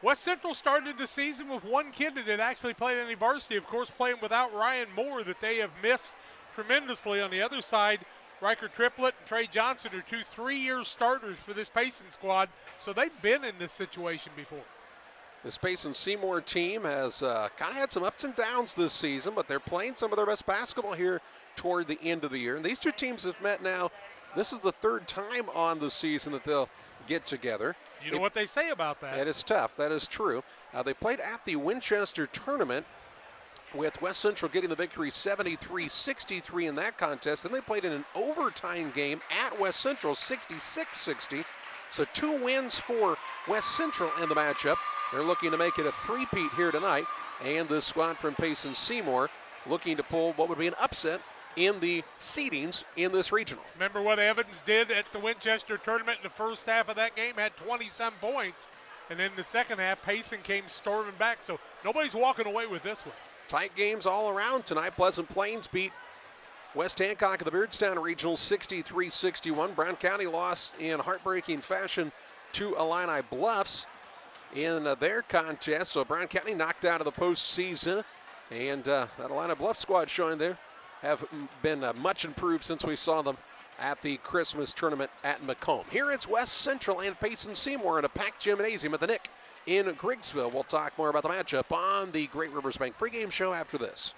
West Central started the season with one kid that had actually played any varsity, of course, playing without Ryan Moore, that they have missed tremendously. On the other side, Riker Triplett and Trey Johnson are 2 3-year starters for this Payson squad, so they've been in this situation before. This Payson Seymour team has kind of had some ups and downs this season, but they're playing some of their best basketball here toward the end of the year. And these two teams have met now. This is the third time on the season that they'll get together. You know what they say about that. That is tough. That is true. They played at the Winchester tournament with West Central getting the victory 73-63 in that contest. Then they played in an overtime game at West Central 66-60. So 2 wins for West Central in the matchup. They're looking to make it a three-peat here tonight. And the squad from Payson Seymour looking to pull what would be an upset in the seedings in this regional. Remember what Evans did at the Winchester tournament in the first half of that game? Had 20-some points. And then the second half, Payson came storming back. So nobody's walking away with this one. Tight games all around tonight. Pleasant Plains beat West Hancock of the Beardstown Regional 63-61. Brown County lost in heartbreaking fashion to Illini Bluffs in their contest. So Brown County knocked out of the postseason. And that Illini Bluffs squad showing there have been much improved since we saw them at the Christmas tournament at Macomb. Here it's West Central and Payson Seymour in a packed gymnasium at the Nick in Griggsville. We'll talk more about the matchup on the Great Rivers Bank pregame show after this.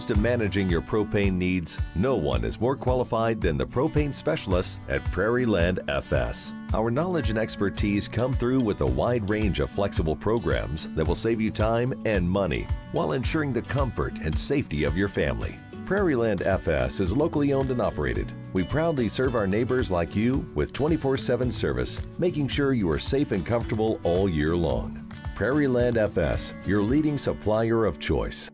To managing your propane needs, no one is more qualified than the propane specialists at Prairie Land FS. Our knowledge and expertise come through with a wide range of flexible programs that will save you time and money while ensuring the comfort and safety of your family. Prairie Land FS is locally owned and operated. We proudly serve our neighbors like you with 24/7 service, making sure you are safe and comfortable all year long. Prairie Land FS, your leading supplier of choice.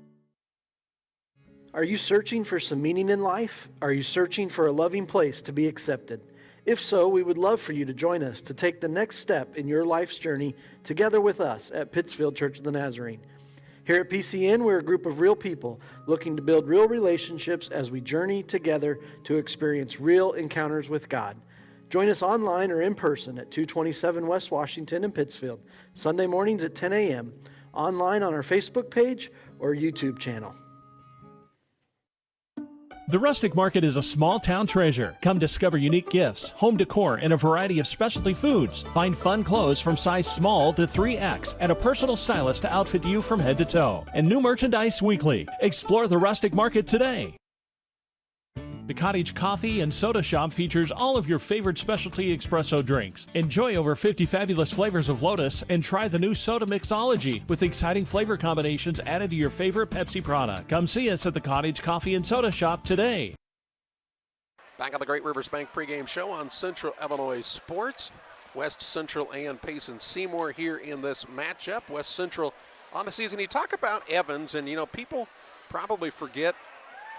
Are you searching for some meaning in life? Are you searching for a loving place to be accepted? If so, we would love for you to join us to take the next step in your life's journey together with us at Pittsfield Church of the Nazarene. Here at PCN, we're a group of real people looking to build real relationships as we journey together to experience real encounters with God. Join us online or in person at 227 West Washington in Pittsfield, Sunday mornings at 10 a.m., online on our Facebook page or YouTube channel. The Rustic Market is a small town treasure. Come discover unique gifts, home decor, and a variety of specialty foods. Find fun clothes from size small to 3X and a personal stylist to outfit you from head to toe. And new merchandise weekly. Explore the Rustic Market today. The Cottage Coffee and Soda Shop features all of your favorite specialty espresso drinks. Enjoy over 50 fabulous flavors of Lotus and try the new Soda Mixology with exciting flavor combinations added to your favorite Pepsi product. Come see us at the Cottage Coffee and Soda Shop today. Back on the Great Rivers Bank pregame show on Central Illinois Sports. West Central and Payson Seymour here in this matchup. West Central on the season. You talk about Evans, and people probably forget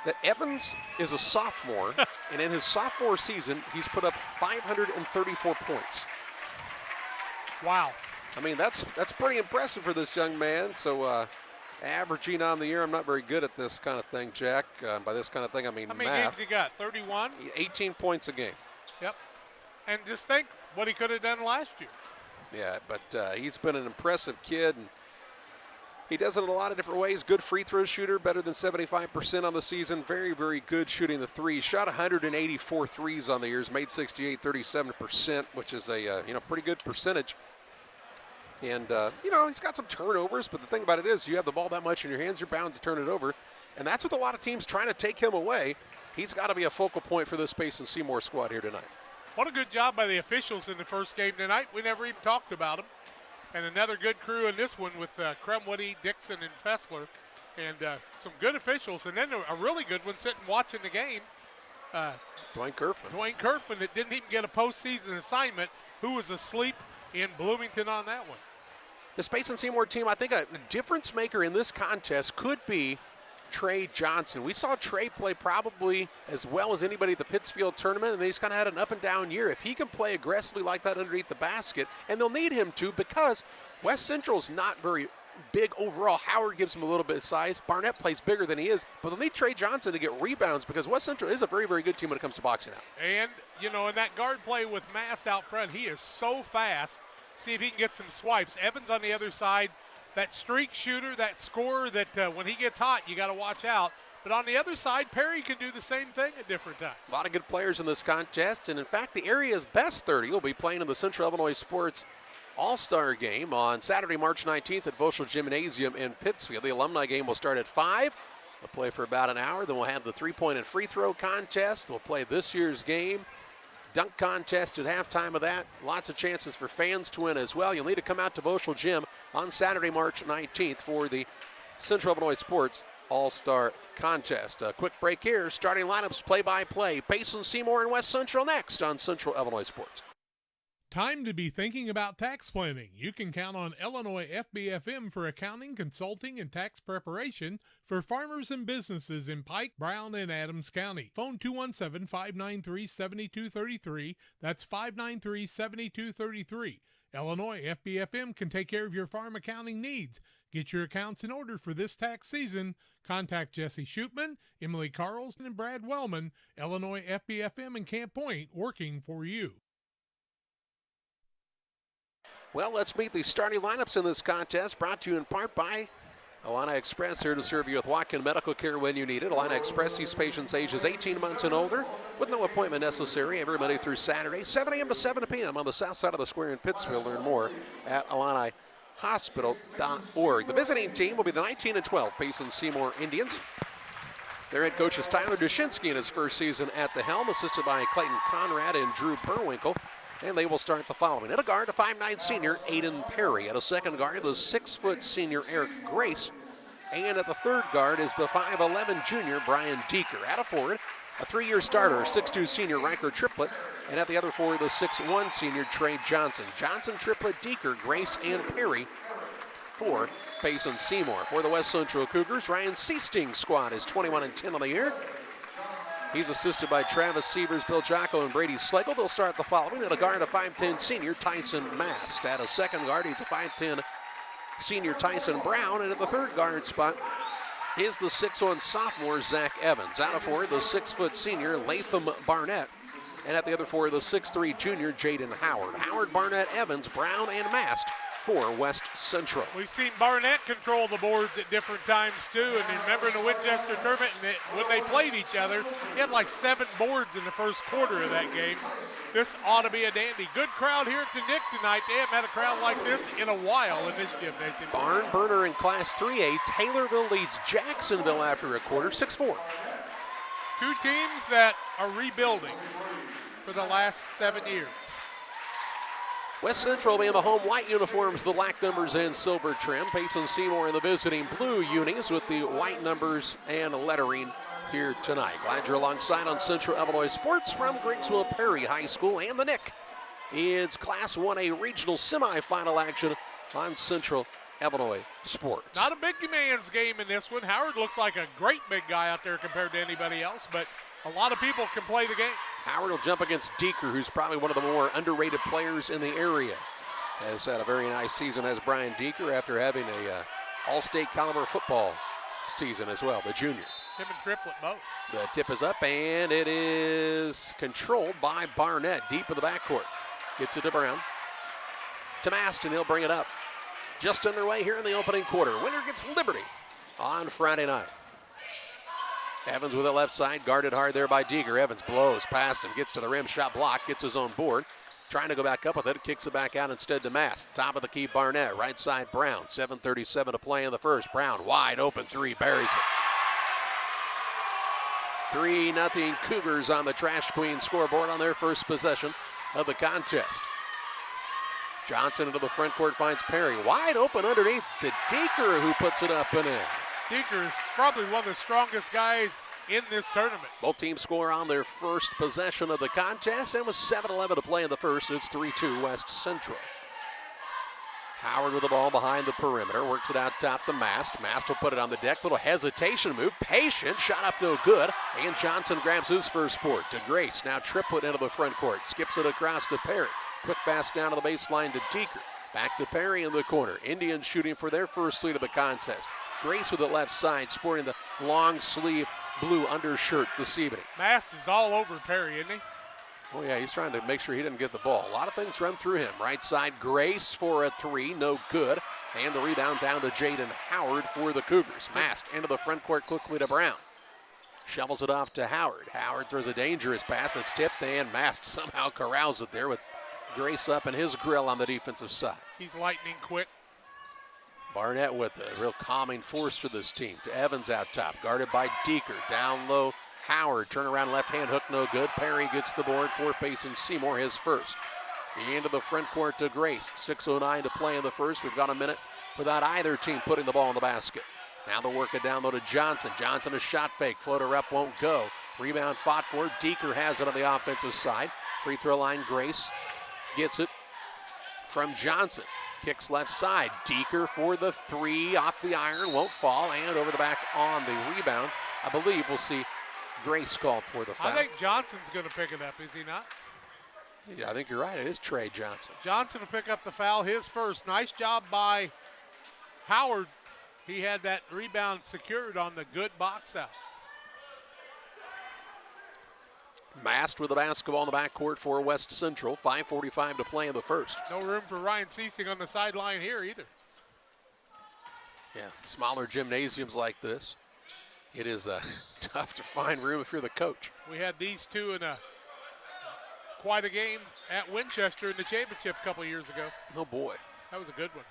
that Evans is a sophomore, and in his sophomore season, he's put up 534 points. Wow. I mean, that's pretty impressive for this young man. So averaging on the year, I'm not very good at this kind of thing, Jack. By this kind of thing, I mean How many math. games he got? 31? 18 points a game. Yep. And just think what he could have done last year. Yeah, but he's been an impressive kid, and he does it in a lot of different ways. Good free throw shooter, better than 75% on the season. Very, very good shooting the three. Shot 184 threes on the years, made 68, 37%, which is a pretty good percentage. And he's got some turnovers, but the thing about it is, you have the ball that much in your hands, you're bound to turn it over, and that's with a lot of teams trying to take him away. He's got to be a focal point for this Payson Seymour squad here tonight. What a good job by the officials in the first game tonight. We never even talked about them. And another good crew in this one with Crumwoody, Dixon, and Fessler. And some good officials. And then a really good one sitting watching the game. Dwayne Kerfman. Dwayne Kerfman that didn't even get a postseason assignment, who was asleep in Bloomington on that one. This Payson Seymour team, I think a difference maker in this contest could be Trey Johnson. We saw Trey play probably as well as anybody at the Pittsfield tournament, and he's kind of had an up and down year. If he can play aggressively like that underneath the basket, and they'll need him to, because West Central's not very big overall. Howard gives him a little bit of size. Barnett plays bigger than he is, but they'll need Trey Johnson to get rebounds, because West Central is a very, very good team when it comes to boxing out. And, in that guard play with Mast out front, he is so fast. See if he can get some swipes. Evans on the other side, that streak shooter, that scorer that when he gets hot, you got to watch out. But on the other side, Perry can do the same thing at different times. A lot of good players in this contest, and in fact, the area's best 30 will be playing in the Central Illinois Sports All-Star Game on Saturday, March 19th at Voschel Gymnasium in Pittsfield. The alumni game will start at 5. We'll play for about an hour. Then we'll have the three-point and free throw contest. We'll play this year's game. Dunk contest at halftime of that. Lots of chances for fans to win as well. You'll need to come out to Voschel Gym on Saturday, March 19th for the Central Illinois Sports All-Star Contest. A quick break here. Starting lineups play-by-play. Payson Seymour and West Central next on Central Illinois Sports. Time to be thinking about tax planning. You can count on Illinois FBFM for accounting, consulting, and tax preparation for farmers and businesses in Pike, Brown, and Adams County. Phone 217-593-7233. That's 593-7233. Illinois FBFM can take care of your farm accounting needs. Get your accounts in order for this tax season. Contact Jesse Shootman, Emily Carlson, and Brad Wellman. Illinois FBFM in Camp Point, working for you. Well, let's meet the starting lineups in this contest, brought to you in part by Illini Express, here to serve you with walk-in medical care when you need it. Illini Express sees patients ages 18 months and older with no appointment necessary every Monday through Saturday, 7 a.m. to 7 p.m. on the south side of the square in Pittsfield. Learn more at IlliniHospital.org. The visiting team will be the 19 and 12 Payson Seymour Indians. Their head coach is Tyler Dushinsky in his first season at the helm, assisted by Clayton Conrad and Drew Perwinkle. And they will start the following. At a guard, a 5'9" senior, Aiden Perry. At a second guard, the 6' senior, Eric Grace. And at the third guard is the 5'11" junior, Brian Deeker. At a forward, a 3-year starter, 6'2" senior, Riker Triplett. And at the other forward, the 6'1" senior, Trey Johnson. Johnson, Triplett, Deeker, Grace, and Perry for Payson Seymour. For the West Central Cougars, Ryan Seasting's squad is 21 and 10 on the year. He's assisted by Travis Sievers, Bill Jocko, and Brady Schlegel. They'll start the following. At a guard, a 5'10" senior, Tyson Mast. At a second guard, he's a 5'10" senior, Tyson Brown. And at the third guard spot is the 6'1" sophomore, Zach Evans. Out of forward, the 6' senior, Latham Barnett. And at the other forward, the 6'3" junior, Jaden Howard. Howard, Barnett, Evans, Brown, and Mast for West Central. We've seen Barnett control the boards at different times too, and remember in the Winchester tournament, when they played each other, he had like 7 boards in the first quarter of that game. This ought to be a dandy. Good crowd here at the Nick tonight. They haven't had a crowd like this in a while in this gymnasium. Barn burner in Class 3A. Taylorville leads Jacksonville after a quarter, 6-4. Two teams that are rebuilding for the last 7 years. West Central will be in the home white uniforms, the black numbers and silver trim. Payson Seymour in the visiting blue unis with the white numbers and lettering here tonight. Glad you're alongside on Central Illinois Sports from Griggsville Perry High School and the Nick. It's Class 1A regional semifinal action on Central Illinois Sports. Not a big man's game in this one. Howard looks like a great big guy out there compared to anybody else, but a lot of people can play the game. Howard will jump against Deeker, who's probably one of the more underrated players in the area. Has had a very nice season as Brian Deeker after having a all-state caliber football season as well, the junior. Him and Triplet both. The tip is up, and it is controlled by Barnett deep in the backcourt. Gets it to Brown. To Maston, he'll bring it up. Just underway here in the opening quarter. Winner gets Liberty on Friday night. Evans with the left side, guarded hard there by Deeger. Evans blows past him, gets to the rim, shot block, gets his own board. Trying to go back up with it, kicks it back out instead to Mast. Top of the key, Barnett, right side, Brown. 7:37 to play in the first. Brown, wide open three, buries it. 3-0 Cougars on the Trash Queen scoreboard on their first possession of the contest. Johnson into the front court finds Perry. Wide open underneath to Deeker, who puts it up and in. Deeker is probably one of the strongest guys in this tournament. Both teams score on their first possession of the contest, and with 7:11 to play in the first, it's 3-2 West Central. Howard with the ball behind the perimeter, works it out top to Mast. Mast will put it on the deck, little hesitation move, patient, shot up no good, and Johnson grabs his first board. To Grace, now triplet into the front court, skips it across to Perry. Quick pass down to the baseline to Deeker. Back to Perry in the corner. Indians shooting for their first lead of the contest. Grace with the left side, sporting the long sleeve blue undershirt this evening. Mast is all over Perry, isn't he? Oh yeah, he's trying to make sure he doesn't get the ball. A lot of things run through him. Right side, Grace for a three, no good. And the rebound down to Jaden Howard for the Cougars. Mast into the front court quickly to Brown. Shovels it off to Howard. Howard throws a dangerous pass that's tipped, and Mast somehow corrals it there with Grace up in his grill on the defensive side. He's lightning quick. Barnett with a real calming force for this team. To Evans out top, guarded by Deeker. Down low, Howard, turn around left hand hook, no good. Perry gets the board for Payson Seymour, his first. Into the front court to Grace. 6:09 to play in the first. We've got a minute without either team putting the ball in the basket. Now they'll work it down low to Johnson. Johnson a shot fake, floater up, won't go. Rebound fought for. Deeker has it on the offensive side. Free throw line, Grace gets it from Johnson. Kicks left side. Deeker for the three, off the iron, won't fall, and over the back on the rebound. I believe we'll see Grace called for the foul. I think Johnson's going to pick it up, is he not? Yeah, I think you're right. It is Trey Johnson. Johnson will pick up the foul, his first. Nice job by Howard. He had that rebound secured on the good box out. Mast with the basketball in the backcourt for West Central. 5:45 to play in the first. No room for Ryan Seasting on the sideline here either. Yeah, smaller gymnasiums like this, it is tough to find room if you're the coach. We had these two in quite a game at Winchester in the championship a couple years ago. Oh boy. That was a good one.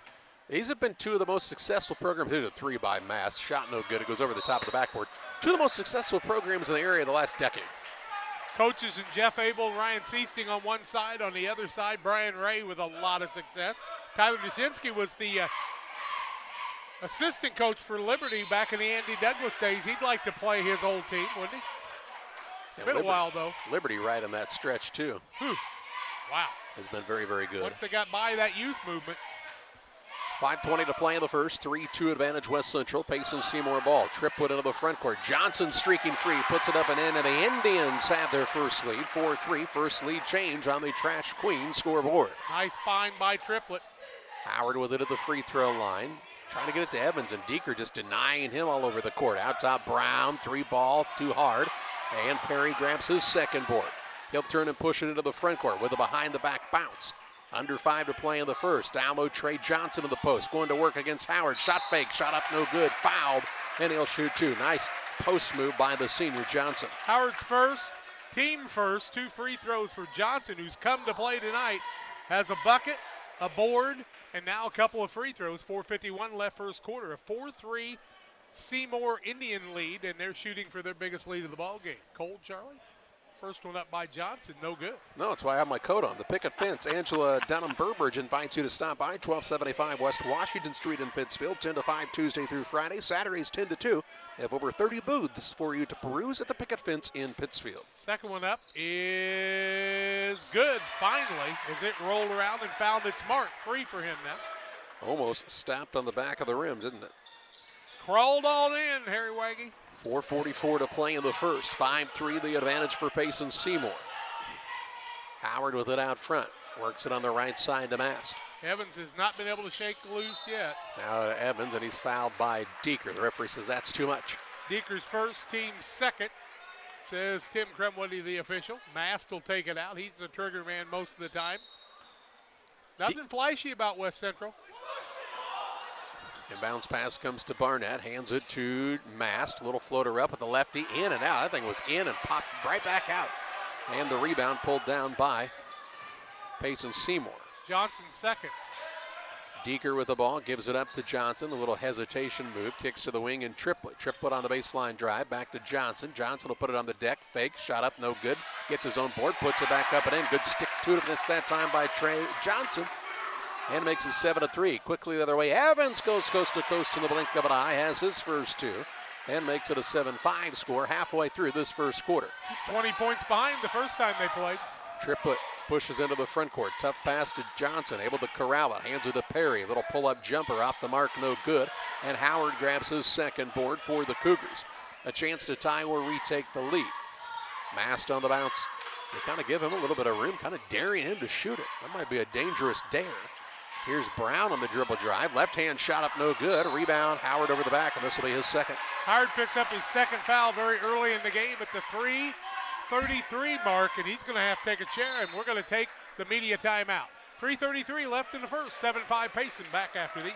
These have been two of the most successful programs. Here's a three by Mast. Shot no good. It goes over the top of the backboard. Two of the most successful programs in the area the last decade. Coaches and Jeff Abel, Ryan Seasting on one side. On the other side, Brian Ray with a lot of success. Tyler Dushinsky was the assistant coach for Liberty back in the Andy Douglas days. He'd like to play his old team, wouldn't he? Yeah, been Liberty, a while, though. Liberty right in that stretch, too. Whew. Wow. Has been very, very good. Once they got by that youth movement. 5:20 to play in the first. 3-2 advantage West Central. Payson Seymour ball. Triplet into the front court. Johnson streaking free. Puts it up and in. And the Indians have their first lead. 4-3. First lead change on the Trash Queen scoreboard. Nice find by Triplet. Howard with it at the free throw line. Trying to get it to Evans. And Deeker just denying him all over the court. Out top Brown. Three ball. Too hard. And Perry grabs his second board. He'll turn and push it into the front court with a behind the back bounce. Under 5 to play in the first. Down low, Trey Johnson in the post. Going to work against Howard. Shot fake. Shot up, no good. Fouled, and he'll shoot 2. Nice post move by the senior Johnson. Howard's first, team first, 2 free throws for Johnson, who's come to play tonight. Has a bucket, a board, and now a couple of free throws. 4:51 left first quarter. A 4-3 Seymour Indian lead, and they're shooting for their biggest lead of the ball game. Cold, Charlie? First one up by Johnson, no good. No, that's why I have my coat on. The picket fence. Angela Dunham-Burbridge invites you to stop by 1275 West Washington Street in Pittsfield, 10 to 5 Tuesday through Friday. Saturdays 10 to 2. They have over 30 booths for you to peruse at the picket fence in Pittsfield. Second one up is good, finally, as it rolled around and found its mark. 3 for him now. Almost stopped on the back of the rim, didn't it? Crawled on in, Harry Waggy. 4:44 to play in the first. 5-3 the advantage for Payson Seymour. Howard with it out front. Works it on the right side to Mast. Evans has not been able to shake loose yet. Now to Evans, and he's fouled by Deeker. The referee says that's too much. Deeker's first, team second, says Tim Kremwoody, the official. Mast will take it out. He's the trigger man most of the time. Nothing flashy about West Central. Inbounds pass comes to Barnett, hands it to Mast. Little floater up with the lefty, in and out. That thing was in and popped right back out. And the rebound pulled down by Payson Seymour. Johnson second. Deeker with the ball, gives it up to Johnson. A little hesitation move, kicks to the wing and Triplett. Triplett on the baseline drive, back to Johnson. Johnson will put it on the deck, fake, shot up, no good. Gets his own board, puts it back up and in. Good stick-to-itiveness that time by Trey Johnson. And makes it 7-3. Quickly the other way, Evans goes coast to coast in the blink of an eye, has his first 2, and makes it a 7-5 score halfway through this first quarter. He's 20 points behind the first time they played. Triplett pushes into the front court. Tough pass to Johnson, able to corral it. Hands it to Perry. Little pull-up jumper off the mark, no good. And Howard grabs his second board for the Cougars. A chance to tie or retake the lead. Mast on the bounce. They kind of give him a little bit of room, kind of daring him to shoot it. That might be a dangerous dare. Here's Brown on the dribble drive. Left hand shot up, no good. Rebound, Howard over the back, and this will be his second. Howard picks up his second foul very early in the game at the 3:33 mark, and he's going to have to take a chair, and we're going to take the media timeout. 3:33 left in the first. 7-5 Payson back after these.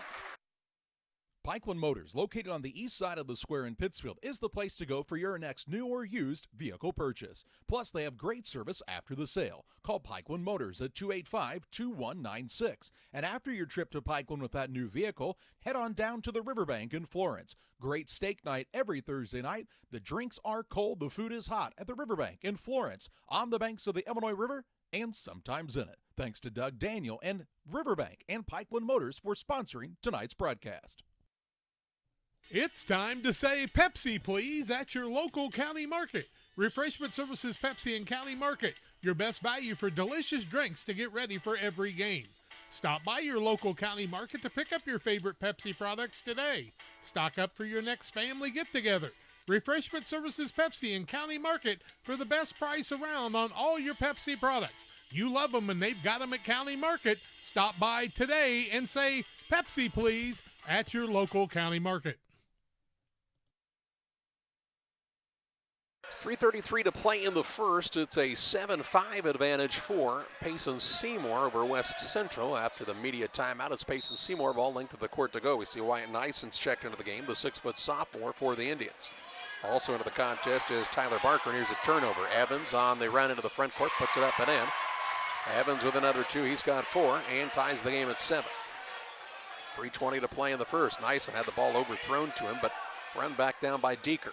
Pikeland Motors, located on the east side of the square in Pittsfield, is the place to go for your next new or used vehicle purchase. Plus, they have great service after the sale. Call Pikeland Motors at 285-2196. And after your trip to Pikeland with that new vehicle, head on down to the Riverbank in Florence. Great steak night every Thursday night. The drinks are cold, the food is hot at the Riverbank in Florence, on the banks of the Illinois River, and sometimes in it. Thanks to Doug Daniel and Riverbank and Pikeland Motors for sponsoring tonight's broadcast. It's time to say Pepsi, please, at your local county market. Refreshment Services Pepsi and County Market, your best value for delicious drinks to get ready for every game. Stop by your local county market to pick up your favorite Pepsi products today. Stock up for your next family get-together. Refreshment Services Pepsi and County Market for the best price around on all your Pepsi products. You love them and they've got them at County Market. Stop by today and say Pepsi, please, at your local county market. 3:33 to play in the first. It's a 7-5 advantage for Payson Seymour over West Central. After the media timeout, it's Payson Seymour, ball length of the court to go. We see Wyatt Nyson's checked into the game, the 6-foot sophomore for the Indians. Also into the contest is Tyler Barker, and here's a turnover. Evans on the run into the front court, puts it up and in. Evans with another 2, he's got 4, and ties the game at 7. 3:20 to play in the first. Nyson had the ball overthrown to him, but run back down by Deeker.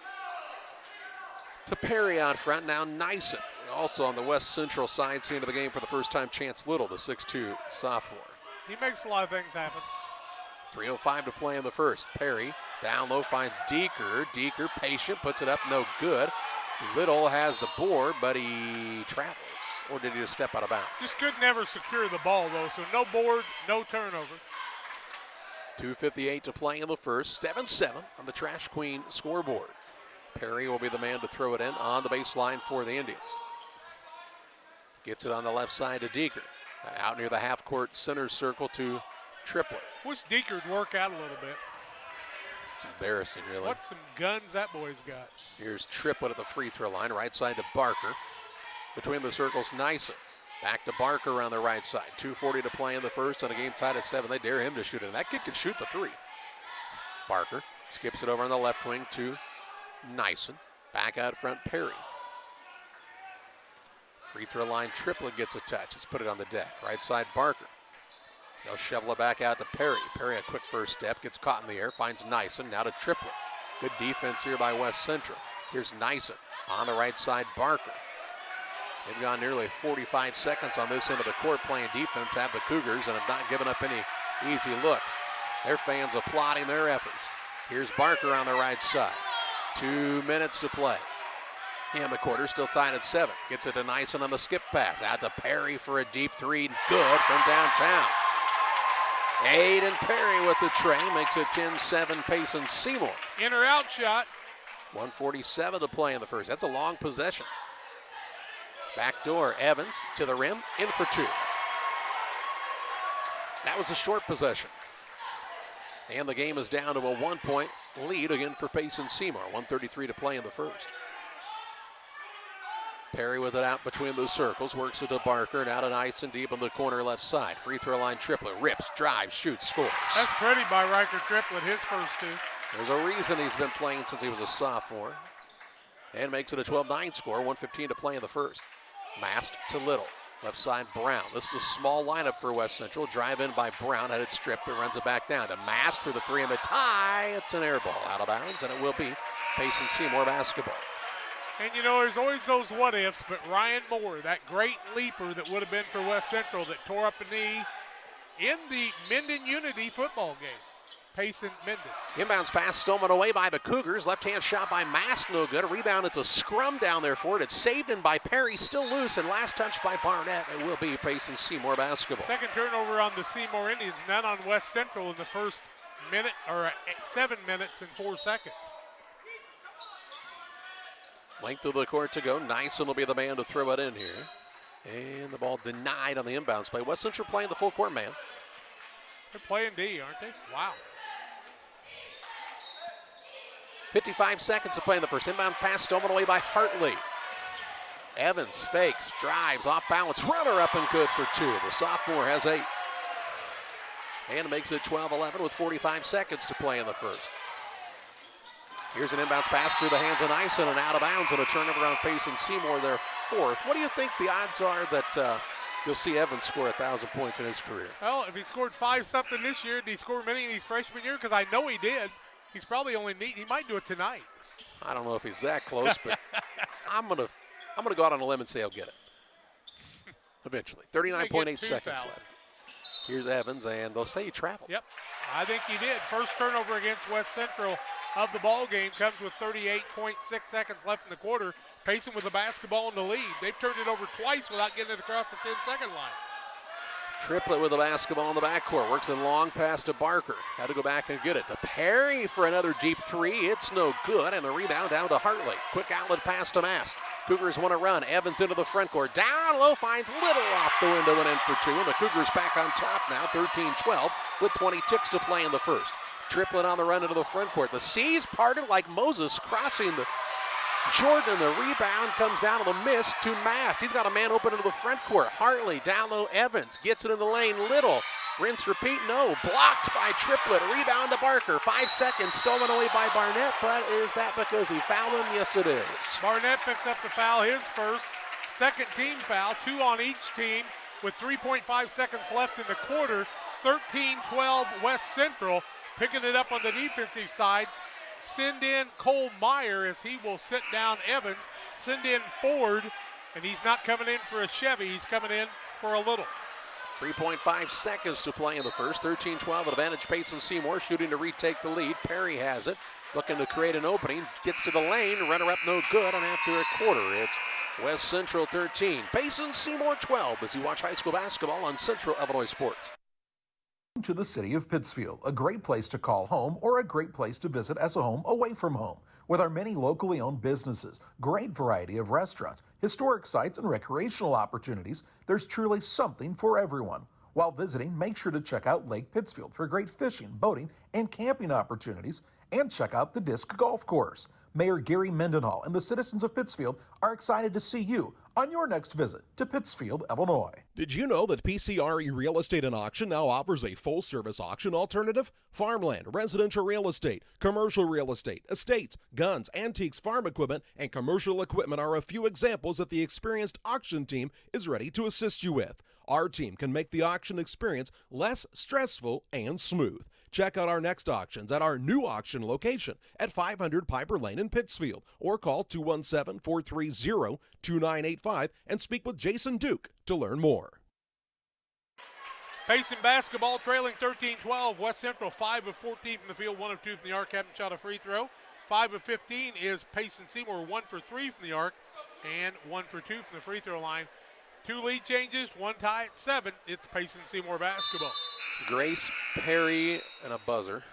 To Perry out front, now Nyson. Also on the West Central side, seeing to the game for the first time, Chance Little, the 6'2 sophomore. He makes a lot of things happen. 3:05 to play in the first. Perry down low finds Deeker. Deeker patient, puts it up, no good. Little has the board, but he travels. Or did he just step out of bounds? Just could never secure the ball, though, so no board, no turnover. 2:58 to play in the first. 7-7 on the Trash Queen scoreboard. Perry will be the man to throw it in on the baseline for the Indians. Gets it on the left side to Deeker. Out near the half-court center circle to Triplett. Wish Deeker'd work out a little bit. It's embarrassing, really. What some guns that boy's got. Here's Triplett at the free throw line. Right side to Barker. Between the circles, Nyson. Back to Barker on the right side. 2:40 to play in the first, and a game tied at 7. They dare him to shoot it. And that kid can shoot the 3. Barker skips it over on the left wing to Nyson. Back out front, Perry. Free throw line, Triplett gets a touch. Let's put it on the deck. Right side, Barker. They'll shovel it back out to Perry. Perry, a quick first step, gets caught in the air, finds Nyson. Now to Triplett. Good defense here by West Central. Here's Nyson on the right side, Barker. They've gone nearly 45 seconds on this end of the court playing defense, have the Cougars, and have not given up any easy looks. Their fans applauding their efforts. Here's Barker on the right side. 2 minutes to play. In the quarter, still tied at 7. Gets it to Nyson on the skip pass. Out to Perry for a deep 3. Good from downtown. Aiden Perry with the tray. Makes it 10-7 Payson Seymour. In or out shot. 1:47 to play in the first. That's a long possession. Backdoor, Evans to the rim, in for 2. That was a short possession. And the game is down to a 1-point lead again for Payson Seymour. 1:33 to play in the first. Perry with it out between those circles, works it to Barker, now to Nyson deep in the corner left side. Free throw line, Triplett, rips, drives, shoots, scores. That's pretty by Riker Triplett, his first 2. There's a reason he's been playing since he was a sophomore. And makes it a 12-9 score, 1:15 to play in the first. Mast to Little, left side Brown. This is a small lineup for West Central. Drive in by Brown, had it stripped, but runs it back down to Mast for the 3 and the tie. It's an air ball out of bounds, and it will be Payson Seymour basketball. And you know, there's always those what ifs, but Ryan Moore, that great leaper that would have been for West Central that tore up a knee in the Minden Unity football game. Payson Minden. Inbounds pass stolen away by the Cougars. Left-hand shot by Mask, no good. A rebound, it's a scrum down there for it. It's saved in by Perry, still loose, and last touch by Barnett. It will be Payson Seymour basketball. Second turnover on the Seymour Indians, not on West Central in the first minute, or 7 minutes and 4 seconds. Length of the court to go. Nyson will be the man to throw it in here. And the ball denied on the inbounds play. West Central playing the full court man. They're playing D, aren't they? Wow. 55 seconds to play in the first. Inbound pass stolen away by Hartley. Evans fakes, drives, off balance, runner up and good for 2. The sophomore has 8. And makes it 12-11 with 45 seconds to play in the first. Here's an inbounds pass through the hands of Nyson and out of bounds, and a turnover on Payson Seymour, their 4th. What do you think the odds are that you'll see Evans score 1,000 points in his career? Well, if he scored 5-something this year, did he score many in his freshman year? Because I know he did. He's probably only neat. He might do it tonight. I don't know if he's that close, but I'm gonna go out on a limb and say he'll get it. Eventually. 39.8 seconds left. Here's Evans, and they'll say he traveled. Yep, I think he did. First turnover against West Central of the ball game comes with 38.6 seconds left in the quarter. Payson with the basketball in the lead. They've turned it over twice without getting it across the 10-second line. Triplett with the basketball in the backcourt. Works a long pass to Barker. Had to go back and get it to Perry for another deep 3. It's no good, and the rebound down to Hartley. Quick outlet pass to Mast. Cougars want to run. Evans into the front court. Down low, finds Little off the window and in for 2. And the Cougars back on top now, 13-12, with 20 ticks to play in the first. Triplett on the run into the front court. The C's parted like Moses crossing the Jordan. The rebound comes down to the miss to Mast. He's got a man open into the front court. Hartley down low, Evans gets it in the lane. Little, rinse, repeat, no. Blocked by Triplett. Rebound to Barker. 5 seconds stolen away by Barnett, but is that because he fouled him? Yes, it is. Barnett picked up the foul, his first. Second team foul, 2 on each team with 3.5 seconds left in the quarter. 13-12 West Central. Picking it up on the defensive side. Send in Cole Meyer as he will sit down Evans. Send in Ford, and he's not coming in for a Chevy. He's coming in for a Little. 3.5 seconds to play in the first. 13-12 advantage Payson Seymour shooting to retake the lead. Perry has it. Looking to create an opening. Gets to the lane. Runner up no good. And after a quarter, it's West Central 13. Payson Seymour 12 as you watch high school basketball on Central Illinois Sports. To the city of Pittsfield, a great place to call home or a great place to visit as a home away from home. With our many locally owned businesses, great variety of restaurants, historic sites, and recreational opportunities, there's truly something for everyone. While visiting, make sure to check out Lake Pittsfield for great fishing, boating, and camping opportunities, and check out the Disc Golf Course. Mayor Gary Mendenhall and the citizens of Pittsfield are excited to see you on your next visit to Pittsfield, Illinois. Did you know that PCRE Real Estate and Auction now offers a full-service auction alternative? Farmland, residential real estate, commercial real estate, estates, guns, antiques, farm equipment, and commercial equipment are a few examples that the experienced auction team is ready to assist you with. Our team can make the auction experience less stressful and smooth. Check out our next auctions at our new auction location at 500 Piper Lane in Pittsfield, or call 217-430-2985 and speak with Jason Duke to learn more. Payson basketball trailing 13-12. West Central 5 of 14 from the field, 1 of 2 from the arc. Haven't shot a free throw. 5 of 15 is Payson Seymour, 1 for 3 from the arc and 1 for 2 from the free throw line. 2 lead changes, 1 tie at 7. It's Payson Seymour basketball. Grace, Perry, and a buzzer.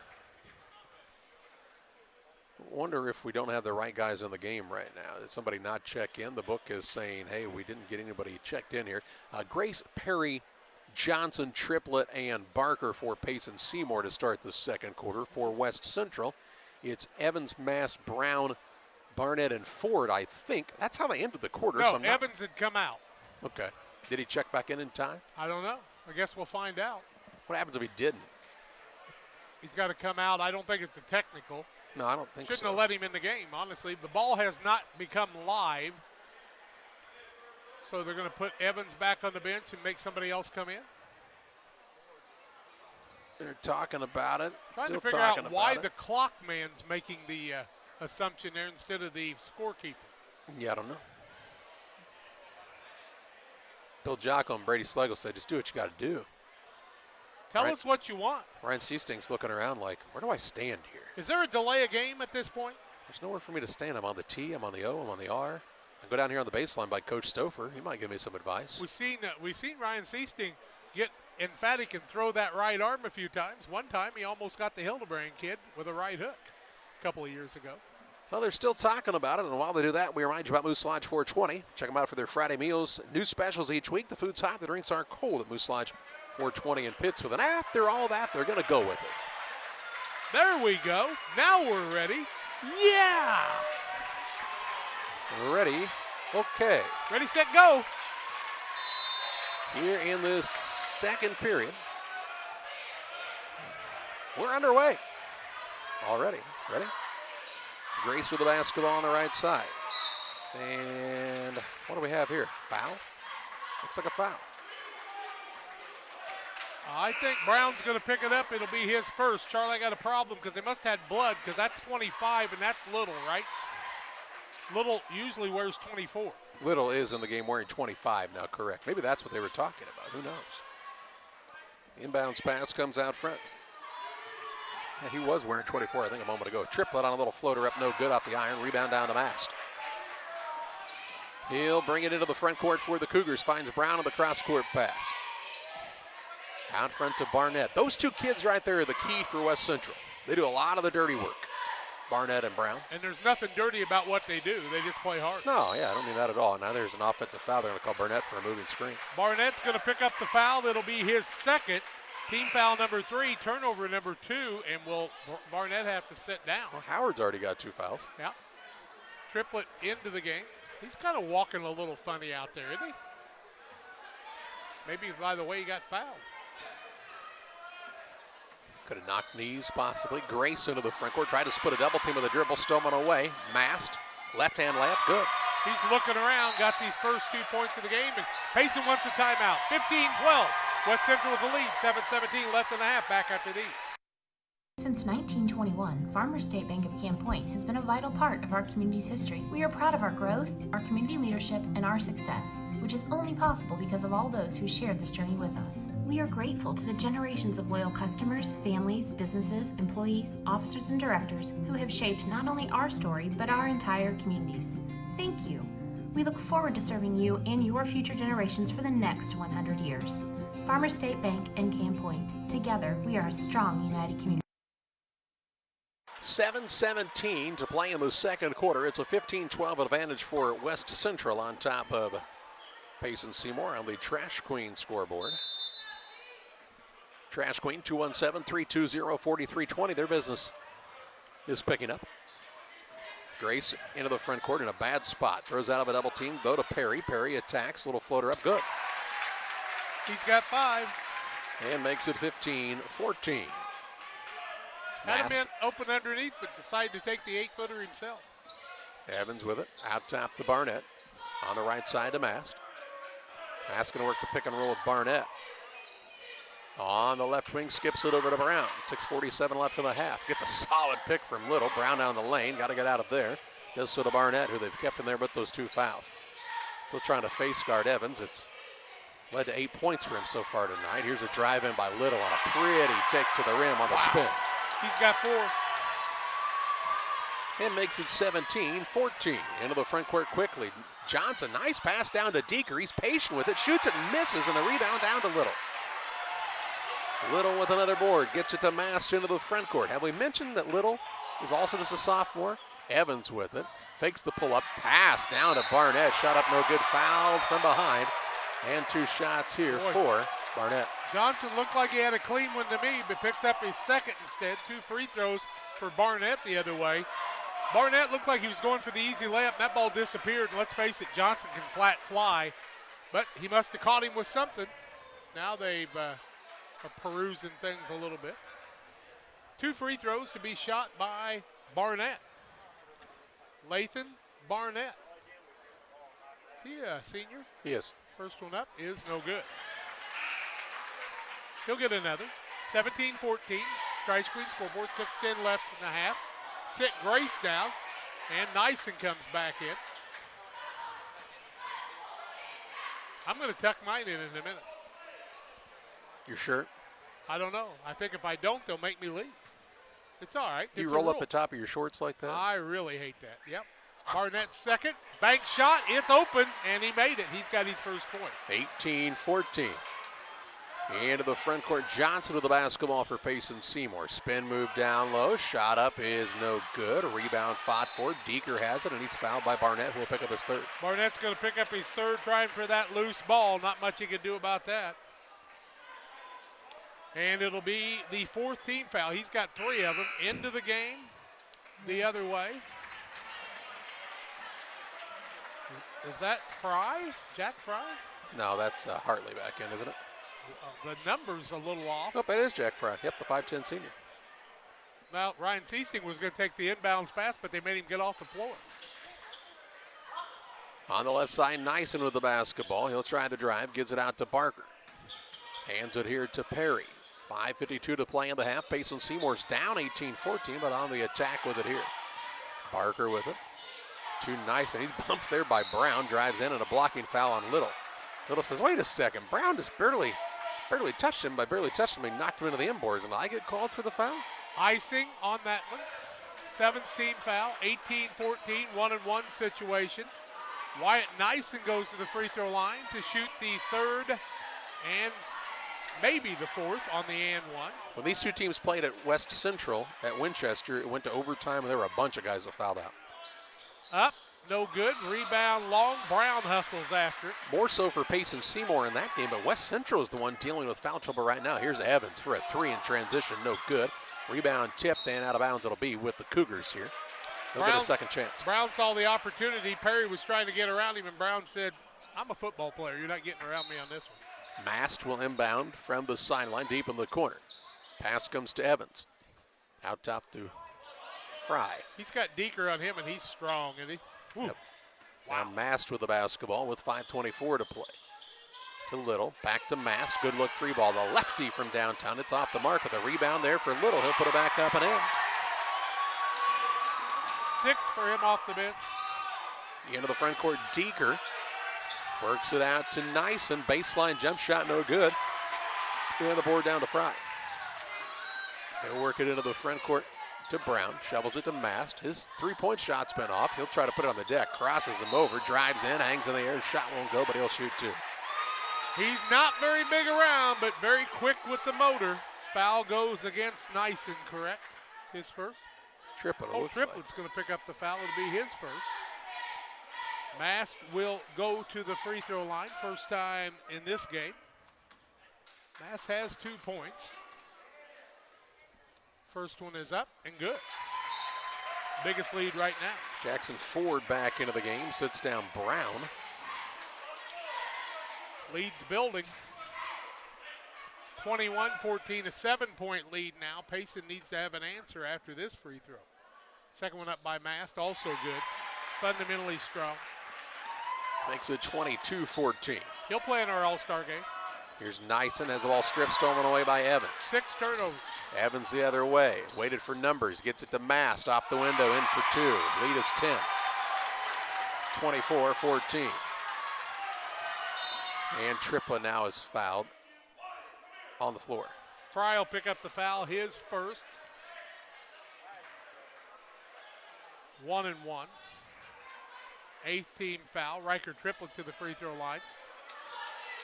Wonder if we don't have the right guys in the game right now. Did somebody not check in? The book is saying, hey, we didn't get anybody checked in here. Grace, Perry, Johnson, Triplett, and Barker for Payson Seymour to start the second quarter. For West Central, it's Evans, Mass, Brown, Barnett, and Ford, I think. That's how they ended the quarter. No, so Evans had come out. Okay. Did he check back in time? I don't know. I guess we'll find out. What happens if he didn't? He's got to come out. I don't think it's a technical. No, I don't think so. Shouldn't have let him in the game, honestly. The ball has not become live. So they're going to put Evans back on the bench and make somebody else come in. They're talking about it. Trying Still to figure talking out why about the clock man's making the assumption there instead of the scorekeeper. Yeah, I don't know. Bill Jocko and Brady Schlegel said, just do what you got to do. Tell us what you want. Ryan Seasting's looking around like, where do I stand here? Is there a delay of game at this point? There's nowhere for me to stand. I'm on the T, I'm on the O, I'm on the R. I go down here on the baseline by Coach Stouffer. He might give me some advice. We've seen Ryan Seasting get emphatic and throw that right arm a few times. One time he almost got the Hildebrand kid with a right hook a couple of years ago. Well, they're still talking about it, and while they do that, we remind you about Moose Lodge 420. Check them out for their Friday meals. New specials each week. The food's hot, the drinks are cold at Moose Lodge 420 in Pittsfield. And after all that, they're going to go with it. There we go. Now we're ready. Yeah! Ready. Okay. Ready, set, go. Here in this second period, we're underway already. Ready? Grace with the basketball on the right side. And what do we have here? Foul? Looks like a foul. I think Brown's going to pick it up. It'll be his first. Charlie got a problem because they must have had blood because that's 25 and that's Little, right? Little usually wears 24. Little is in the game wearing 25 now, correct. Maybe that's what they were talking about. Who knows? Inbounds pass comes out front. Yeah, he was wearing 24, I think, a moment ago. Triplett on a little floater up, no good off the iron. Rebound down the mast. He'll bring it into the front court for the Cougars. Finds Brown on the cross-court pass. Out front to Barnett. Those two kids right there are the key for West Central. They do a lot of the dirty work, Barnett and Brown. And there's nothing dirty about what they do. They just play hard. No, yeah, I don't mean that at all. Now there's an offensive foul. They're going to call Barnett for a moving screen. Barnett's going to pick up the foul. It'll be his second. Team foul number 3, turnover number 2, and will Barnett have to sit down? Well, Howard's already got 2 fouls. Yeah. Triplett into the game. He's kind of walking a little funny out there, isn't he? Maybe by the way he got fouled. Could have knocked knees, possibly. Grace into the front court. Tried to split a double team with a dribble. Stolen away. Mast. Left-hand layup. Good. He's looking around. Got these first 2 points of the game. And Payson wants a timeout. 15-12. West Central with the lead. 7:17 left in the half. Back after these. Since 1921, Farmers State Bank of Camp Point has been a vital part of our community's history. We are proud of our growth, our community leadership, and our success, which is only possible because of all those who shared this journey with us. We are grateful to the generations of loyal customers, families, businesses, employees, officers, and directors who have shaped not only our story, but our entire communities. Thank you. We look forward to serving you and your future generations for the next 100 years. Farmers State Bank and Camp Point. Together, we are a strong, united community. 7:17 to play in the second quarter. It's a 15-12 advantage for West Central on top of Payson Seymour on the Trash Queen scoreboard. Trash Queen 217-320-4320. Their business is picking up. Grace into the front court in a bad spot. Throws out of a double team. Go to Perry. Perry attacks. Little floater up. Good. He's got 5. And makes it 15-14. Had a man open underneath, but decided to take the 8-footer himself. Evans with it. Out top to Barnett. On the right side to Mast. Mast going to work the pick and roll with Barnett. On the left wing, skips it over to Brown. 6:47 left in the half. Gets a solid pick from Little. Brown down the lane. Got to get out of there. Does so to Barnett, who they've kept in there with those 2 fouls. Still trying to face guard Evans. It's led to 8 points for him so far tonight. Here's a drive in by Little on a pretty take to the rim on the spin. He's got 4. And makes it 17-14. Into the front court quickly. Johnson, nice pass down to Deeker. He's patient with it. Shoots it and misses, and the rebound down to Little. Little with another board. Gets it to Mast into the front court. Have we mentioned that Little is also just a sophomore? Evans with it. Fakes the pull-up. Pass down to Barnett. Shot up no good. Fouled from behind. And 2 shots here for Barnett. Johnson looked like he had a clean one to me, but picks up his second instead. 2 free throws for Barnett the other way. Barnett looked like he was going for the easy layup, and that ball disappeared. And let's face it, Johnson can flat fly, but he must have caught him with something. Now they've are perusing things a little bit. 2 free throws to be shot by Barnett. Lathan Barnett. Is he a senior? He is. First one up is no good. He'll get another. 17-14. Try screen scoreboard. 6:10 left in the half. Sit Grace down, and Nyson comes back in. I'm going to tuck mine in a minute. Your shirt? I don't know. I think if I don't, they'll make me leave. It's all right. You roll up the top of your shorts like that? I really hate that. Yep. Barnett's second. Bank shot. It's open, and he made it. He's got his first point. 18-14. Into the front court. Johnson with the basketball for Payson Seymour. Spin move down low. Shot up is no good. A rebound fought for. Deeker has it, and he's fouled by Barnett, who will pick up his 3rd. Barnett's going to pick up his 3rd, trying for that loose ball. Not much he can do about that. And it'll be the 4th team foul. He's got 3 of them. Into the game the other way. Is that Fry? Jack Fry? No, that's Hartley back in, isn't it? The number's a little off. Oh, it is Jack Fry. Yep, the 5'10 senior. Well, Ryan Seesting was going to take the inbounds pass, but they made him get off the floor. On the left side, Nyson with the basketball. He'll try the drive, gives it out to Barker. Hands it here to Perry. 5:52 to play in the half. Payson Seymour's down 18-14, but on the attack with it here. Barker with it. To Nyson. He's bumped there by Brown. Drives in, and a blocking foul on Little. Little says, wait a second. Brown just barely touched him. By barely touched him, he knocked him into the inboards, and I get called for the foul? Icing on that one. 7th team foul. 18-14, 1-and-1 situation. Wyatt Nyson goes to the free throw line to shoot the 3rd and maybe the 4th on the and 1. When these 2 teams played at West Central at Winchester, it went to overtime, and there were a bunch of guys that fouled out. Up, no good. Rebound long. Brown hustles after it. More so for Payson Seymour in that game, but West Central is the one dealing with foul trouble right now. Here's Evans for a 3 in transition, no good. Rebound tipped and out of bounds it'll be with the Cougars here. They'll get a second chance. Brown saw the opportunity. Perry was trying to get around him, and Brown said, I'm a football player. You're not getting around me on this one. Mast will inbound from the sideline deep in the corner. Pass comes to Evans. Out top to Fry. He's got Deeker on him, and he's strong, isn't he? Yep. Wow. Now Mast with the basketball with 5:24 to play. To Little, back to Mast. Good look 3 ball. The lefty from downtown. It's off the mark with a rebound there for Little. He'll put it back up and in. 6 for him off the bench. Into the front court, Deeker works it out to Nyson. Baseline jump shot, no good. And the board down to Fry. They'll work it into the front court to Brown. Shovels it to Mast. His 3-point shot's been off. He'll try to put it on the deck. Crosses him over. Drives in. Hangs in the air. Shot won't go, but he'll shoot 2. He's not very big around, but very quick with the motor. Foul goes against Nyson, correct? His first? Triplett. Triplett's going to pick up the foul. It'll be his first. Mast will go to the free throw line. First time in this game. Mast has 2 points. First one is up and good. biggest lead right now. Jackson Ford back into the game, sits down Brown. Leads building. 21-14, a 7-point lead now. Payson needs to have an answer after this free throw. Second one up by Mast, also good. Fundamentally strong. Makes it 22-14. He'll play in our All-Star game. Here's Nyson, has the ball stripped, stolen away by Evans. 6 turnovers. Evans the other way, waited for numbers, gets it to Mast, off the window, in for 2. Lead is 10. 24-14. And Tripla now is fouled on the floor. Fry will pick up the foul, his first. 1 and 1. 8th team foul. Riker Tripla to the free throw line.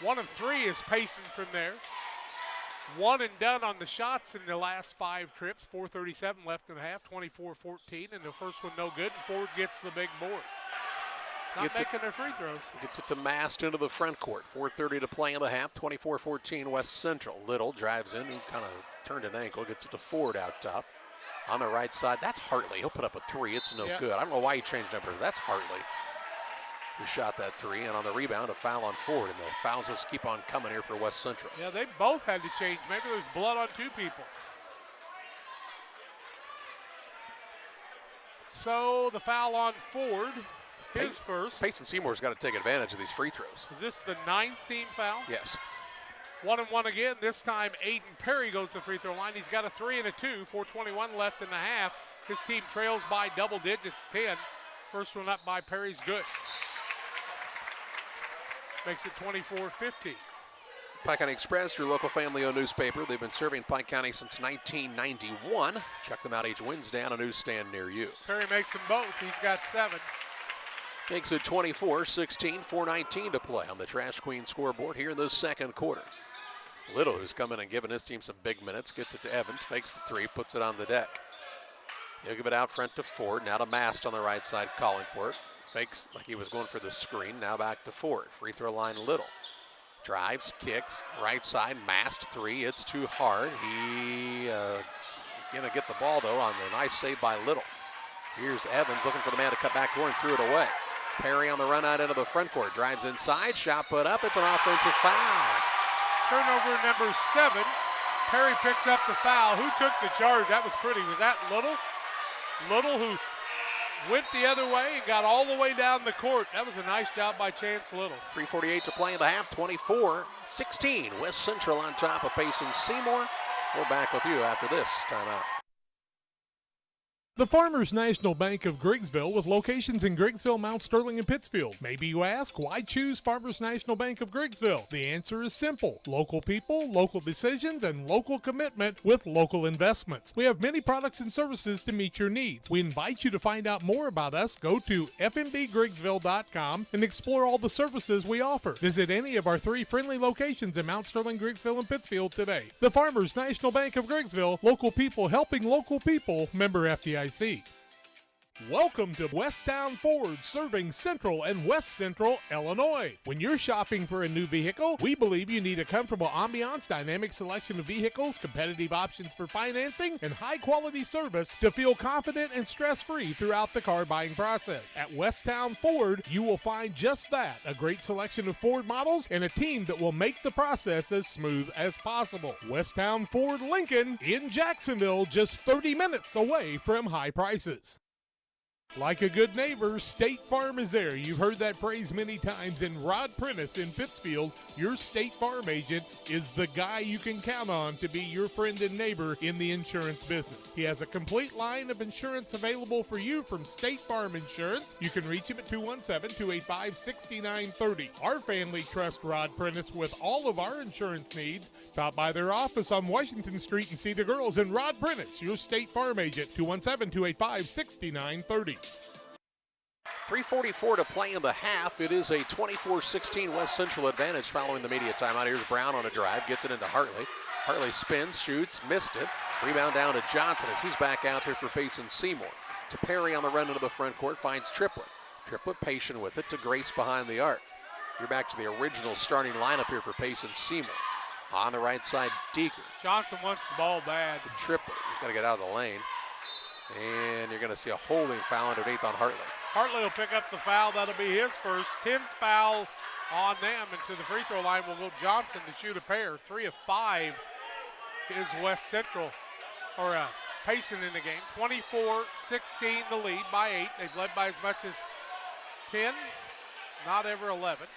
1 of 3 is Payson from there. 1 and done on the shots in the last 5 trips. 4:37 left in the half. 24-14, and the first one no good. Ford gets the big board. Not making their free throws. Gets it to Mast into the front court. 4:30 to play in the half. 24-14 West Central. Little drives in. He kind of turned an ankle. Gets it to Ford out top. On the right side, that's Hartley. He'll put up a 3. It's no good. I don't know why he changed numbers. That's Hartley who shot that 3. And on the rebound, a foul on Ford. And the fouls just keep on coming here for West Central. Yeah, they both had to change. Maybe there's blood on 2 people. So the foul on Ford. His first. Payson Seymour's got to take advantage of these free throws. Is this the 9th team foul? Yes. 1 and 1 again. This time Aiden Perry goes to the free throw line. He's got a 3 and a 2. 4:21 left in the half. His team trails by double digits, 10. First one up by Perry's good. Makes it 24-15. Pike County Express, your local family-owned newspaper. They've been serving Pike County since 1991. Check them out each Wednesday on a newsstand near you. Perry makes them both. He's got 7. Makes it 24-16, 4:19 to play on the Trash Queen scoreboard here in the second quarter. Little, who's come in and given his team some big minutes, gets it to Evans, fakes the 3, puts it on the deck. He'll give it out front to Ford, now to Mast on the right side, calling for it. Fakes like he was going for the screen, now back to Ford. Free throw line, Little. Drives, kicks, right side, Mast 3, it's too hard. He gonna get the ball though on the nice save by Little. Here's Evans looking for the man to cut back door and threw it away. Perry on the run out into the front court, drives inside, shot put up, it's an offensive foul. Turnover number 7. Perry picks up the foul. Who took the charge? That was pretty. Was that Little? Little, who went the other way and got all the way down the court. That was a nice job by Chance Little. 3:48 to play in the half, 24-16. West Central on top of Payson Seymour. We're back with you after this timeout. The Farmers National Bank of Griggsville, with locations in Griggsville, Mount Sterling, and Pittsfield. Maybe you ask, why choose Farmers National Bank of Griggsville? The answer is simple. Local people, local decisions, and local commitment with local investments. We have many products and services to meet your needs. We invite you to find out more about us. Go to fmbgriggsville.com and explore all the services we offer. Visit any of our 3 friendly locations in Mount Sterling, Griggsville, and Pittsfield today. The Farmers National Bank of Griggsville, local people helping local people, member FDIC. Welcome to Westtown Ford, serving Central and West Central Illinois. When you're shopping for a new vehicle, we believe you need a comfortable ambiance, dynamic selection of vehicles, competitive options for financing, and high-quality service to feel confident and stress-free throughout the car buying process. At Westtown Ford, you will find just that, a great selection of Ford models and a team that will make the process as smooth as possible. Westtown Ford Lincoln in Jacksonville, just 30 minutes away from high prices. Like a good neighbor, State Farm is there. You've heard that phrase many times. And Rod Prentice in Pittsfield, your State Farm agent, is the guy you can count on to be your friend and neighbor in the insurance business. He has a complete line of insurance available for you from State Farm Insurance. You can reach him at 217-285-6930. Our family trusts Rod Prentice with all of our insurance needs. Stop by their office on Washington Street and see the girls. And Rod Prentice, your State Farm agent, 217-285-6930. 3:44 to play in the half. It is a 24-16 West Central advantage following the media timeout. Here's Brown on a drive, gets it into Hartley. Hartley spins, shoots, missed it. Rebound down to Johnson as he's back out there for Payson Seymour. To Perry on the run into the front court, finds Triplett. Triplett patient with it to Grace behind the arc. You're back to the original starting lineup here for Payson Seymour. On the right side, Deeker. Johnson wants the ball bad. To Triplett. He's got to get out of the lane. And you're going to see a holding foul underneath on Hartley. Hartley will pick up the foul. That'll be his first. 10th foul on them. And to the free throw line will go Johnson to shoot a pair. 3 of 5 is West Central, or Payson in the game. 24-16 the lead by 8. They've led by as much as 10, not ever 11.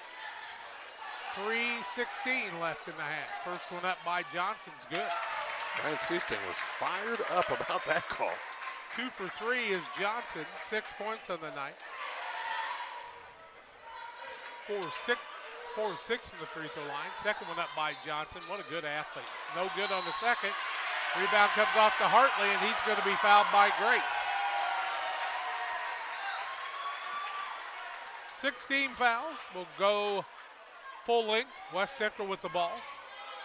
3:16 left in the half. First one up by Johnson's good. Ryan Seasting was fired up about that call. 2 for 3 is Johnson, 6 points on the night. 4 of 6 in the free throw line. Second one up by Johnson. What a good athlete. No good on the second. Rebound comes off to Hartley, and he's going to be fouled by Grace. 16 fouls will go full length. West Central with the ball.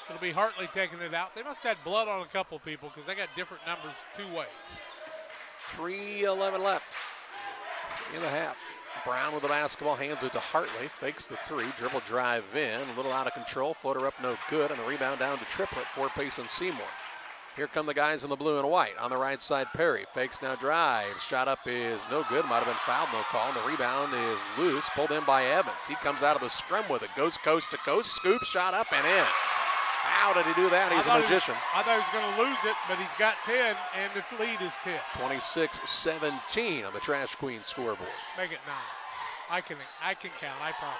It'll be Hartley taking it out. They must have had blood on a couple people because they got different numbers 2 ways. 3:11 left in the half. Brown with the basketball, hands it to Hartley, fakes the 3, dribble drive in, a little out of control, floater up no good, and the rebound down to Triplett for Payson Seymour. Here come the guys in the blue and white. On the right side, Perry fakes now drives, shot up is no good, might have been fouled, no call, and the rebound is loose, pulled in by Evans. He comes out of the scrum with it, goes coast to coast, scoops, shot up and in. How did he do that? He's a magician. I thought he was going to lose it, but he's got 10, and the lead is 10. 26-17 on the Trash Queen scoreboard. Make it 9. I can count, I promise.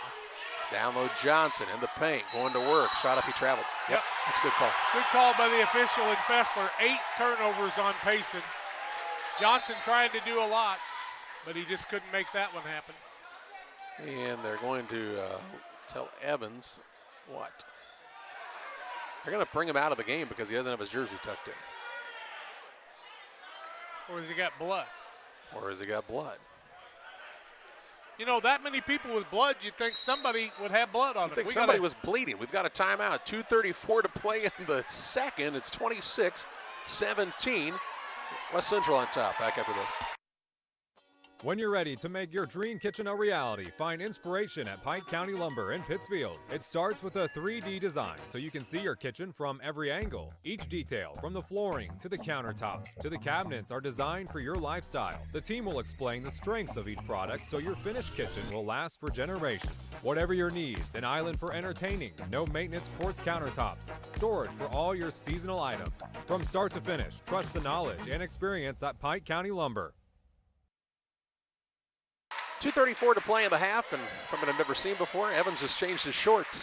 Down low Johnson in the paint, going to work. Shot up, he traveled. Yep, that's a good call. Good call by the official in Fessler. 8 turnovers on Payson. Johnson trying to do a lot, but he just couldn't make that one happen. And they're going to tell Evans what? They're going to bring him out of the game because he doesn't have his jersey tucked in. Or has he got blood? Or has he got blood? You know, that many people with blood, you'd think somebody would have blood on I think somebody was bleeding. We've got a timeout. 2:34 to play in the second. It's 26-17. West Central on top. Back after this. When you're ready to make your dream kitchen a reality, find inspiration at Pike County Lumber in Pittsfield. It starts with a 3D design so you can see your kitchen from every angle. Each detail, from the flooring to the countertops to the cabinets, are designed for your lifestyle. The team will explain the strengths of each product so your finished kitchen will last for generations. Whatever your needs, an island for entertaining, no maintenance quartz countertops, storage for all your seasonal items. From start to finish, trust the knowledge and experience at Pike County Lumber. 2:34 to play in the half, and something I've never seen before. Evans just changed his shorts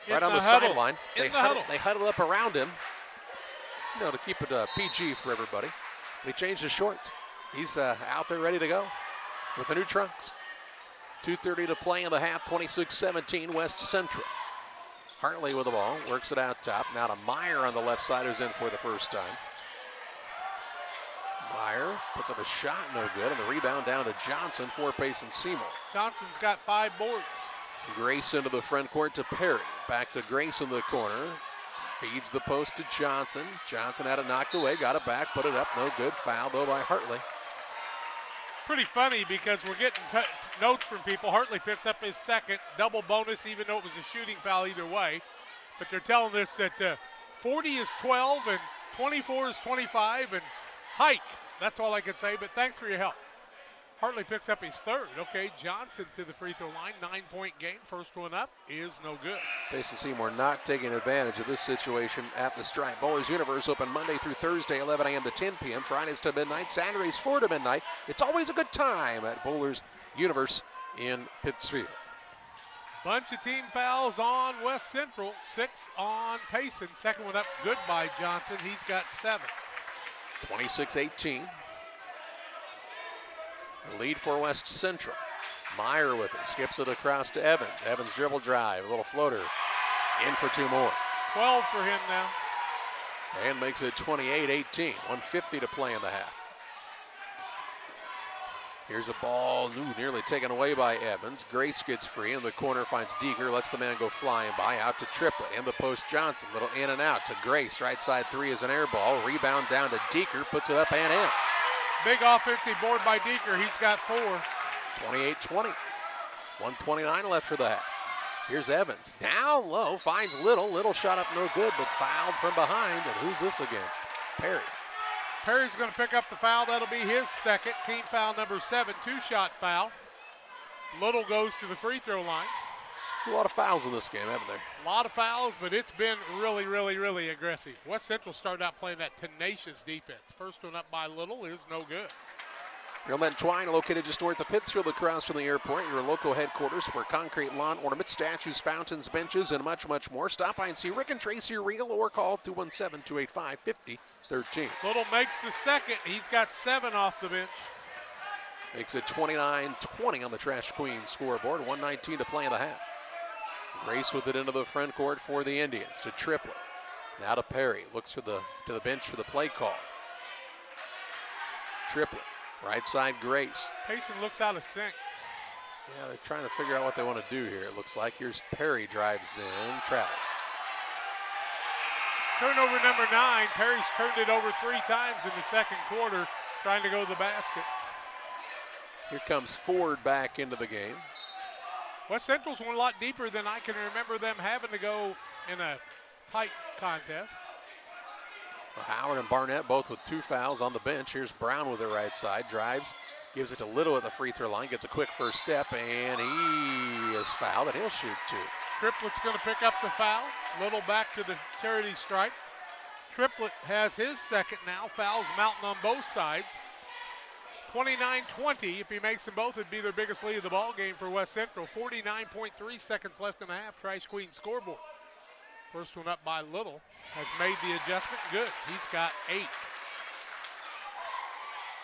right on the huddle. sideline. They huddled up around him, you know, to keep it PG for everybody. But he changed his shorts. He's out there ready to go with the new trunks. 2:30 to play in the half, 26-17 West Central. Hartley with the ball, works it out top. Now to Meyer on the left side, who's in for the first time. Meyer puts up a shot, no good, and the rebound down to Johnson for Payson Seymour. Johnson's got 5 boards. Grace into the front court to Perry. Back to Grace in the corner. Feeds the post to Johnson. Johnson had it knocked away, got it back, put it up, no good. Foul though by Hartley. Pretty funny because we're getting notes from people. Hartley picks up his second double bonus, even though it was a shooting foul either way. But they're telling us that 40 is 12 and 24 is 25 and hike. That's all I can say, but thanks for your help. Hartley picks up his third. Okay, Johnson to the free throw line. 9-point game. First one up is no good. Payson Seymour not taking advantage of this situation at the stripe. Bowlers Universe open Monday through Thursday, 11 a.m. to 10 p.m. Fridays to midnight, Saturdays 4 to midnight. It's always a good time at Bowlers Universe in Pittsfield. Bunch of team fouls on West Central. 6 on Payson. Second one up good by Johnson. He's got 7. 26-18. The lead for West Central. Meyer with it, skips it across to Evans. Evans dribble drive, a little floater, in for 2 more. 12 for him now. And makes it 28-18, 1:50 to play in the half. Here's a ball nearly taken away by Evans. Grace gets free in the corner, finds Deeker, lets the man go flying by, out to Triplett. In the post, Johnson, little in and out to Grace. Right side 3 is an air ball. Rebound down to Deeker, puts it up and in. Big offensive board by Deeker. He's got 4. 28-20. 1:29 left for the half. Here's Evans. Down low, finds Little. Little shot up no good, but fouled from behind. And who's this against? Perry. Perry's going to pick up the foul. That'll be his second. Team foul number 7, two-shot foul. Little goes to the free throw line. A lot of fouls in this game, haven't there? A lot of fouls, but it's been really, really, really aggressive. West Central started out playing that tenacious defense. First one up by Little is no good. Railnet Twine, located just north of Pittsfield across from the airport, your local headquarters for concrete lawn ornaments, statues, fountains, benches, and much, much more. Stop by and see Rick and Tracy Regal or call 217-285-5013. Little makes the second. He's got 7 off the bench. Makes it 29-20 on the Trash Queen scoreboard. 1:19 to play in the half. Grace with it into the front court for the Indians to Triplett. Now to Perry. Looks to the bench for the play call. Triplett. Right side, Grace. Payson looks out of sync. Yeah, they're trying to figure out what they want to do here, it looks like. Here's Perry drives in. Travis. Turnover number 9. Perry's turned it over 3 times in the second quarter, trying to go to the basket. Here comes Ford back into the game. West Central's went a lot deeper than I can remember them having to go in a tight contest. Howard and Barnett both with 2 fouls on the bench. Here's Brown with the right side, drives, gives it to Little at the free throw line, gets a quick first step, and he is fouled, and he'll shoot 2. Triplett's going to pick up the foul. Little back to the charity stripe. Triplett has his second now. Fouls mounting on both sides. 29-20. If he makes them both, it'd be their biggest lead of the ball game for West Central. 49.3 seconds left in the half. Trash Queen scoreboard. First one up by Little. Has made the adjustment. Good. He's got 8.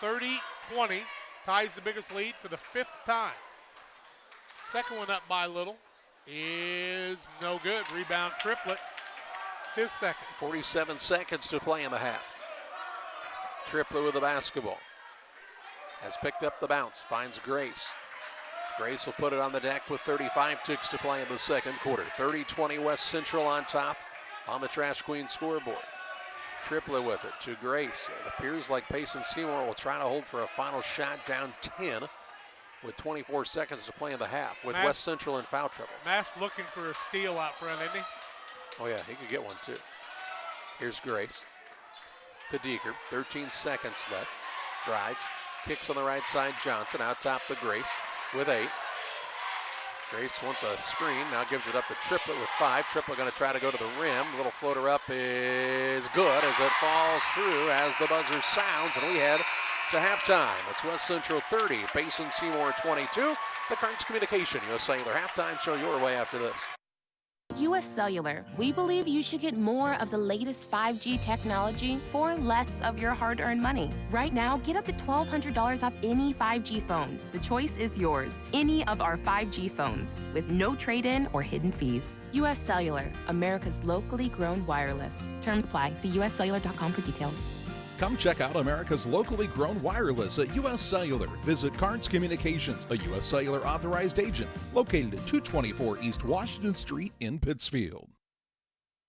30-20. Ties the biggest lead for the 5th time. Second one up by Little is no good. Rebound Triplett. His second. 47 seconds to play in the half. Triplett with the basketball. Has picked up the bounce. Finds Grace. Grace will put it on the deck with 35 ticks to play in the second quarter. 30-20 West Central on top on the Trash Queen scoreboard. Triplett with it to Grace. It appears like Payson Seymour will try to hold for a final shot, down 10 with 24 seconds to play in the half with West Central in foul trouble. Mass looking for a steal out front, isn't he? Oh yeah, he could get one too. Here's Grace to Deeker. 13 seconds left. Drives. Kicks on the right side, Johnson out top to Grace with 8. Grace wants a screen, now gives it up to Triplett with 5. Triplett going to try to go to the rim. Little floater up is good as it falls through as the buzzer sounds, and we head to halftime. It's West Central 30, Payson Seymour 22. The Cards Communication US Cellular halftime show your way after this. US Cellular, we believe you should get more of the latest 5G technology for less of your hard-earned money. Right now, get up to $1,200 off any 5G phone. The choice is yours. Any of our 5G phones with no trade-in or hidden fees. US Cellular, America's locally grown wireless. Terms apply. See uscellular.com for details. Come check out America's locally grown wireless at US Cellular. Visit Cards Communications, a US Cellular authorized agent, located at 224 East Washington Street in Pittsfield.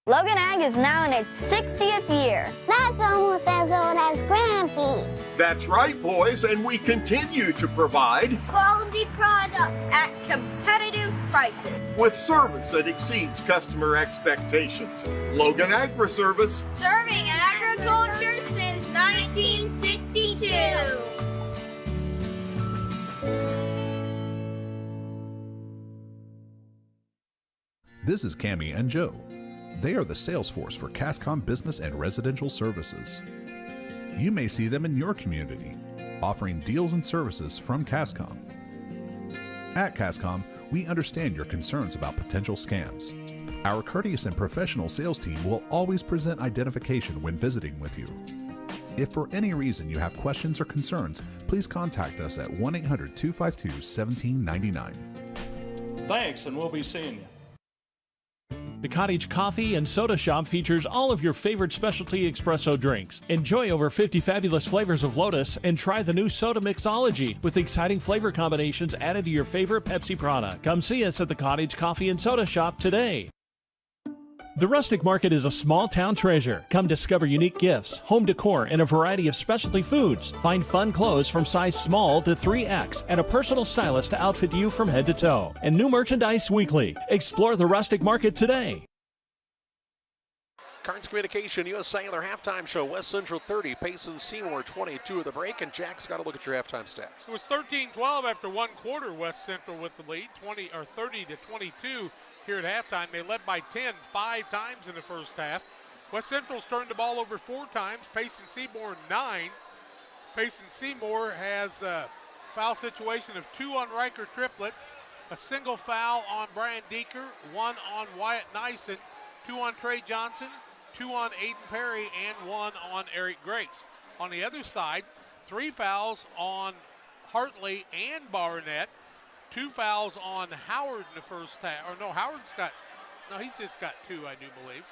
Logan Ag is now in its 60th year. That's almost as old as Grampy. That's right, boys, and we continue to provide quality product at competitive prices with service that exceeds customer expectations. Logan Agri-Service, serving agriculture since 1962. This is Cammie and Joe. They are the sales force for Cascom Business and Residential Services. You may see them in your community, offering deals and services from Cascom. At Cascom, we understand your concerns about potential scams. Our courteous and professional sales team will always present identification when visiting with you. If for any reason you have questions or concerns, please contact us at 1-800-252-1799. Thanks, and we'll be seeing you. The Cottage Coffee and Soda Shop features all of your favorite specialty espresso drinks. Enjoy over 50 fabulous flavors of Lotus and try the new Soda Mixology with exciting flavor combinations added to your favorite Pepsi product. Come see us at the Cottage Coffee and Soda Shop today. The Rustic Market is a small town treasure. Come discover unique gifts, home decor, and a variety of specialty foods. Find fun clothes from size small to 3X and a personal stylist to outfit you from head to toe. And new merchandise weekly. Explore the Rustic Market today. Carnes Communication, U.S. Cellular halftime show. West Central 30, Payson Seymour 22 of the break. And Jack's got to look at your halftime stats. It was 13-12 after one quarter. West Central with the lead, 30-22 here at halftime. They led by 10 5 times in the first half. West Central's turned the ball over 4 times. Payson Seymour 9. Payson Seymour has a foul situation of 2 on Riker Triplett, a single foul on Brian Deeker, 1 on Wyatt Nyson, 2 on Trey Johnson, 2 on Aiden Perry, and 1 on Eric Grace. On the other side, 3 fouls on Hartley and Barnett, 2 fouls on Howard in the first half. Or no, he's just got 2, I do believe.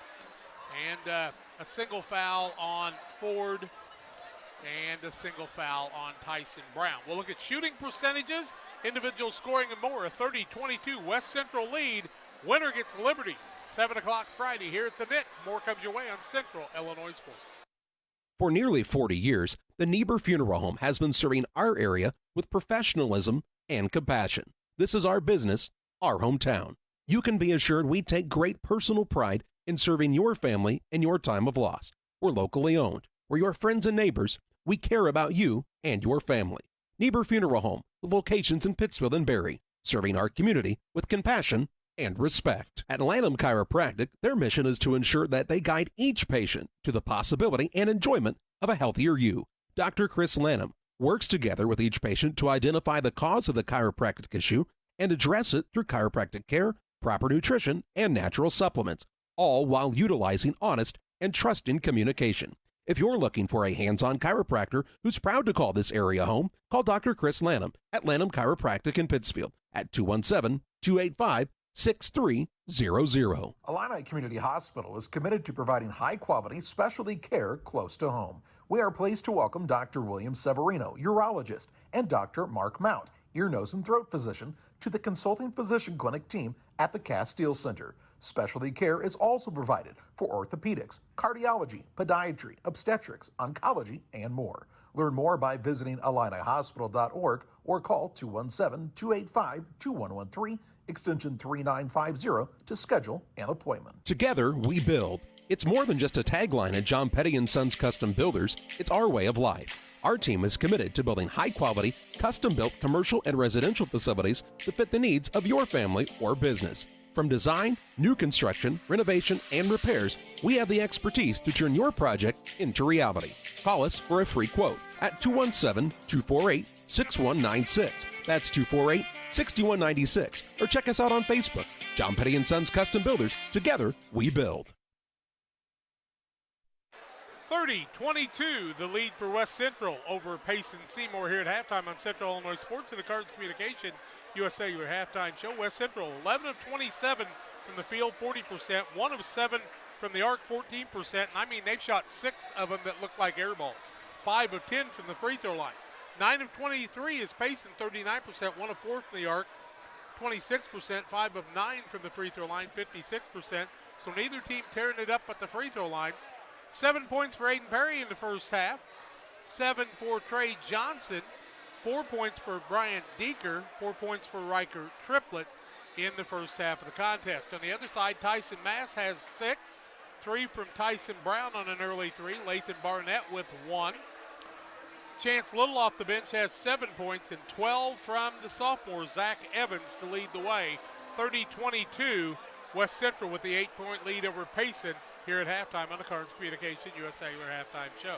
And a single foul on Ford and a single foul on Tyson Brown. We'll look at shooting percentages, individual scoring, and more. A 30-22 West Central lead. Winner gets Liberty. 7 o'clock Friday here at the Nick. More comes your way on Central Illinois Sports. For nearly 40 years, the Niebuhr Funeral Home has been serving our area with professionalism and compassion. This is our business, our hometown. You can be assured we take great personal pride in serving your family in your time of loss. We're locally owned. We're your friends and neighbors. We care about you and your family. Niebuhr Funeral Home, with locations in Pittsfield and Barry, serving our community with compassion and respect. At Lanham Chiropractic, their mission is to ensure that they guide each patient to the possibility and enjoyment of a healthier you. Dr. Chris Lanham works together with each patient to identify the cause of the chiropractic issue and address it through chiropractic care, proper nutrition, and natural supplements, all while utilizing honest and trusting communication. If you're looking for a hands-on chiropractor who's proud to call this area home, call Dr. Chris Lanham at Lanham Chiropractic in Pittsfield at 217-285-6300. Illini Community Hospital is committed to providing high-quality specialty care close to home. We are pleased to welcome Dr. William Severino, urologist, and Dr. Mark Mount, ear, nose, and throat physician, to the consulting physician clinic team at the Castile Center. Specialty care is also provided for orthopedics, cardiology, podiatry, obstetrics, oncology, and more. Learn more by visiting IlliniHospital.org or call 217-285-2113, extension 3950 to schedule an appointment. Together, we build. It's more than just a tagline at John Petty & Sons Custom Builders. It's our way of life. Our team is committed to building high-quality, custom-built commercial and residential facilities that fit the needs of your family or business. From design, new construction, renovation, and repairs, we have the expertise to turn your project into reality. Call us for a free quote at 217-248-6196. That's 248-6196. Or check us out on Facebook. John Petty & Sons Custom Builders. Together, we build. 30-22, the lead for West Central over Payson Seymour here at halftime on Central Illinois Sports and the Cards Communication USA, your halftime show. West Central 11 of 27 from the field, 40%, 1 of 7 from the arc, 14%. And I mean, they've shot 6 of them that look like air balls. 5 of 10 from the free throw line. 9 of 23 is Payson, 39%, 1 of 4 from the arc, 26%, 5 of 9 from the free throw line, 56%. So neither team tearing it up at the free throw line. 7 points for Aiden Perry in the first half, 7 for Trey Johnson, 4 points for Brian Deeker, 4 points for Riker Triplett in the first half of the contest. On the other side, Tyson Mass has 6, 3 from Tyson Brown on an early 3, Lathan Barnett with 1. Chance Little off the bench has 7 points and 12 from the sophomore Zach Evans to lead the way. 30-22, West Central with the 8-point lead over Payson here at halftime on the Cards Communication USA halftime show.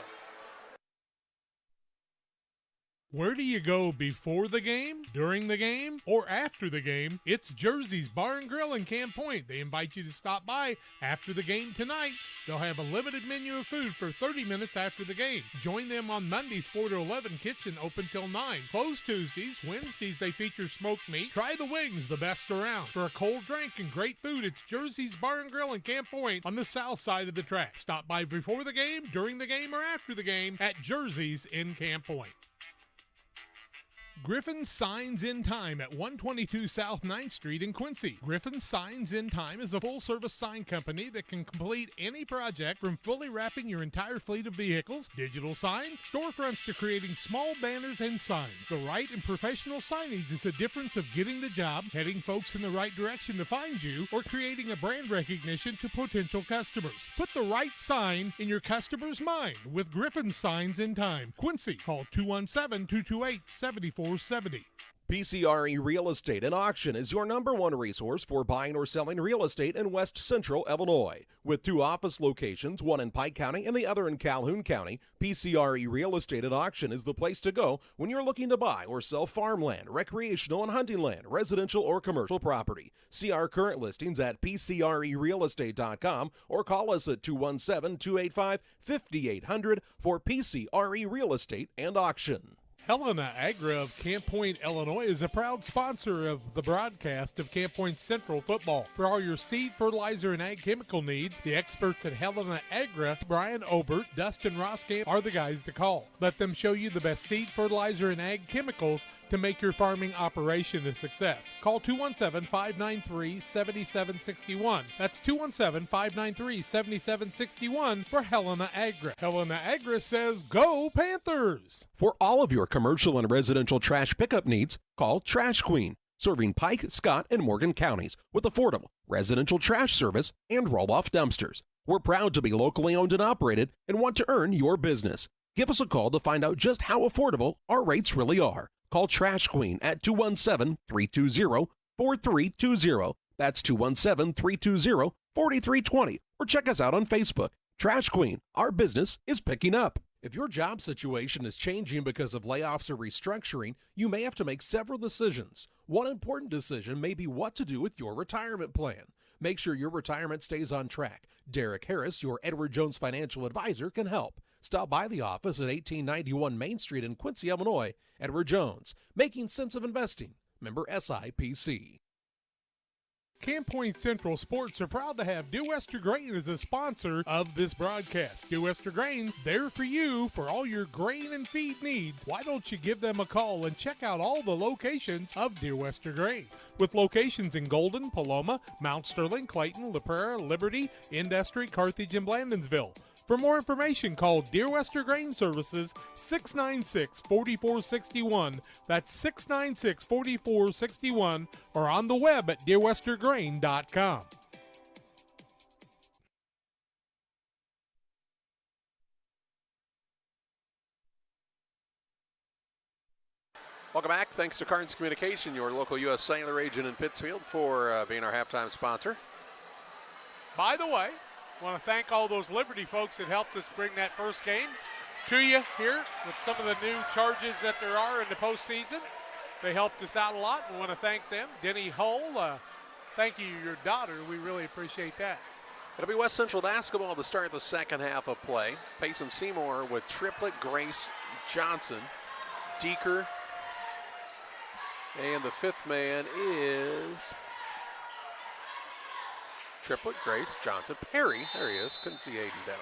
Where do you go before the game, during the game, or after the game? It's Jersey's Bar and Grill in Camp Point. They invite you to stop by after the game tonight. They'll have a limited menu of food for 30 minutes after the game. Join them on Mondays 4 to 11, kitchen open till 9. Closed Tuesdays. Wednesdays they feature smoked meat. Try the wings, the best around. For a cold drink and great food, it's Jersey's Bar and Grill in Camp Point on the south side of the track. Stop by before the game, during the game, or after the game at Jersey's in Camp Point. Griffin's Signs in Time at 122 South 9th Street in Quincy. Griffin's Signs in Time is a full-service sign company that can complete any project from fully wrapping your entire fleet of vehicles, digital signs, storefronts to creating small banners and signs. The right and professional signage is the difference of getting the job, heading folks in the right direction to find you, or creating a brand recognition to potential customers. Put the right sign in your customer's mind with Griffin's Signs in Time. Quincy, call 217-228-7470. PCRE Real Estate and Auction is your #1 resource for buying or selling real estate in West Central Illinois. With 2 office locations, one in Pike County and the other in Calhoun County, PCRE Real Estate and Auction is the place to go when you're looking to buy or sell farmland, recreational and hunting land, residential or commercial property. See our current listings at PCRERealestate.com or call us at 217-285-5800 for PCRE Real Estate and Auction. Helena Agra of Camp Point, Illinois is a proud sponsor of the broadcast of Camp Point Central football. For all your seed, fertilizer, and ag chemical needs, the experts at Helena Agra, Brian Obert, Dustin Roskamp, are the guys to call. Let them show you the best seed, fertilizer, and ag chemicals to make your farming operation a success. Call 217-593-7761. That's 217-593-7761 for Helena Agra. Helena Agra says, go Panthers! For all of your commercial and residential trash pickup needs, call Trash Queen, serving Pike, Scott, and Morgan counties with affordable residential trash service and roll-off dumpsters. We're proud to be locally owned and operated and want to earn your business. Give us a call to find out just how affordable our rates really are. Call Trash Queen at 217-320-4320. That's 217-320-4320. Or check us out on Facebook. Trash Queen, our business is picking up. If your job situation is changing because of layoffs or restructuring, you may have to make several decisions. One important decision may be what to do with your retirement plan. Make sure your retirement stays on track. Derek Harris, your Edward Jones financial advisor, can help. Stop by the office at 1891 Main Street in Quincy, Illinois. Edward Jones, making sense of investing. Member SIPC. Camp Point Central Sports are proud to have Dear Wester Grain as a sponsor of this broadcast. Dear Wester Grain, there for you for all your grain and feed needs. Why don't you give them a call and check out all the locations of Dear Wester Grain? With locations in Golden, Paloma, Mount Sterling, Clayton, La Prairie, Liberty, Industry, Carthage, and Blandonsville. For more information, call Dear Wester Grain Services 696-4461. That's 696-4461, or on the web at dearwestergrain.com. Welcome back. Thanks to Carnes Communication, your local U.S. Cellular agent in Pittsfield, for being our halftime sponsor. By the way, I want to thank all those Liberty folks that helped us bring that first game to you here with some of the new charges that there are in the postseason. They helped us out a lot. We want to thank them. Denny Hull, thank you, your daughter. We really appreciate that. It'll be West Central basketball to start the second half of play. Payson Seymour with Triplett, Grace, Johnson, Deeker, and the fifth man is Triplett, Grace, Johnson, Perry. There he is. Couldn't see Aiden down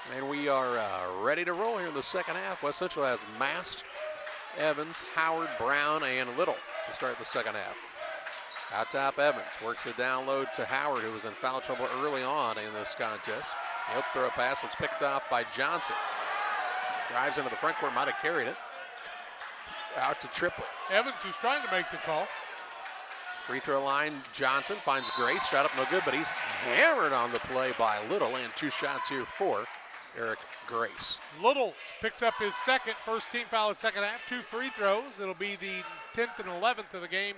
there. And we are ready to roll here in the second half. West Central has Mast, Evans, Howard, Brown, and Little to start the second half. Out top, Evans works the down low to Howard, who was in foul trouble early on in this contest. He'll throw a pass that's picked off by Johnson. Drives into the front court, might have carried it. Out to Triplett. Evans, who's trying to make the call. Free throw line, Johnson finds Grace. Shot up no good, but he's hammered on the play by Little, and 2 shots here for Eric Grace. Little picks up his second, first team foul in the second half. 2 free throws. It'll be the 10th and 11th of the game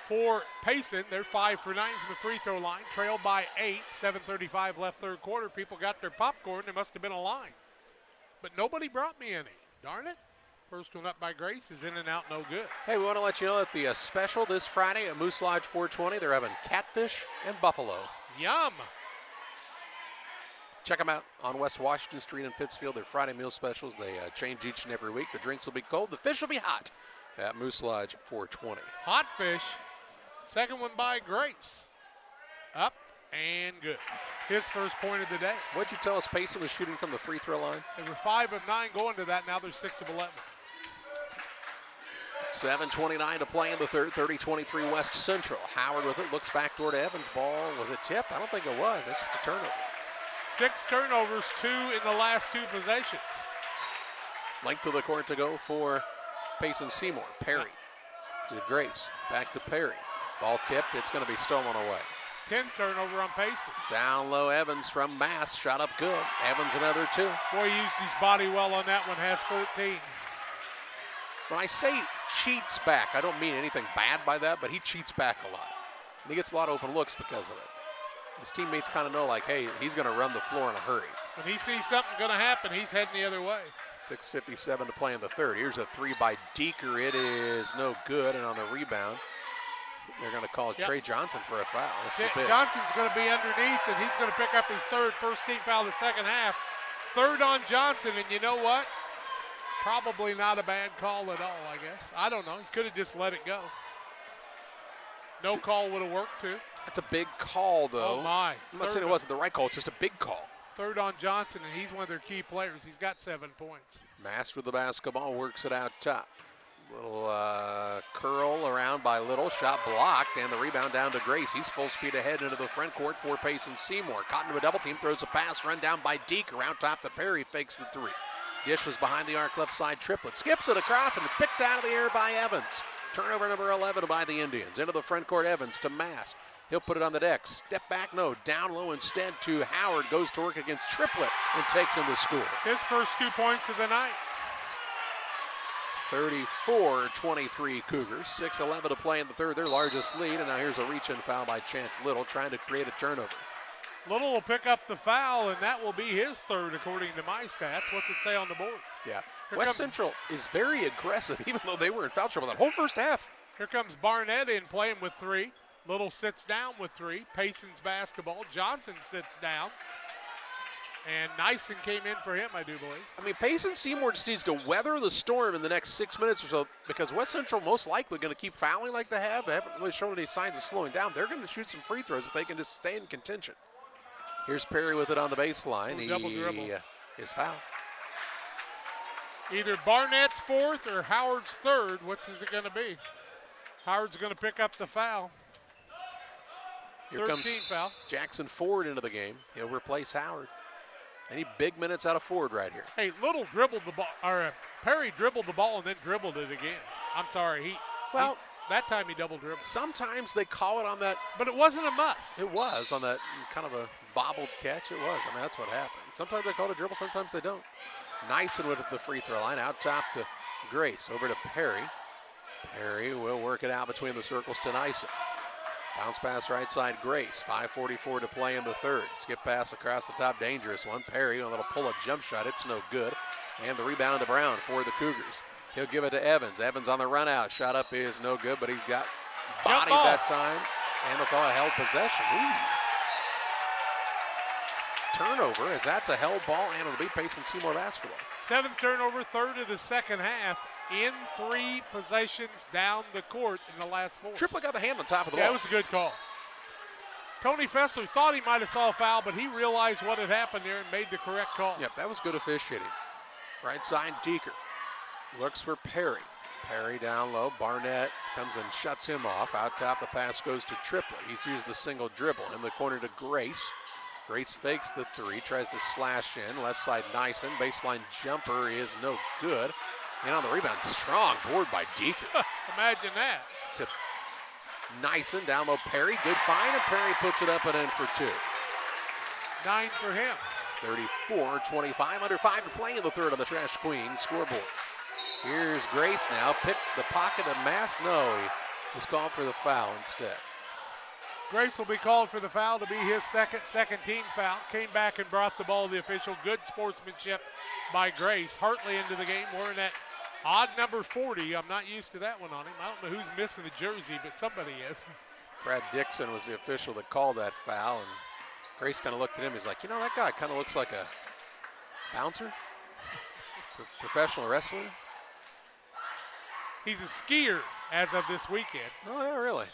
for Payson. They're 5 for 9 from the free throw line, trailed by 8. 7:35 left third quarter. People got their popcorn. There must have been a line. But nobody brought me any. Darn it. First one up by Grace is in and out, no good. Hey, we want to let you know that the special this Friday at Moose Lodge 420, they're having catfish and buffalo. Yum. Check them out on West Washington Street in Pittsfield. They're Friday meal specials. They change each and every week. The drinks will be cold. The fish will be hot at Moose Lodge 420. Hot fish. Second one by Grace. Up and good. His first point of the day. What'd you tell us Payson was shooting from the free throw line? They were 5 of 9 going to that. Now they're 6 of 11. 7:29 to play in the third, 30-23 West Central. Howard with it, looks back toward Evans. Ball, was it tipped? I don't think it was. It's just a turnover. 6 turnovers, 2 in the last 2 possessions. Length of the court to go for Payson Seymour. Perry to Grace, back to Perry. Ball tipped, it's going to be stolen away. 10th turnover on Payson. Down low, Evans from Mass, shot up good. Evans another 2. Boy, he used his body well on that one, has 14. When I say cheats back, I don't mean anything bad by that, but he cheats back a lot. And he gets a lot of open looks because of it. His teammates kind of know, like, hey, he's going to run the floor in a hurry. When he sees something going to happen, he's heading the other way. 6:57 to play in the third. Here's a 3 by Deeker. It is no good, and on the rebound, they're going to call Trey Johnson for a foul. Johnson's going to be underneath, and he's going to pick up his third first team foul the second half. Third on Johnson, and you know what? Probably not a bad call at all, I guess. I don't know. He could have just let it go. No call would have worked, too. That's a big call, though. Oh, my. I'm not saying it wasn't the right call. It's just a big call. Third on Johnson, and he's one of their key players. He's got 7 points. Mass with the basketball, works it out top. Little curl around by Little, shot blocked, and the rebound down to Grace. He's full speed ahead into the front court for Payson Seymour. Caught into a double team, throws a pass, run down by Deeker. Around top to Perry, fakes the 3. Dish was behind the arc, left side triplet. Skips it across, and it's picked out of the air by Evans. Turnover number 11 by the Indians. Into the front court, Evans to Mass. He'll put it on the deck. Step back, no. Down low instead to Howard. Goes to work against Triplet and takes him to score. His first 2 points of the night. 34-23 Cougars. 6:11 to play in the third, their largest lead. And now here's a reach-in foul by Chance Little, trying to create a turnover. Little will pick up the foul, and that will be his third, according to my stats. What's it say on the board? Yeah. West Central is very aggressive, even though they were in foul trouble that whole first half. Here comes Barnett in, playing with 3. Little sits down with 3. Payson's basketball. Johnson sits down. And Nyson came in for him, I do believe. I mean, Payson Seymour just needs to weather the storm in the next 6 minutes or so, because West Central most likely going to keep fouling like they have. They haven't really shown any signs of slowing down. They're going to shoot some free throws if they can just stay in contention. Here's Perry with it on the baseline. Double dribble. Is fouled. Either Barnett's 4th or Howard's 3rd. What's it going to be? Howard's going to pick up the foul. Here comes foul. Jackson Ford into the game. He'll replace Howard. Any big minutes out of Ford right here. Hey, Little dribbled the ball, or Perry dribbled the ball and then dribbled it again. I'm sorry, that time he double dribbled. Sometimes they call it on that. But it wasn't a muff. It was on that kind of a bobbled catch. It was. I mean, that's what happened. Sometimes they call it a dribble, sometimes they don't. Nyson with the free throw line. Out top to Grace. Over to Perry. Perry will work it out between the circles to Nyson. Bounce pass right side, Grace. 5:44 to play in the third. Skip pass across the top, dangerous one. Perry, a little pull-up jump shot. It's no good. And the rebound to Brown for the Cougars. He'll give it to Evans. Evans on the run out. Shot up is no good, but he's got body that time. And they'll call it held possession. Turnover, as that's a held ball, and it'll be Payson Seymour basketball. 7th turnover, 3rd of the second half. In 3 possessions down the court in the last 4. Triplet got the hand on top of the ball. That was a good call. Tony Fessler thought he might have saw a foul, but he realized what had happened there and made the correct call. Yep, that was good officiating. Right side, Deeker. Looks for Perry. Perry down low. Barnett comes and shuts him off. Out top, the pass goes to Triplet. He's used the single dribble. In the corner to Grace. Grace fakes the 3, tries to slash in. Left side, Nyson. Baseline jumper is no good. And on the rebound, strong board by Deeker. Imagine that. To Nyson, down low, Perry. Good find, and Perry puts it up and in for 2. 9 for him. 34-25, under 5 to play in the third on the Trash Queen scoreboard. Here's Grace now, picked the pocket of Mass. No, he's called for the foul instead. Grace will be called for the foul to be his second team foul. Came back and brought the ball to the official. Good sportsmanship by Grace. Hartley into the game wearing that odd number 40. I'm not used to that one on him. I don't know who's missing a jersey, but somebody is. Brad Dixon was the official that called that foul, and Grace kind of looked at him. He's like, you know, that guy kind of looks like a bouncer, professional wrestler. He's a skier as of this weekend. Oh, yeah, really?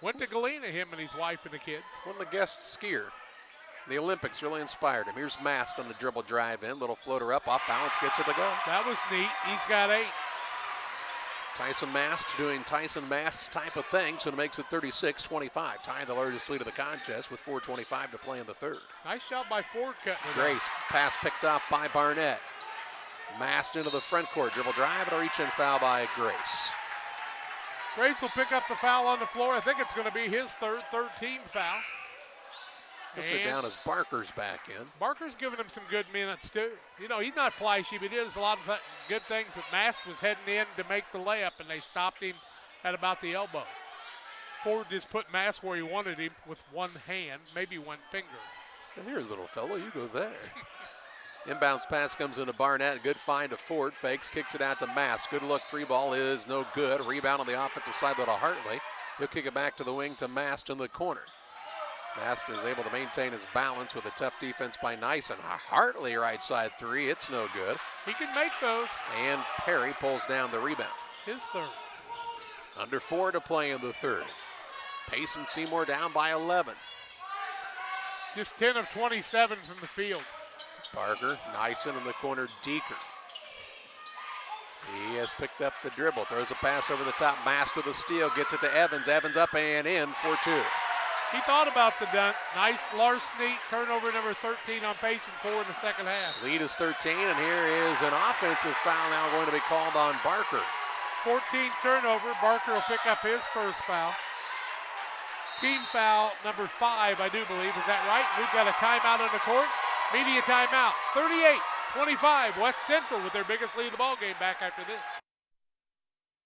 Went to Galena, him and his wife and the kids. One of the guest skier. The Olympics really inspired him. Here's Mask on the dribble drive in. Little floater up, off balance, gets it to go. That was neat. He's got 8. Tyson Mast doing Tyson Mast type of things, so it makes it 36-25. Tying the largest lead of the contest with 4:25 to play in the third. Nice job by Ford cutting it Grace, pass picked off by Barnett. Mast into the front court, dribble drive, and a reach-in foul by Grace. Grace will pick up the foul on the floor. I think it's going to be his third team foul. He'll sit down as Barker's back in. Barker's giving him some good minutes, too. You know, he's not flashy, but he does a lot of good things. But Mast was heading in to make the layup, and they stopped him at about the elbow. Ford just put Mast where he wanted him with one hand, maybe one finger. So here, little fellow, you go there. Inbounds pass comes into Barnett. Good find to Ford. Fakes, kicks it out to Mast. Good look. Three ball is no good. Rebound on the offensive side to Hartley. He'll kick it back to the wing to Mast in the corner. Mast is able to maintain his balance with a tough defense by Nyson. Hartley right side three. It's no good. He can make those. And Perry pulls down the rebound. His third. Under 4 to play in the third. Payson Seymour down by 11. Just 10 of 27 from the field. Parker, Nyson in the corner, Deeker. He has picked up the dribble, throws a pass over the top, Mast with a steal, gets it to Evans. Evans up and in for 2. He thought about the dunk. Nice larceny, turnover number 13 on Payson 4 in the second half. Lead is 13, and here is an offensive foul now going to be called on Barker. 14th turnover. Barker will pick up his first foul. Team foul number 5, I do believe. Is that right? We've got a timeout on the court. Media timeout. 38-25. West Central with their biggest lead of the ball game back after this.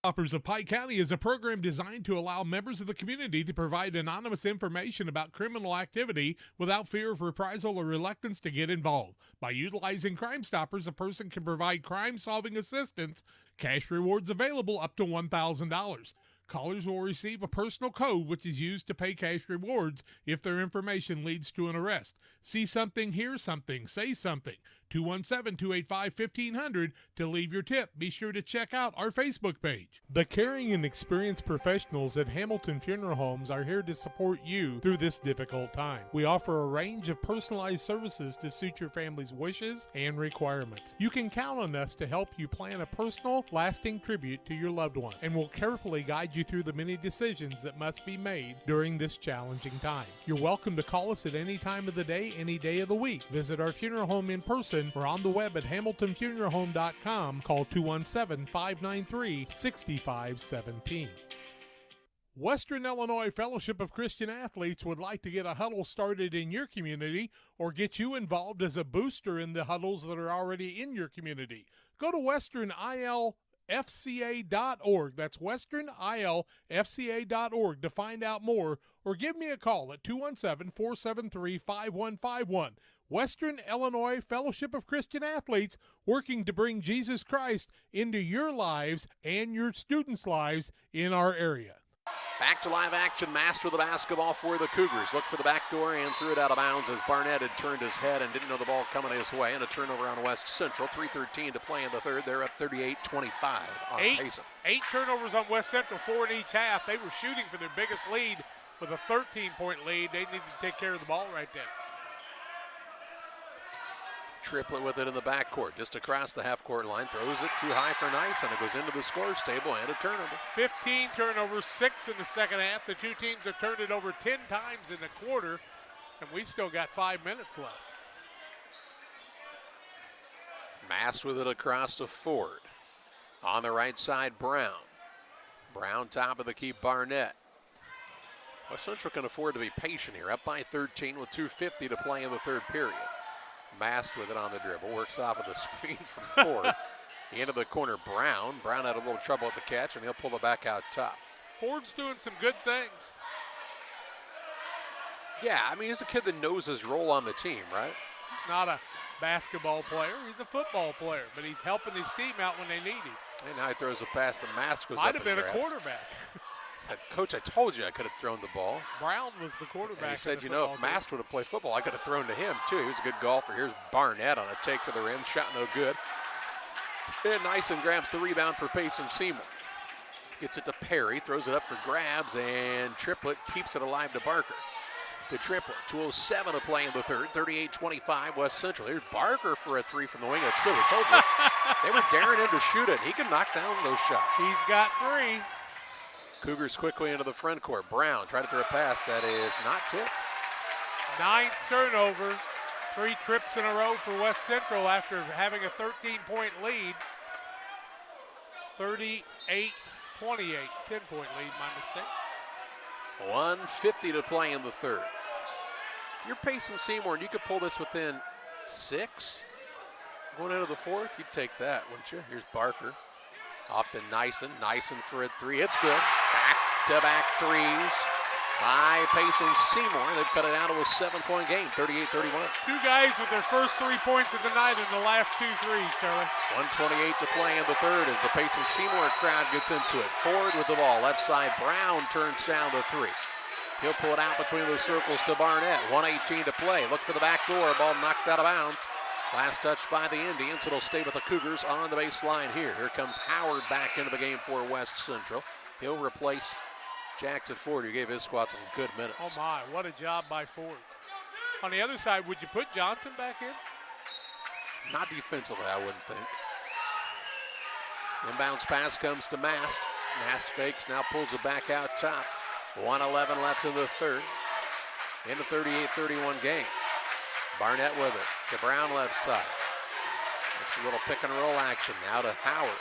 Hoppers of Pike County is a program designed to allow members of the community to provide anonymous information about criminal activity without fear of reprisal or reluctance to get involved. By utilizing Crime Stoppers, a person can provide crime-solving assistance, cash rewards available up to $1,000. Callers will receive a personal code which is used to pay cash rewards if their information leads to an arrest. See something, hear something, say something. 217-285-1500 to leave your tip. Be sure to check out our Facebook page. The caring and experienced professionals at Hamilton Funeral Homes are here to support you through this difficult time. We offer a range of personalized services to suit your family's wishes and requirements. You can count on us to help you plan a personal, lasting tribute to your loved one, and we'll carefully guide you through the many decisions that must be made during this challenging time. You're welcome to call us at any time of the day, any day of the week. Visit our funeral home in person or on the web at hamiltonfuneralhome.com. Call 217-593-6517. Western Illinois Fellowship of Christian Athletes would like to get a huddle started in your community or get you involved as a booster in the huddles that are already in your community. Go to westernilfca.org. That's westernilfca.org to find out more, or give me a call at 217-473-5151. Western Illinois Fellowship of Christian Athletes, working to bring Jesus Christ into your lives and your students' lives in our area. Back to live action. Mast with the basketball for the Cougars. Look for the back door and threw it out of bounds as Barnett had turned his head and didn't know the ball coming his way. And a turnover on West Central. 3:13 to play in the third. They're up 38-25 on Payson. 8 turnovers on West Central, 4 in each half. They were shooting for their biggest lead with a 13-point lead. They needed to take care of the ball right there. Triplett with it in the backcourt, just across the half-court line, throws it too high for Nice, and it goes into the scorer's table and a turnover. 15 turnovers, 6 in the second half. The two teams have turned it over 10 times in the quarter, and we still got 5 minutes left. Mast with it across to Ford. On the right side, Brown. Brown top of the key, Barnett. West Central can afford to be patient here, up by 13 with 2:50 to play in the third period. Mast with it on the dribble, works off of the screen from Ford. Into the corner, Brown. Brown had a little trouble at the catch, and he'll pull it back out top. Ford's doing some good things. Yeah, I mean, he's a kid that knows his role on the team, right? He's not a basketball player. He's a football player, but he's helping his team out when they need him. And now he throws a pass to Mast. Might have been a quarterback. Said, Coach, I told you I could have thrown the ball. Brown was the quarterback. And he said, you know, if Mast would have played football, I could have thrown to him, too. He was a good golfer. Here's Barnett on a take to the rim. Shot no good. And Nyson grabs the rebound for Payson Seymour. Gets it to Perry, throws it up for grabs, and Triplett keeps it alive to Barker. The triplet, 2:07 to play in the third, 38-25 West Central. Here's Barker for a three from the wing. That's good. I told you. They were daring him to shoot it. He can knock down those shots. He's got three. Cougars quickly into the front court. Brown tried to throw a pass that is not tipped. 9th turnover. 3 trips in a row for West Central after having a 13-point lead. 38-28, 10-point lead, my mistake. 1:50 to play in the third. If you're Payson Seymour and you could pull this within 6 going into the fourth, you'd take that, wouldn't you? Here's Barker. Off to Nyson. Nyson for a three. It's good. Back-to-back threes by Payson Seymour. They've cut it down to a 7-point game, 38-31. 2 guys with their first 3 points of the night in the last 2 threes, Charlie. 1:28 to play in the third as the Payson Seymour crowd gets into it. Ford with the ball. Left side, Brown turns down the three. He'll pull it out between the circles to Barnett. 1:18 to play. Look for the back door. Ball knocked out of bounds. Last touch by the Indians. It'll stay with the Cougars on the baseline here. Here comes Howard back into the game for West Central. He'll replace Jackson Ford, who gave his squad some good minutes. Oh my, what a job by Ford. On the other side, would you put Johnson back in? Not defensively, I wouldn't think. Inbounds pass comes to Mast. Mast fakes, now pulls it back out top. 1:11 left in the third. In the 38-31 game. Barnett with it to Brown left side. It's a little pick and roll action. Now to Howard.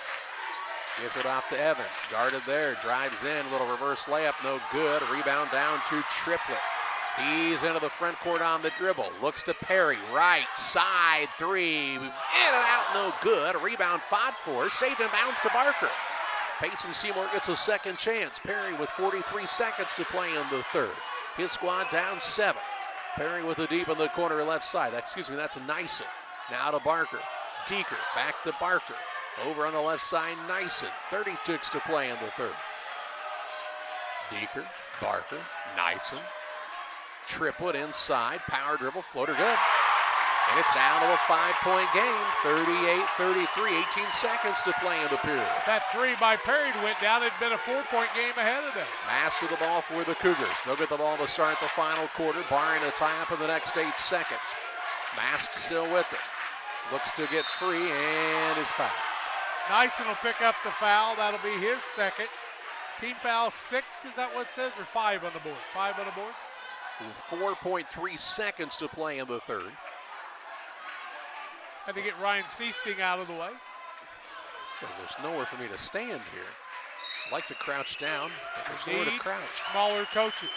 Gives it off to Evans. Guarded there. Drives in. A little reverse layup. No good. Rebound down to Triplett. He's into the front court on the dribble. Looks to Perry. Right side three. In and out. No good. A rebound fought for. Saved and bounced to Barker. Payson Seymour gets a second chance. Perry with 43 seconds to play in the third. His squad down 7. Perry with a deep in the corner left side. That's a Nyson. Now to Barker. Deeker back to Barker. Over on the left side, Nyson. 36 to play in the third. Deeker, Barker, Nyson. Triplett inside. Power dribble, floater good. And it's down to a 5-point game. 38-33, 18 seconds to play in the period. If that three by Perry went down, it'd been a 4-point game ahead of them. Master the ball for the Cougars. They'll get the ball to start the final quarter, barring a tie-up in the next 8 seconds. Mask still with it. Looks to get free and is fouled. Nyson will pick up the foul. That'll be his second. Team foul 6, is that what it says? Or 5 on the board? 5 on the board? 4.3 seconds to play in the third. Had to get Ryan Seasting out of the way. Says there's nowhere for me to stand here. I'd like to crouch down, but there's nowhere to crouch. Smaller coaches.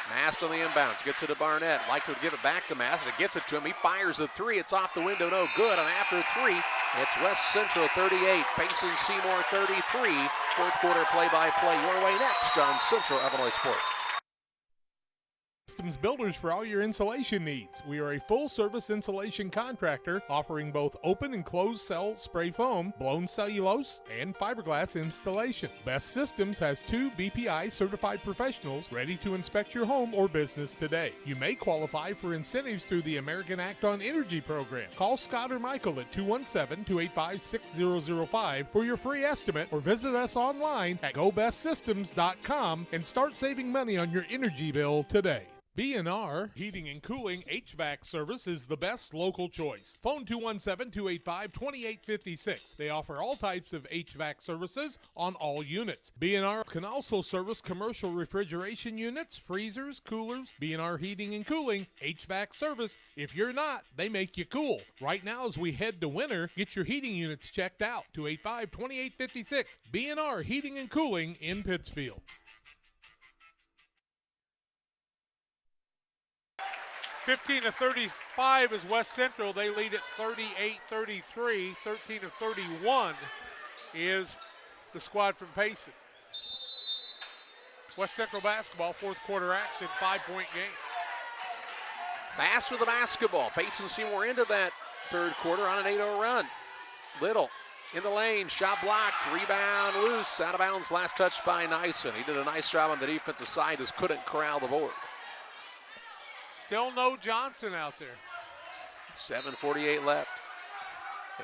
Mast on the inbounds, gets it to Barnett. Like to give it back to Mast, and it gets it to him. He fires the three. It's off the window, no good. And after 3, it's West Central 38, Payson Seymour 33. Fourth quarter play-by-play your way next on Central Illinois Sports. Systems Builders for all your insulation needs. We are a full-service insulation contractor offering both open and closed cell spray foam, blown cellulose, and fiberglass installation. Best Systems has 2 BPI certified professionals ready to inspect your home or business today. You may qualify for incentives through the American Act on Energy program. Call Scott or Michael at 217-285-6005 for your free estimate or visit us online at gobestsystems.com and start saving money on your energy bill today. B&R Heating and Cooling HVAC service is the best local choice. Phone 217-285-2856. They offer all types of HVAC services on all units. B&R can also service commercial refrigeration units, freezers, coolers. B&R Heating and Cooling HVAC service. If you're not, they make you cool. Right now as we head to winter, get your heating units checked out. 285-2856. B&R Heating and Cooling in Pittsfield. 15 of 35 is West Central. They lead at 38-33. 13 of 31 is the squad from Payson. West Central basketball, fourth quarter action, 5-point game. Bass with the basketball. Payson Seymour into that third quarter on an 8-0 run. Little in the lane, shot blocked, rebound loose, out of bounds, last touch by Nyson. He did a nice job on the defensive side, just couldn't corral the board. Still no Johnson out there. 7:48 left.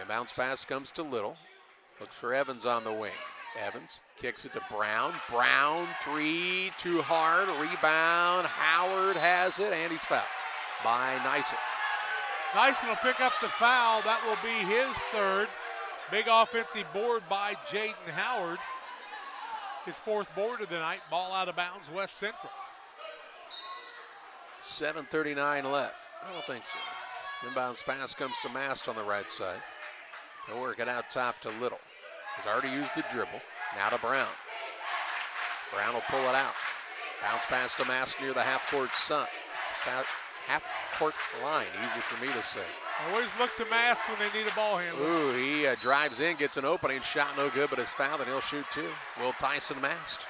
A bounce pass comes to Little. Looks for Evans on the wing. Evans kicks it to Brown. Brown, three, too hard. Rebound. Howard has it, and he's fouled by Nyson. Nyson will pick up the foul. That will be his third. Big offensive board by Jaden Howard. His fourth board of the night. Ball out of bounds, West Central. 7:39 left. I don't think so. Inbounds pass comes to Mast on the right side. They'll work it out top to Little. He's already used the dribble. Now to Brown. Brown will pull it out. Bounce pass to Mast near the half-court half-court line. Easy for me to say. Always look to Mast when they need a ball handler. Ooh, he drives in, gets an opening. Shot no good, but it's fouled, and he'll shoot two. Will Tyson Mast.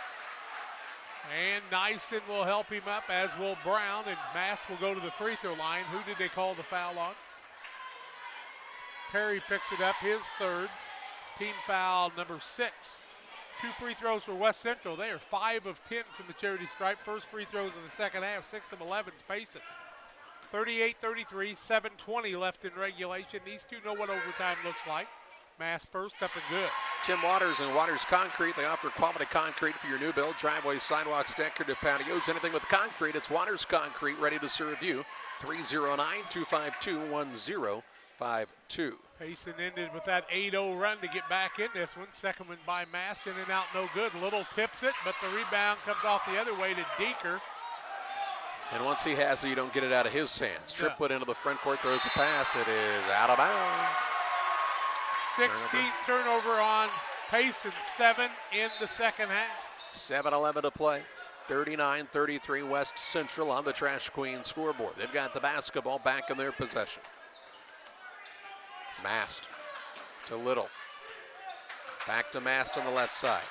And Nyson will help him up, as will Brown, and Mast will go to the free throw line. Who did they call the foul on? Perry picks it up, his third. Team foul number 6. 2 free throws for West Central. They are 5 of 10 from the charity stripe. First free throws in the second half, 6 of 11 is Payson. 38-33, 7:20 left in regulation. These two know what overtime looks like. Mass first, up and good. Tim Waters and Waters Concrete. They offer quality concrete for your new build, driveways, sidewalks, decorative patios, anything with concrete. It's Waters Concrete, ready to serve you. 309-252-1052. Payson ended with that 8-0 run to get back in this one. Second one by Mast, in and out, no good. Little tips it, but the rebound comes off the other way to Deeker. And once he has it, you don't get it out of his hands. Triplett into the front court, throws a pass. It is out of bounds. 16th turnover on Payson, 7 in the second half. 7:11 to play. 39-33 West Central on the Trash Queen scoreboard. They've got the basketball back in their possession. Mast to Little. Back to Mast on the left side.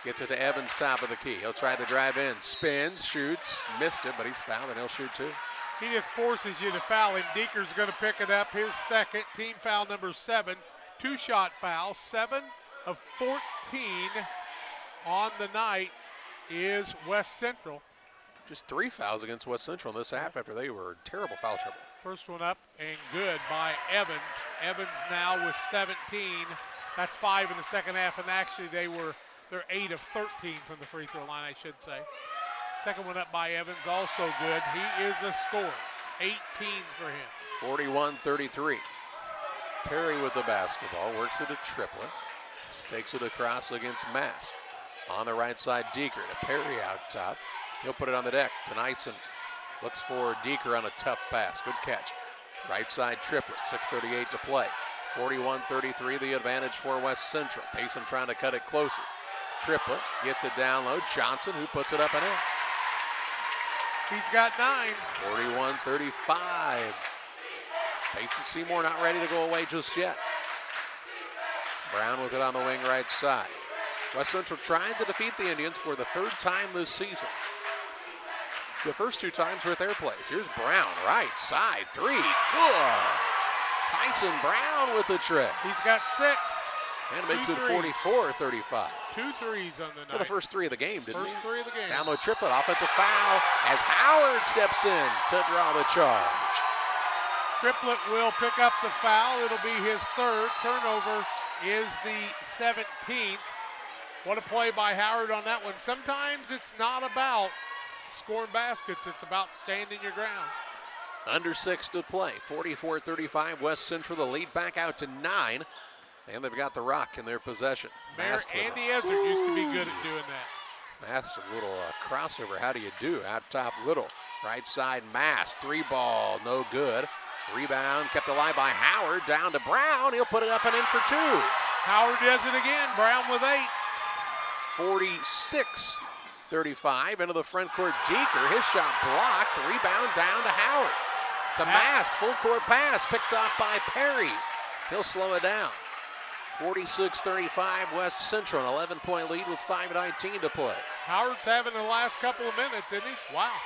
Gets it to Evans, top of the key. He'll try to drive in. Spins, shoots, missed it, but he's fouled, and he'll shoot two. He just forces you to foul him. Deeker's going to pick it up, his second. Team foul number 7. 2-shot foul. 7 of 14 on the night is West Central. Just 3 fouls against West Central in this half after they were in terrible foul trouble. First one up and good by Evans. Evans now with 17. That's 5 in the second half, and actually they're 8 of 13 from the free throw line, I should say. Second one up by Evans, also good. He is a scorer. 18 for him. 41-33. Perry with the basketball, works it to Triplett. Takes it across against Mast. On the right side, Deeker to Perry out top. He'll put it on the deck to Nyson. Looks for Deeker on a tough pass. Good catch. Right side, Triplett. 6:38 to play. 41-33, the advantage for West Central. Payson trying to cut it closer. Triplett gets it down low. Johnson, who puts it up and in. He's got 9. 41-35. Payson Seymour not ready to go away just yet. Brown with it on the wing right side. West Central trying to defeat the Indians for the 3rd time this season. The first 2 times were at their place. Here's Brown, right side, 3. Good. Tyson Brown with the trick. He's got 6. And makes it 44-35. 2 threes on the night. For the first 3 of the game, didn't he? First 3 of the game. Down low Triplett, offensive foul as Howard steps in to draw the charge. Triplett will pick up the foul. It'll be his 3rd. Turnover is the 17th. What a play by Howard on that one. Sometimes it's not about scoring baskets. It's about standing your ground. Under 6 to play. 44-35 West Central. The lead back out to 9. And they've got the rock in their possession. Andy Ezzard used to be good at doing that. Mast, a little crossover. How do you do? Out top, Little. Right side, Mast. 3 ball, no good. Rebound kept alive by Howard. Down to Brown. He'll put it up and in for 2. Howard does it again. Brown with 8. 46-35 into the front court. Deeker, his shot blocked. Rebound down to Howard. To Mast, full court pass picked off by Perry. He'll slow it down. 46-35 West Central, an 11-point lead with 5:19 to play. Howard's having the last couple of minutes, isn't he? Wow.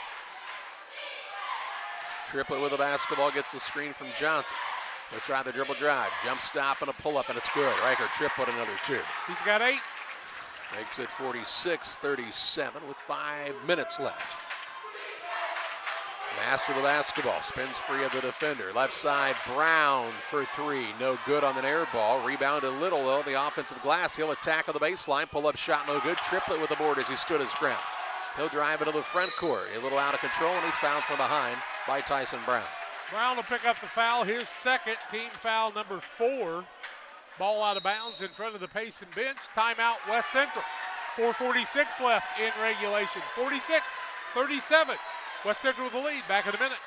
Triplett with the basketball, gets the screen from Johnson. They'll try the dribble drive, jump stop and a pull up, and it's good. Riker Triplett another 2. He's got 8. Makes it 46-37 with 5 minutes left. Master of the basketball, spins free of the defender. Left side, Brown for three. No good on the air ball. Rebound a little, though, the offensive glass. He'll attack on the baseline. Pull-up shot, no good. Triplet with the board as he stood his ground. He'll drive into the front court. A little out of control, and he's fouled from behind by Tyson Brown. Brown will pick up the foul, his second, team foul number 4. Ball out of bounds in front of the Payson bench. Timeout, West Central. 4:46 left in regulation. 46-37. West Central with the lead. Back in a minute.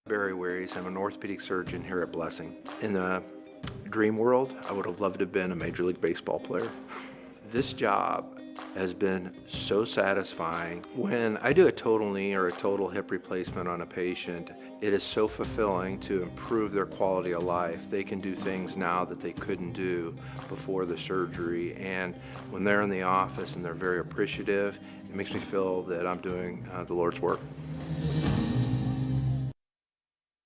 Barry Waries. I'm an orthopedic surgeon here at Blessing. In the dream world, I would have loved to have been a Major League Baseball player. This job has been so satisfying. When I do a total knee or a total hip replacement on a patient, it is so fulfilling to improve their quality of life. They can do things now that they couldn't do before the surgery, and when they're in the office and they're very appreciative, it makes me feel that I'm doing the Lord's work.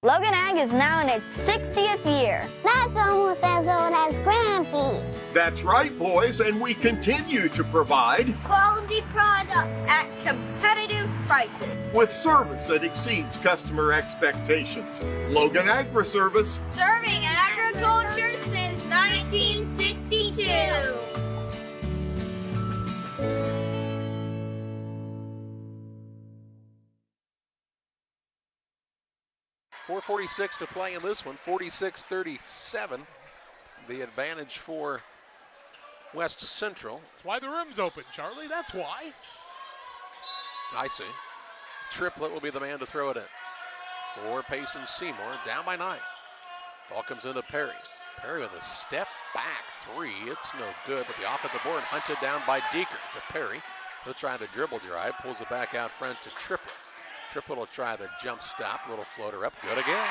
Logan Ag is now in its 60th year. That's almost as old as Grampy. That's right, boys, and we continue to provide Quality products at competitive prices. with service that exceeds customer expectations. Logan Agri-Service. Serving agriculture since 1962. 4:46 to play in this one. 46-37. The advantage for West Central. That's why the room's open, Charlie. That's why. I see. Triplet will be the man to throw it in. For Payson Seymour, down by 9. Ball comes into Perry. Perry with a step back three. It's no good, but the offensive board hunted down by Deeker to Perry. He'll try the dribble drive, pulls it back out front to Triplet. Triplet will try the jump stop, little floater up, good again.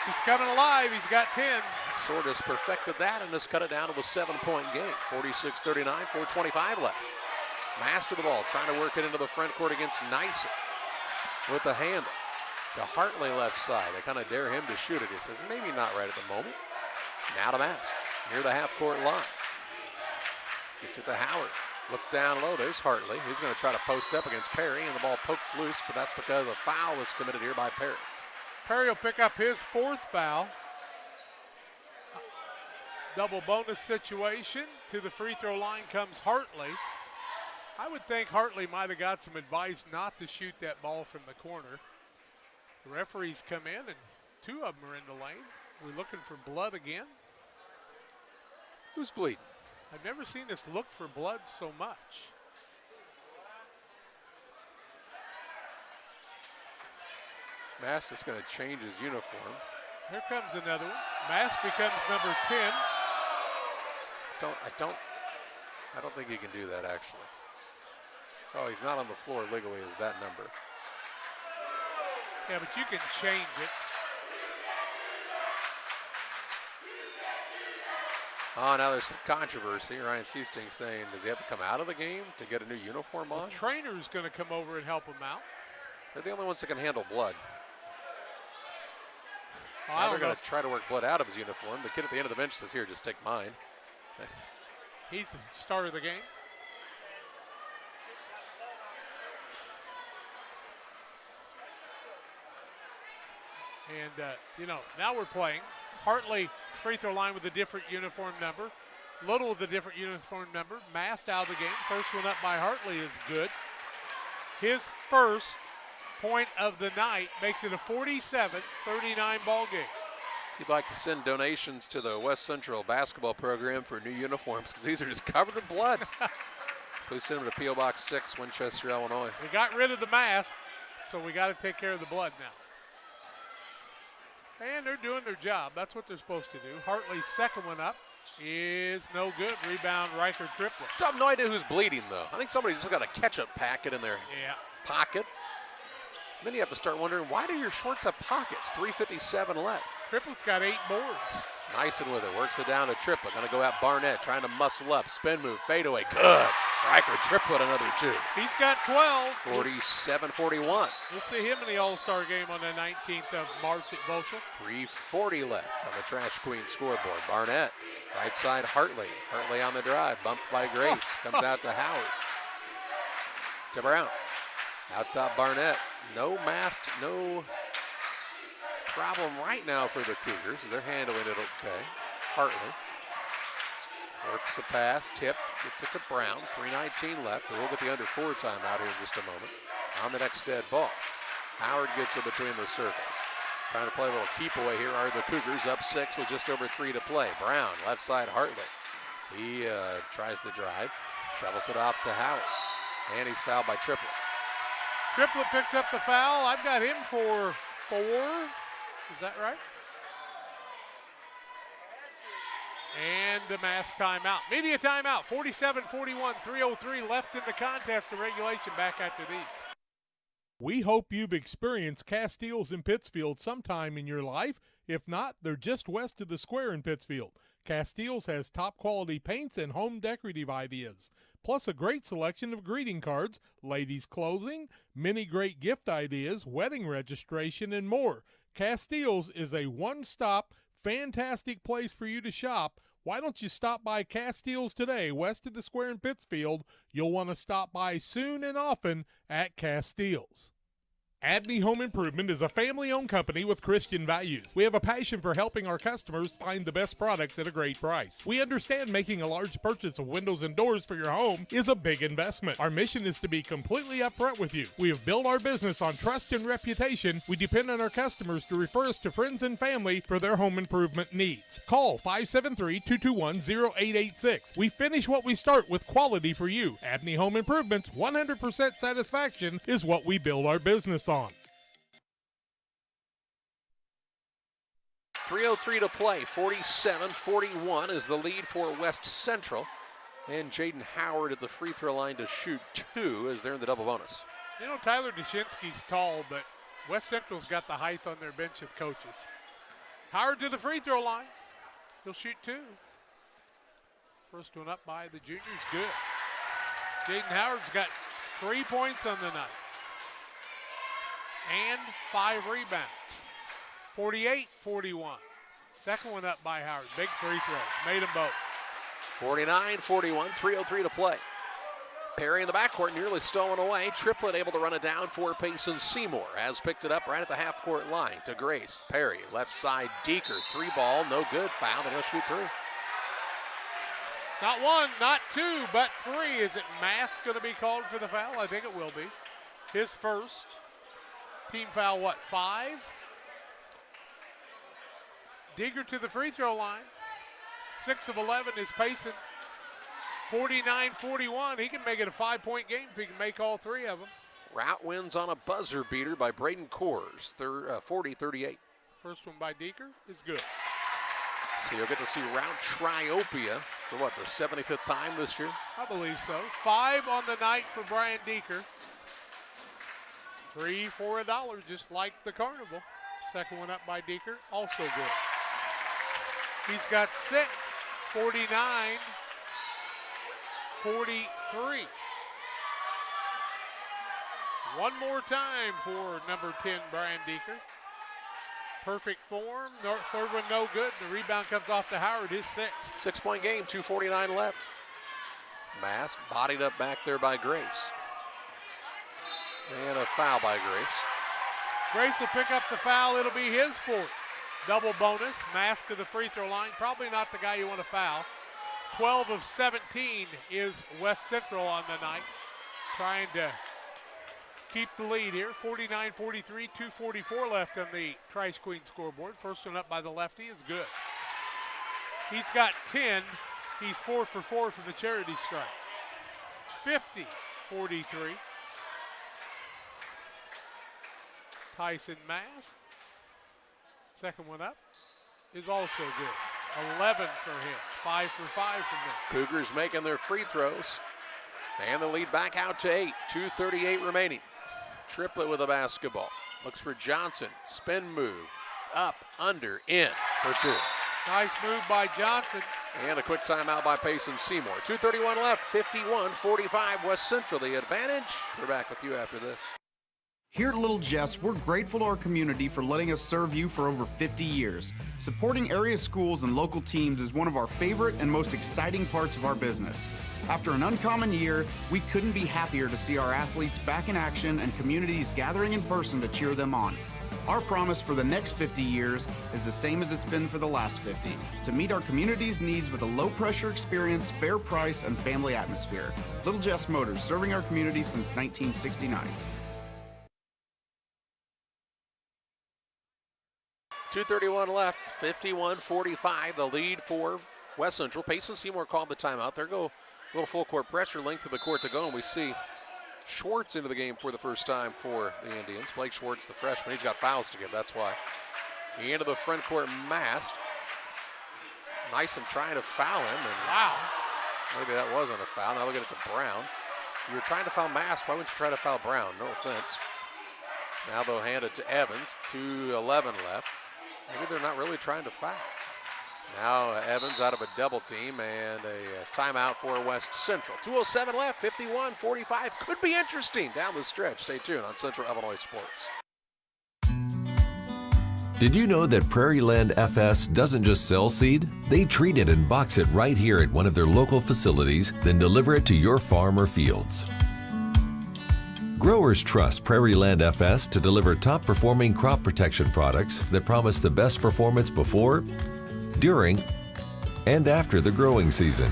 He's coming alive, he's got 10. Sordas perfected that and has cut it down to a 7-point game. 46-39, 4:25 left. Master the ball, trying to work it into the front court against Nyson with the handle. To Hartley left side, they kind of dare him to shoot it. He says, maybe not right at the moment. Now to Mask, near the half-court line. Gets it to Howard. Look down low, there's Hartley. He's going to try to post up against Perry, and the ball poked loose, but that's because a foul was committed here by Perry. Perry will pick up his 4th foul. Double bonus situation. To the free throw line comes Hartley. I would think Hartley might have got some advice not to shoot that ball from the corner. The referees come in, and 2 of them are in the lane. We're looking for blood again. Who's bleeding? I've never seen us look for blood so much. Mass is going to change his uniform. Here comes another one. Mass becomes number 10. I don't think he can do that, actually. Oh, he's not on the floor legally as that number. Yeah, but you can change it. Oh, now there's some controversy. Ryan Seasting saying, does he have to come out of the game to get a new uniform on? The trainer's going to come over and help him out. They're the only ones that can handle blood. Oh, now they're going to try to work blood out of his uniform. The kid at the end of the bench says, here, just take mine. He's the starter of the game. And, now we're playing. Hartley, free throw line with a different uniform number. Little with a different uniform number. Mast out of the game. First one up by Hartley is good. His first point of the night makes it a 47-39 ball game. If you'd like to send donations to the West Central basketball program for new uniforms, because these are just covered in blood, please send them to P.O. Box 6, Winchester, Illinois. We got rid of the mask, so we got to take care of the blood now. And they're doing their job. That's what they're supposed to do. Hartley's second one up is no good. Rebound, Riker Triplet. Still have no idea who's bleeding, though. I think somebody's just got a ketchup packet in their pocket. Then you have to start wondering, why do your shorts have pockets? 3:57 left. Triplet's got 8 boards. Nyson with it, works it down to Triplet. Going to go at Barnett, trying to muscle up. Spin move, fadeaway, good. Riker Triplet, another 2. He's got 12. 47-41. We'll see him in the All-Star game on the 19th of March at Boschel. 3:40 left on the Trash Queen scoreboard. Barnett, right side Hartley. Hartley on the drive, bumped by Grace. Comes out to Howard. To Brown. Out top Barnett. No mask, no problem right now for the Cougars. They're handling it okay. Hartley works the pass, tip, gets it to Brown. 3:19 left. We'll get the under 4 timeout here in just a moment. On the next dead ball, Howard gets it between the circles. Trying to play a little keep away here are the Cougars, up 6 with just over 3 to play. Brown, left side Hartley. He tries to drive, shovels it off to Howard, and he's fouled by Triplett. Triplett picks up the foul. I've got him for 4. Is that right? And the mass timeout. Media timeout, 47-41, 3:03 left in the contest of regulation. Back after these. We hope you've experienced Castiles in Pittsfield sometime in your life. If not, they're just west of the square in Pittsfield. Castiles has top quality paints and home decorative ideas, plus a great selection of greeting cards, ladies' clothing, many great gift ideas, wedding registration, and more. Castiles is a one-stop, fantastic place for you to shop. Why don't you stop by Castiles today, west of the square in Pittsfield? You'll want to stop by soon and often at Castiles. Abney Home Improvement is a family-owned company with Christian values. We have a passion for helping our customers find the best products at a great price. We understand making a large purchase of windows and doors for your home is a big investment. Our mission is to be completely upfront with you. We have built our business on trust and reputation. We depend on our customers to refer us to friends and family for their home improvement needs. Call 573-221-0886. We finish what we start with quality for you. Abney Home Improvements, 100% satisfaction is what we build our business on. 3:03 to play. 47-41 is the lead for West Central. And Jaden Howard at the free throw line to shoot 2 as they're in the double bonus. You know, Tyler Dushinsky's tall, but West Central's got the height on their bench of coaches. Howard to the free throw line. He'll shoot 2. First one up by the juniors, good. Jaden Howard's got 3 points on the night and 5 rebounds. 48-41. Second one up by Howard. Big free throw. Made them both. 49-41, 3:03 to play. Perry in the backcourt, nearly stolen away. Triplett able to run it down for Payson Seymour. Has picked it up right at the half-court line to Grace. Perry, left side, Deeker. 3 ball, no good. Foul, and he'll shoot 3. Not 1, not 2, but 3. Is it Mask going to be called for the foul? I think it will be. His first. Team foul, what, 5? Deeker to the free throw line. 6 of 11 is Payson. 49-41. He can make it a 5-point game if he can make all 3 of them. Rout wins on a buzzer beater by Braden Coors, 40-38. First one by Deeker is good. So you'll get to see Rout Triopia for what, the 75th time this year? I believe so. 5 on the night for Brian Deeker. 3 for $1, just like the carnival. Second one up by Deeker, also good. He's got 6, 49-43. One more time for number 10, Brian Deeker. Perfect form. Third one no good. The rebound comes off to Howard, his 6th. 6-point game, 2:49 left. Mask bodied up back there by Grace. And a foul by Grace. Grace will pick up the foul. It'll be his 4th. Double bonus. Mask to the free throw line. Probably not the guy you want to foul. 12 of 17 is West Central on the night. Trying to keep the lead here. 49-43, 2:44 left on the Trice Queen scoreboard. First one up by the lefty is good. He's got 10. He's 4 for 4 from the charity stripe. 50-43. Tyson Mask. Second one up is also good. 11 for him. 5 for 5 from them. Cougars making their free throws. And the lead back out to 8. 2:38 remaining. Triplett with a basketball. Looks for Johnson. Spin move. Up, under, in for 2. Nice move by Johnson. And a quick timeout by Payson Seymour. 2:31 left. 51-45 West Central. The advantage. We're back with you after this. Here at Little Jess, we're grateful to our community for letting us serve you for over 50 years. Supporting area schools and local teams is one of our favorite and most exciting parts of our business. After an uncommon year, we couldn't be happier to see our athletes back in action and communities gathering in person to cheer them on. Our promise for the next 50 years is the same as it's been for the last 50, to meet our community's needs with a low-pressure experience, fair price, and family atmosphere. Little Jess Motors, serving our community since 1969. 2:31 left, 51-45, the lead for West Central. Payson Seymour called the timeout. There go a little full court pressure, length of the court to go, and we see Schwartz into the game for the first time for the Indians. Blake Schwartz, the freshman, he's got fouls to give, that's why. Into the front court, Mast. Nyson trying to foul him, and wow, maybe that wasn't a foul. Now look at it to Brown. You were trying to foul Mast, why wouldn't you try to foul Brown? No offense. Now they'll hand it to Evans, 2:11 left. Maybe they're not really trying to foul. Now Evans out of a double team and a timeout for West Central. 2:07 left, 51-45. Could be interesting down the stretch. Stay tuned on Central Illinois Sports. Did you know that Prairieland FS doesn't just sell seed? They treat it and box it right here at one of their local facilities, then deliver it to your farm or fields. Growers trust Prairieland FS to deliver top-performing crop protection products that promise the best performance before, during, and after the growing season.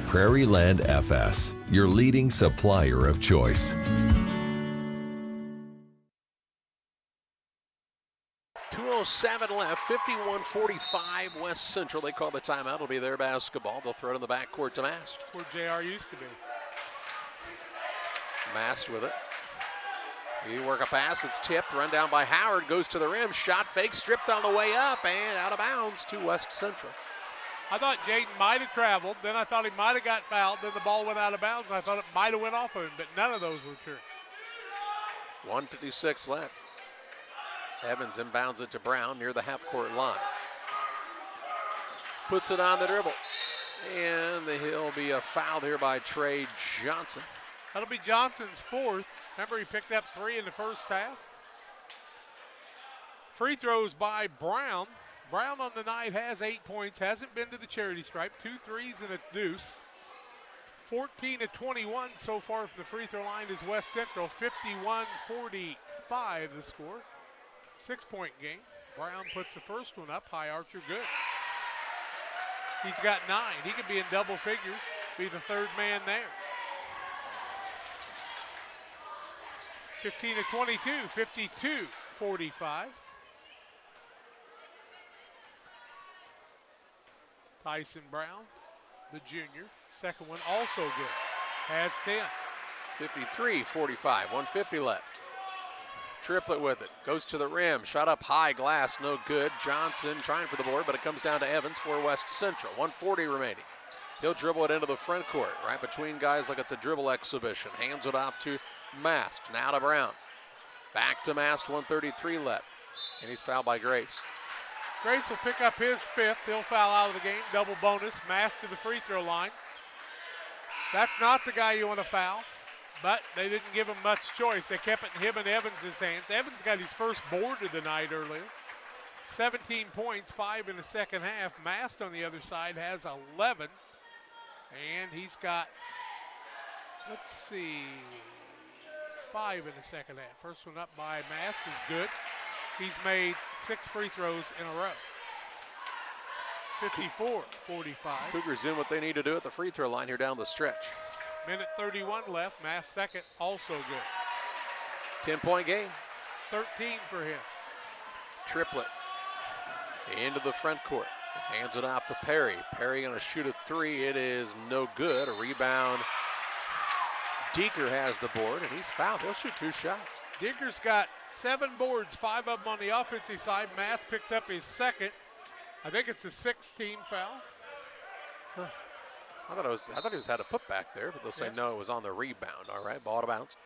Prairieland FS, your leading supplier of choice. 2:07 left, 51-45 West Central. They call the timeout. It'll be their basketball. They'll throw it in the backcourt to Mast. That's where JR used to be. Mast with it. He work a pass, it's tipped, run down by Howard, goes to the rim, shot fake, stripped on the way up, and out of bounds to West Central. I thought Jaden might have traveled, then I thought he might have got fouled, then the ball went out of bounds, and I thought it might have went off of him, but none of those were true. 1:56 left. Evans inbounds it to Brown near the half-court line. Puts it on the dribble, and he'll be fouled here by Trey Johnson. That'll be Johnson's fourth. Remember, he picked up 3 in the first half. Free throws by Brown. Brown on the night has 8 points, hasn't been to the charity stripe, 2 threes and a deuce. 14-21 so far from the free throw line is West Central. 51-45 the score. 6-point game. Brown puts the first one up. High Archer, good. He's got 9. He could be in double figures, be the third man there. 15-22, 52-45. Tyson Brown, the junior, second one also good. Has 10. 53-45, 150 left. Triplet with it, goes to the rim, shot up high, glass, no good. Johnson trying for the board, but it comes down to Evans for West Central. 140 remaining. He'll dribble it into the front court, right between guys like it's a dribble exhibition. Hands it off to Mast, now to Brown. Back to Mast, 133 left. And he's fouled by Grace. Grace will pick up his 5th. He'll foul out of the game. Double bonus. Mast to the free throw line. That's not the guy you want to foul, but they didn't give him much choice. They kept it in him and Evans' hands. Evans got his first board of the night earlier. 17 points, 5 in the second half. Mast on the other side has 11. And he's got, let's see, 5 in the second half. First one up by Mast is good. He's made 6 free throws in a row. 54-45. Cougars in what they need to do at the free throw line here down the stretch. Minute 31 left. Mast second, also good. 10-point game. 13 for him. Triplet into the front court. Hands it off to Perry. Perry gonna shoot a 3. It is no good. A rebound. Deeker has the board, and he's fouled. He'll shoot 2 shots. Deeker's got 7 boards, 5 of them on the offensive side. Mast picks up his second. I think it's a 6-team foul. Huh. I thought he was had a putback there, but they'll say no, it was on the rebound. All right, ball out of bounds.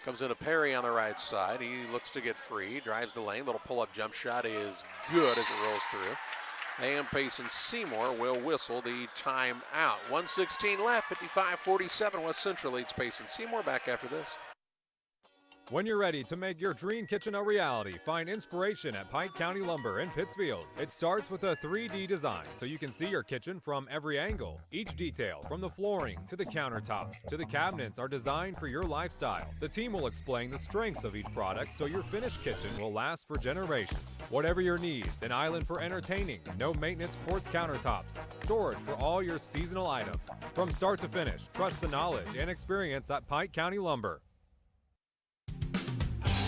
Comes into Perry on the right side. He looks to get free, drives the lane. Little pull-up jump shot is good as it rolls through. And Payson Seymour will whistle the timeout. 1:16 left, 55-47. West Central leads Payson Seymour. Back after this. When you're ready to make your dream kitchen a reality, find inspiration at Pike County Lumber in Pittsfield. It starts with a 3D design so you can see your kitchen from every angle. Each detail, from the flooring to the countertops to the cabinets, are designed for your lifestyle. The team will explain the strengths of each product so your finished kitchen will last for generations. Whatever your needs, an island for entertaining, no maintenance quartz countertops, storage for all your seasonal items. From start to finish, trust the knowledge and experience at Pike County Lumber.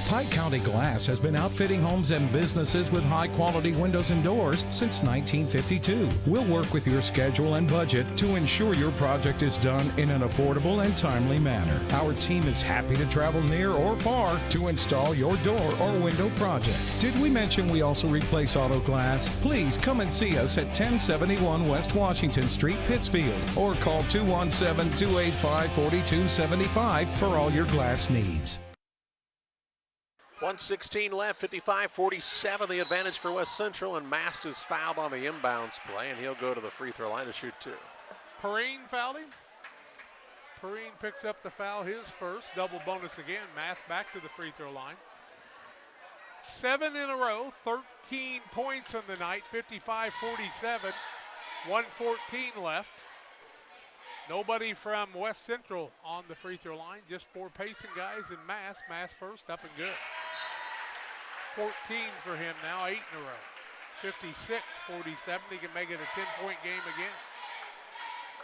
Pike County Glass has been outfitting homes and businesses with high-quality windows and doors since 1952. We'll work with your schedule and budget to ensure your project is done in an affordable and timely manner. Our team is happy to travel near or far to install your door or window project. Did we mention we also replace auto glass? Please come and see us at 1071 West Washington Street, Pittsfield, or call 217-285-4275 for all your glass needs. 1:16 left, 55-47, the advantage for West Central, and Mast is fouled on the inbounds play, and he'll go to the free throw line to shoot two. Perrine fouled him. Perrine picks up the foul, his first. Double bonus again. Mast back to the free throw line. 7 in a row, 13 points on the night, 55-47, 1:14 left. Nobody from West Central on the free throw line, just 4 Payson guys and Mast. Mast first, up and good. 14 for him now, 8 in a row. 56-47, he can make it a 10-point game again.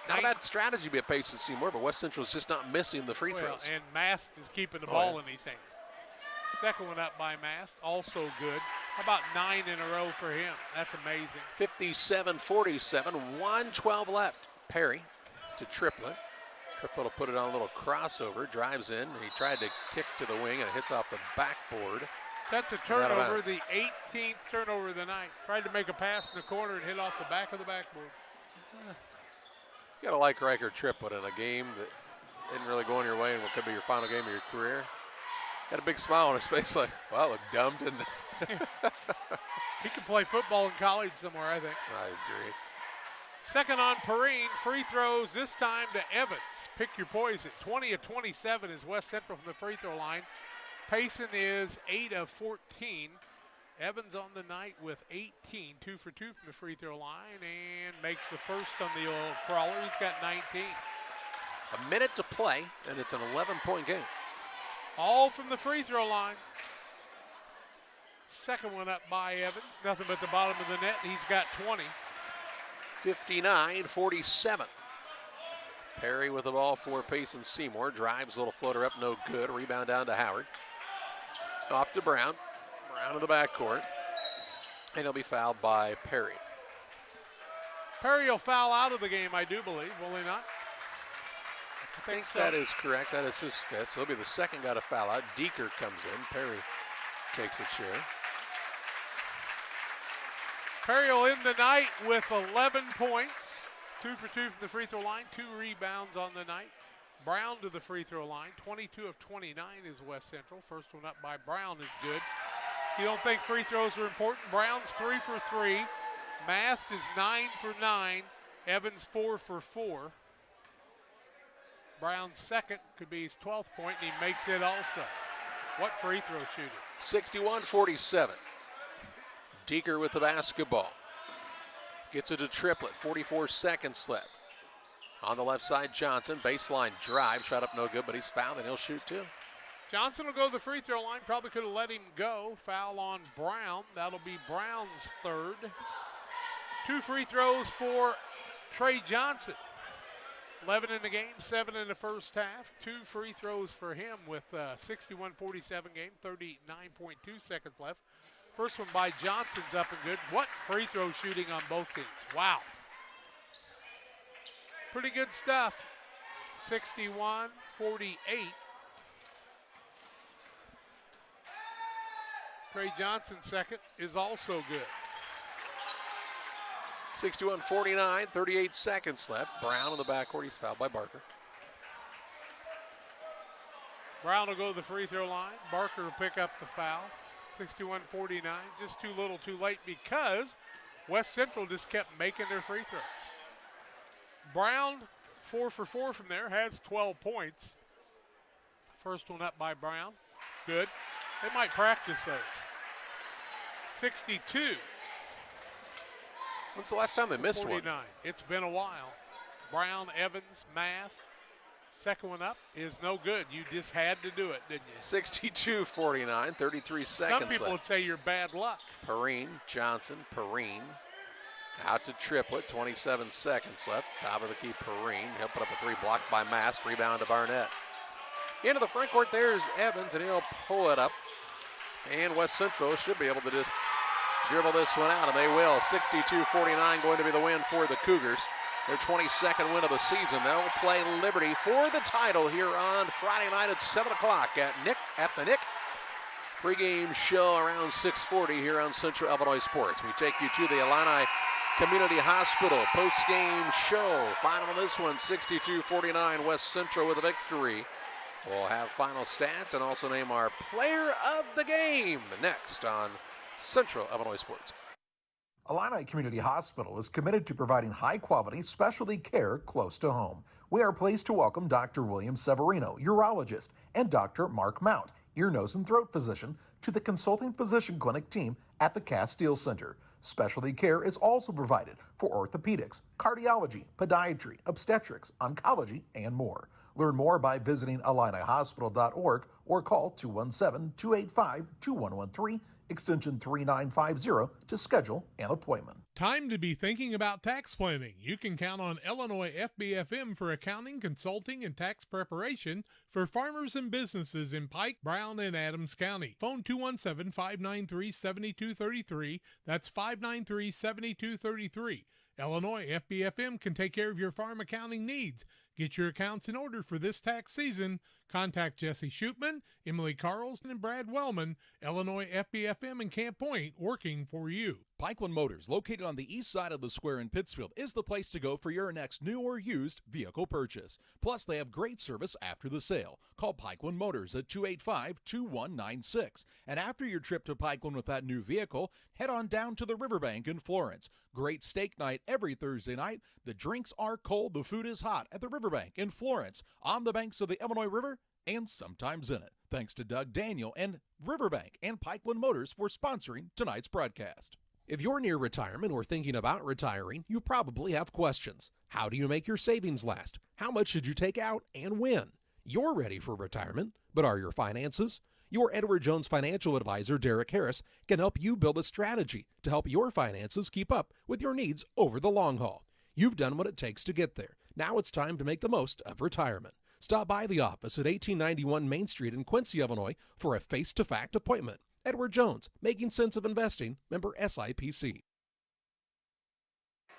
Not a bad strategy by Payson Seymour, but West Central's just not missing the free throws. And Mast is keeping the ball in his hand. Second one up by Mast, also good. How about 9 in a row for him? That's amazing. 57-47, 1:12 left. Perry to Triplett. Triplett will put it on a little crossover, drives in. He tried to kick to the wing and it hits off the backboard. That's a turnover, the 18th turnover of the night. Tried to make a pass in the corner and hit off the back of the backboard. You gotta like Riker Triplett in a game that isn't really going your way and what could be your final game of your career. Got a big smile on his face like, well, it looked dumb, didn't it? He could play football in college somewhere, I think. I agree. Second on Perrine, free throws this time to Evans. Pick your poison. 20 of 27 is West Central from the free throw line. Payson is 8 of 14. Evans on the night with 18, 2 for 2 from the free throw line, and makes the first on the old crawler. He's got 19. A minute to play, and it's an 11-point game. All from the free throw line. Second one up by Evans. Nothing but the bottom of the net. He's got 20. 59-47. Perry with the ball for Payson Seymour. Drives, a little floater up, no good. Rebound down to Howard. Off to Brown. Brown in the backcourt. And he'll be fouled by Perry. Perry will foul out of the game, I do believe, will he not? I think so. That is correct. That is his fifth. So he'll be the second guy to foul out. Deeker comes in. Perry takes a chair. Perry will end the night with 11 points. 2 for 2 from the free throw line. 2 rebounds on the night. Brown to the free throw line. 22 of 29 is West Central. First one up by Brown is good. You don't think free throws are important? Brown's 3 for 3. Mast is 9 for 9. Evans 4 for 4. Brown's second could be his 12th point, and he makes it also. What free throw shooting? 61-47. Deeker with the basketball. Gets it to Triplett. 44 seconds left. On the left side, Johnson. Baseline drive. Shot up no good, but he's fouled, and he'll shoot two. Johnson will go to the free throw line. Probably could have let him go. Foul on Brown. That'll be Brown's third. 2 free throws for Trey Johnson. 11 in the game, 7 in the first half. 2 free throws for him with 61-47 game, 39.2 seconds left. First one by Johnson's up and good. What free throw shooting on both teams. Wow. Pretty good stuff. 61-48. Trey Johnson's second is also good. 61-49, 38 seconds left. Brown in the backcourt. He's fouled by Barker. Brown will go to the free throw line. Barker will pick up the foul. 61-49, just too little too late because West Central just kept making their free throws. Brown, 4 for 4 from there, has 12 points. First one up by Brown. Good. They might practice those. 62. When's the last time they missed 49. one? It's been a while. Brown, Evans, Mass. Second one up is no good. You just had to do it, didn't you? 62-49, 33 seconds Some people would say you're bad luck. Perrine, Johnson, Perrine. Out to Triplett, 27 seconds left. Top of the key, Perrine. He'll put up a three blocked by Mass. Rebound to Barnett. Into the front court, there's Evans, and he'll pull it up. And West Central should be able to just dribble this one out, and they will. 62-49 going to be the win for the Cougars. Their 22nd win of the season. They'll play Liberty for the title here on Friday night at 7 o'clock at the Nick. Pregame show around 6:40 here on Central Illinois Sports. We take you to the Illini Community Hospital post-game show. Final of this one, 62-49, West Central with a victory. We'll have final stats and also name our player of the game next on Central Illinois Sports. Illini Community Hospital is committed to providing high-quality specialty care close to home. We are pleased to welcome Dr. William Severino, urologist, and Dr. Mark Mount, ear, nose, and throat physician, to the consulting physician clinic team at the Castile Center. Specialty care is also provided for orthopedics, cardiology, podiatry, obstetrics, oncology, and more. Learn more by visiting IlliniHospital.org or call 217-285-2113, extension 3950 to schedule an appointment. Time to be thinking about tax planning. You can count on Illinois FBFM for accounting, consulting, and tax preparation for farmers and businesses in Pike, Brown, and Adams County. Phone 217-593-7233. That's 593-7233. Illinois FBFM can take care of your farm accounting needs. Get your accounts in order for this tax season. Contact Jesse Shootman, Emily Carlson, and Brad Wellman. Illinois FBFM in Camp Point, working for you. Pikeland Motors, located on the east side of the square in Pittsfield, is the place to go for your next new or used vehicle purchase. Plus, they have great service after the sale. Call Pikeland Motors at 285-2196. And after your trip to Pikeland with that new vehicle, head on down to the Riverbank in Florence. Great steak night every Thursday night. The drinks are cold, the food is hot at the Riverbank in Florence, on the banks of the Illinois River, and sometimes in it. Thanks to Doug Daniel and Riverbank and Pikeland Motors for sponsoring tonight's broadcast. If you're near retirement or thinking about retiring, you probably have questions. How do you make your savings last? How much should you take out and when? You're ready for retirement, but are your finances? Your Edward Jones financial advisor, Derek Harris, can help you build a strategy to help your finances keep up with your needs over the long haul. You've done what it takes to get there. Now it's time to make the most of retirement. Stop by the office at 1891 Main Street in Quincy, Illinois for a face-to-fact appointment. Edward Jones, Making Sense of Investing, member SIPC.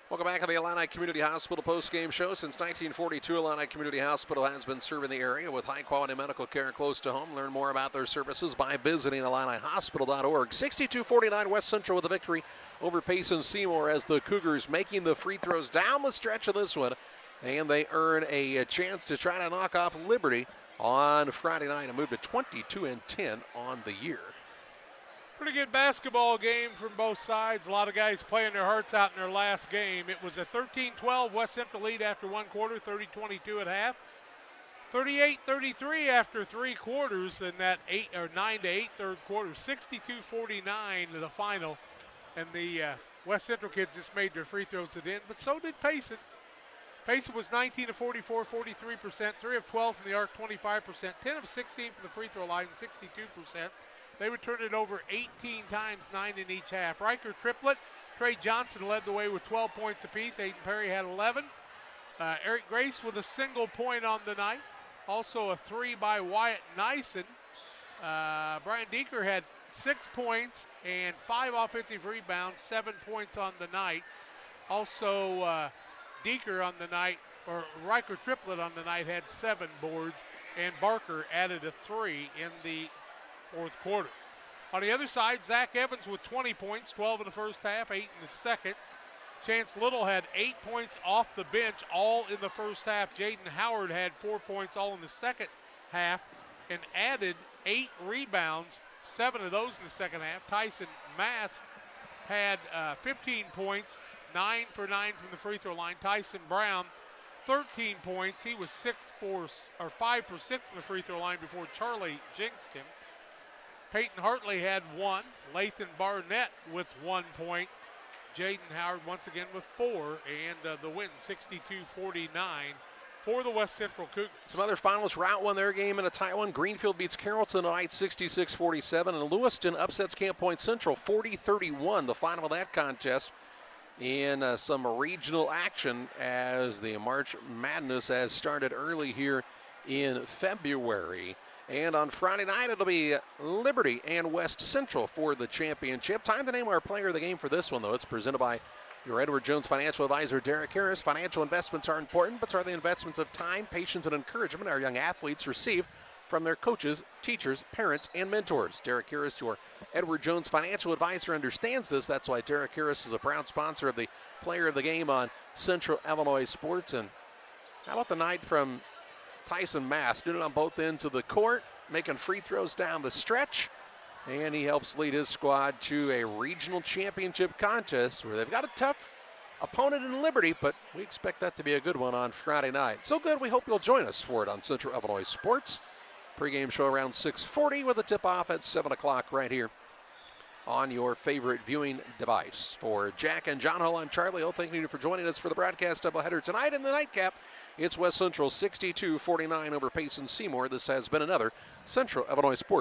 Welcome back to the Illini Community Hospital post-game show. Since 1942, Illini Community Hospital has been serving the area with high-quality medical care close to home. Learn more about their services by visiting IlliniHospital.org. 62-49 West Central with a victory over Payson Seymour as the Cougars making the free throws down the stretch of this one. And they earn a chance to try to knock off Liberty on Friday night and move to 22-10 on the year. Pretty good basketball game from both sides. A lot of guys playing their hearts out in their last game. It was a 13-12 West Central lead after one quarter, 30-22 at half. 38-33 after three quarters, and that 9-8 third quarter. 62-49 to the final. And the West Central kids just made their free throws at the end, but so did Payson. Payson was 19 of 44, 43%, 3 of 12 from the arc, 25%, 10 of 16 from the free throw line, 62%. They would turn it over 18 times, 9 in each half. Riker Triplett, Trey Johnson led the way with 12 points apiece. Aiden Perry had 11. Eric Grace with a single point on the night. Also a three by Wyatt Nyson. Brian Deeker had 6 points and 5 offensive rebounds, 7 points on the night. Also, Deeker on the night, or Riker Triplett on the night, had 7 boards, and Barker added a 3 in the fourth quarter. On the other side, Zach Evans with 20 points, 12 in the first half, 8 in the second. Chance Little had 8 points off the bench, all in the first half. Jaden Howard had 4 points, all in the second half, and added 8 rebounds, 7 of those in the second half. Tyson Mass had 15 points, 9 for 9 from the free throw line. Tyson Brown, 13 points. He was 5 for 6 from the free throw line before Charlie jinxed him. Peyton Hartley had 1. Lathan Barnett with 1 point. Jaden Howard once again with 4. And the win 62-49 for the West Central Cougars. Some other finals: Route 1, their game in a tight one. Greenfield beats Carrollton tonight 66-47. And Lewiston upsets Camp Point Central 40-31. The final of that contest in some regional action as the March Madness has started early here in February. And on Friday night, it'll be Liberty and West Central for the championship. Time to name our player of the game for this one, though. It's presented by your Edward Jones financial advisor, Derek Harris. Financial investments are important, but so are the investments of time, patience, and encouragement our young athletes receive from their coaches, teachers, parents, and mentors. Derek Harris, your Edward Jones financial advisor, understands this. That's why Derek Harris is a proud sponsor of the player of the game on Central Illinois Sports. And how about the night from Tyson Mass, doing it on both ends of the court, making free throws down the stretch, and he helps lead his squad to a regional championship contest where they've got a tough opponent in Liberty, but we expect that to be a good one on Friday night. So good, we hope you'll join us for it on Central Illinois Sports. Pregame show around 6:40 with a tip-off at 7 o'clock right here on your favorite viewing device. For Jack and John Hull, I'm Charlie Hull. Thank you for joining us for the broadcast doubleheader tonight. In the nightcap, it's West Central 62-49 over Payson Seymour. This has been another Central Illinois Sports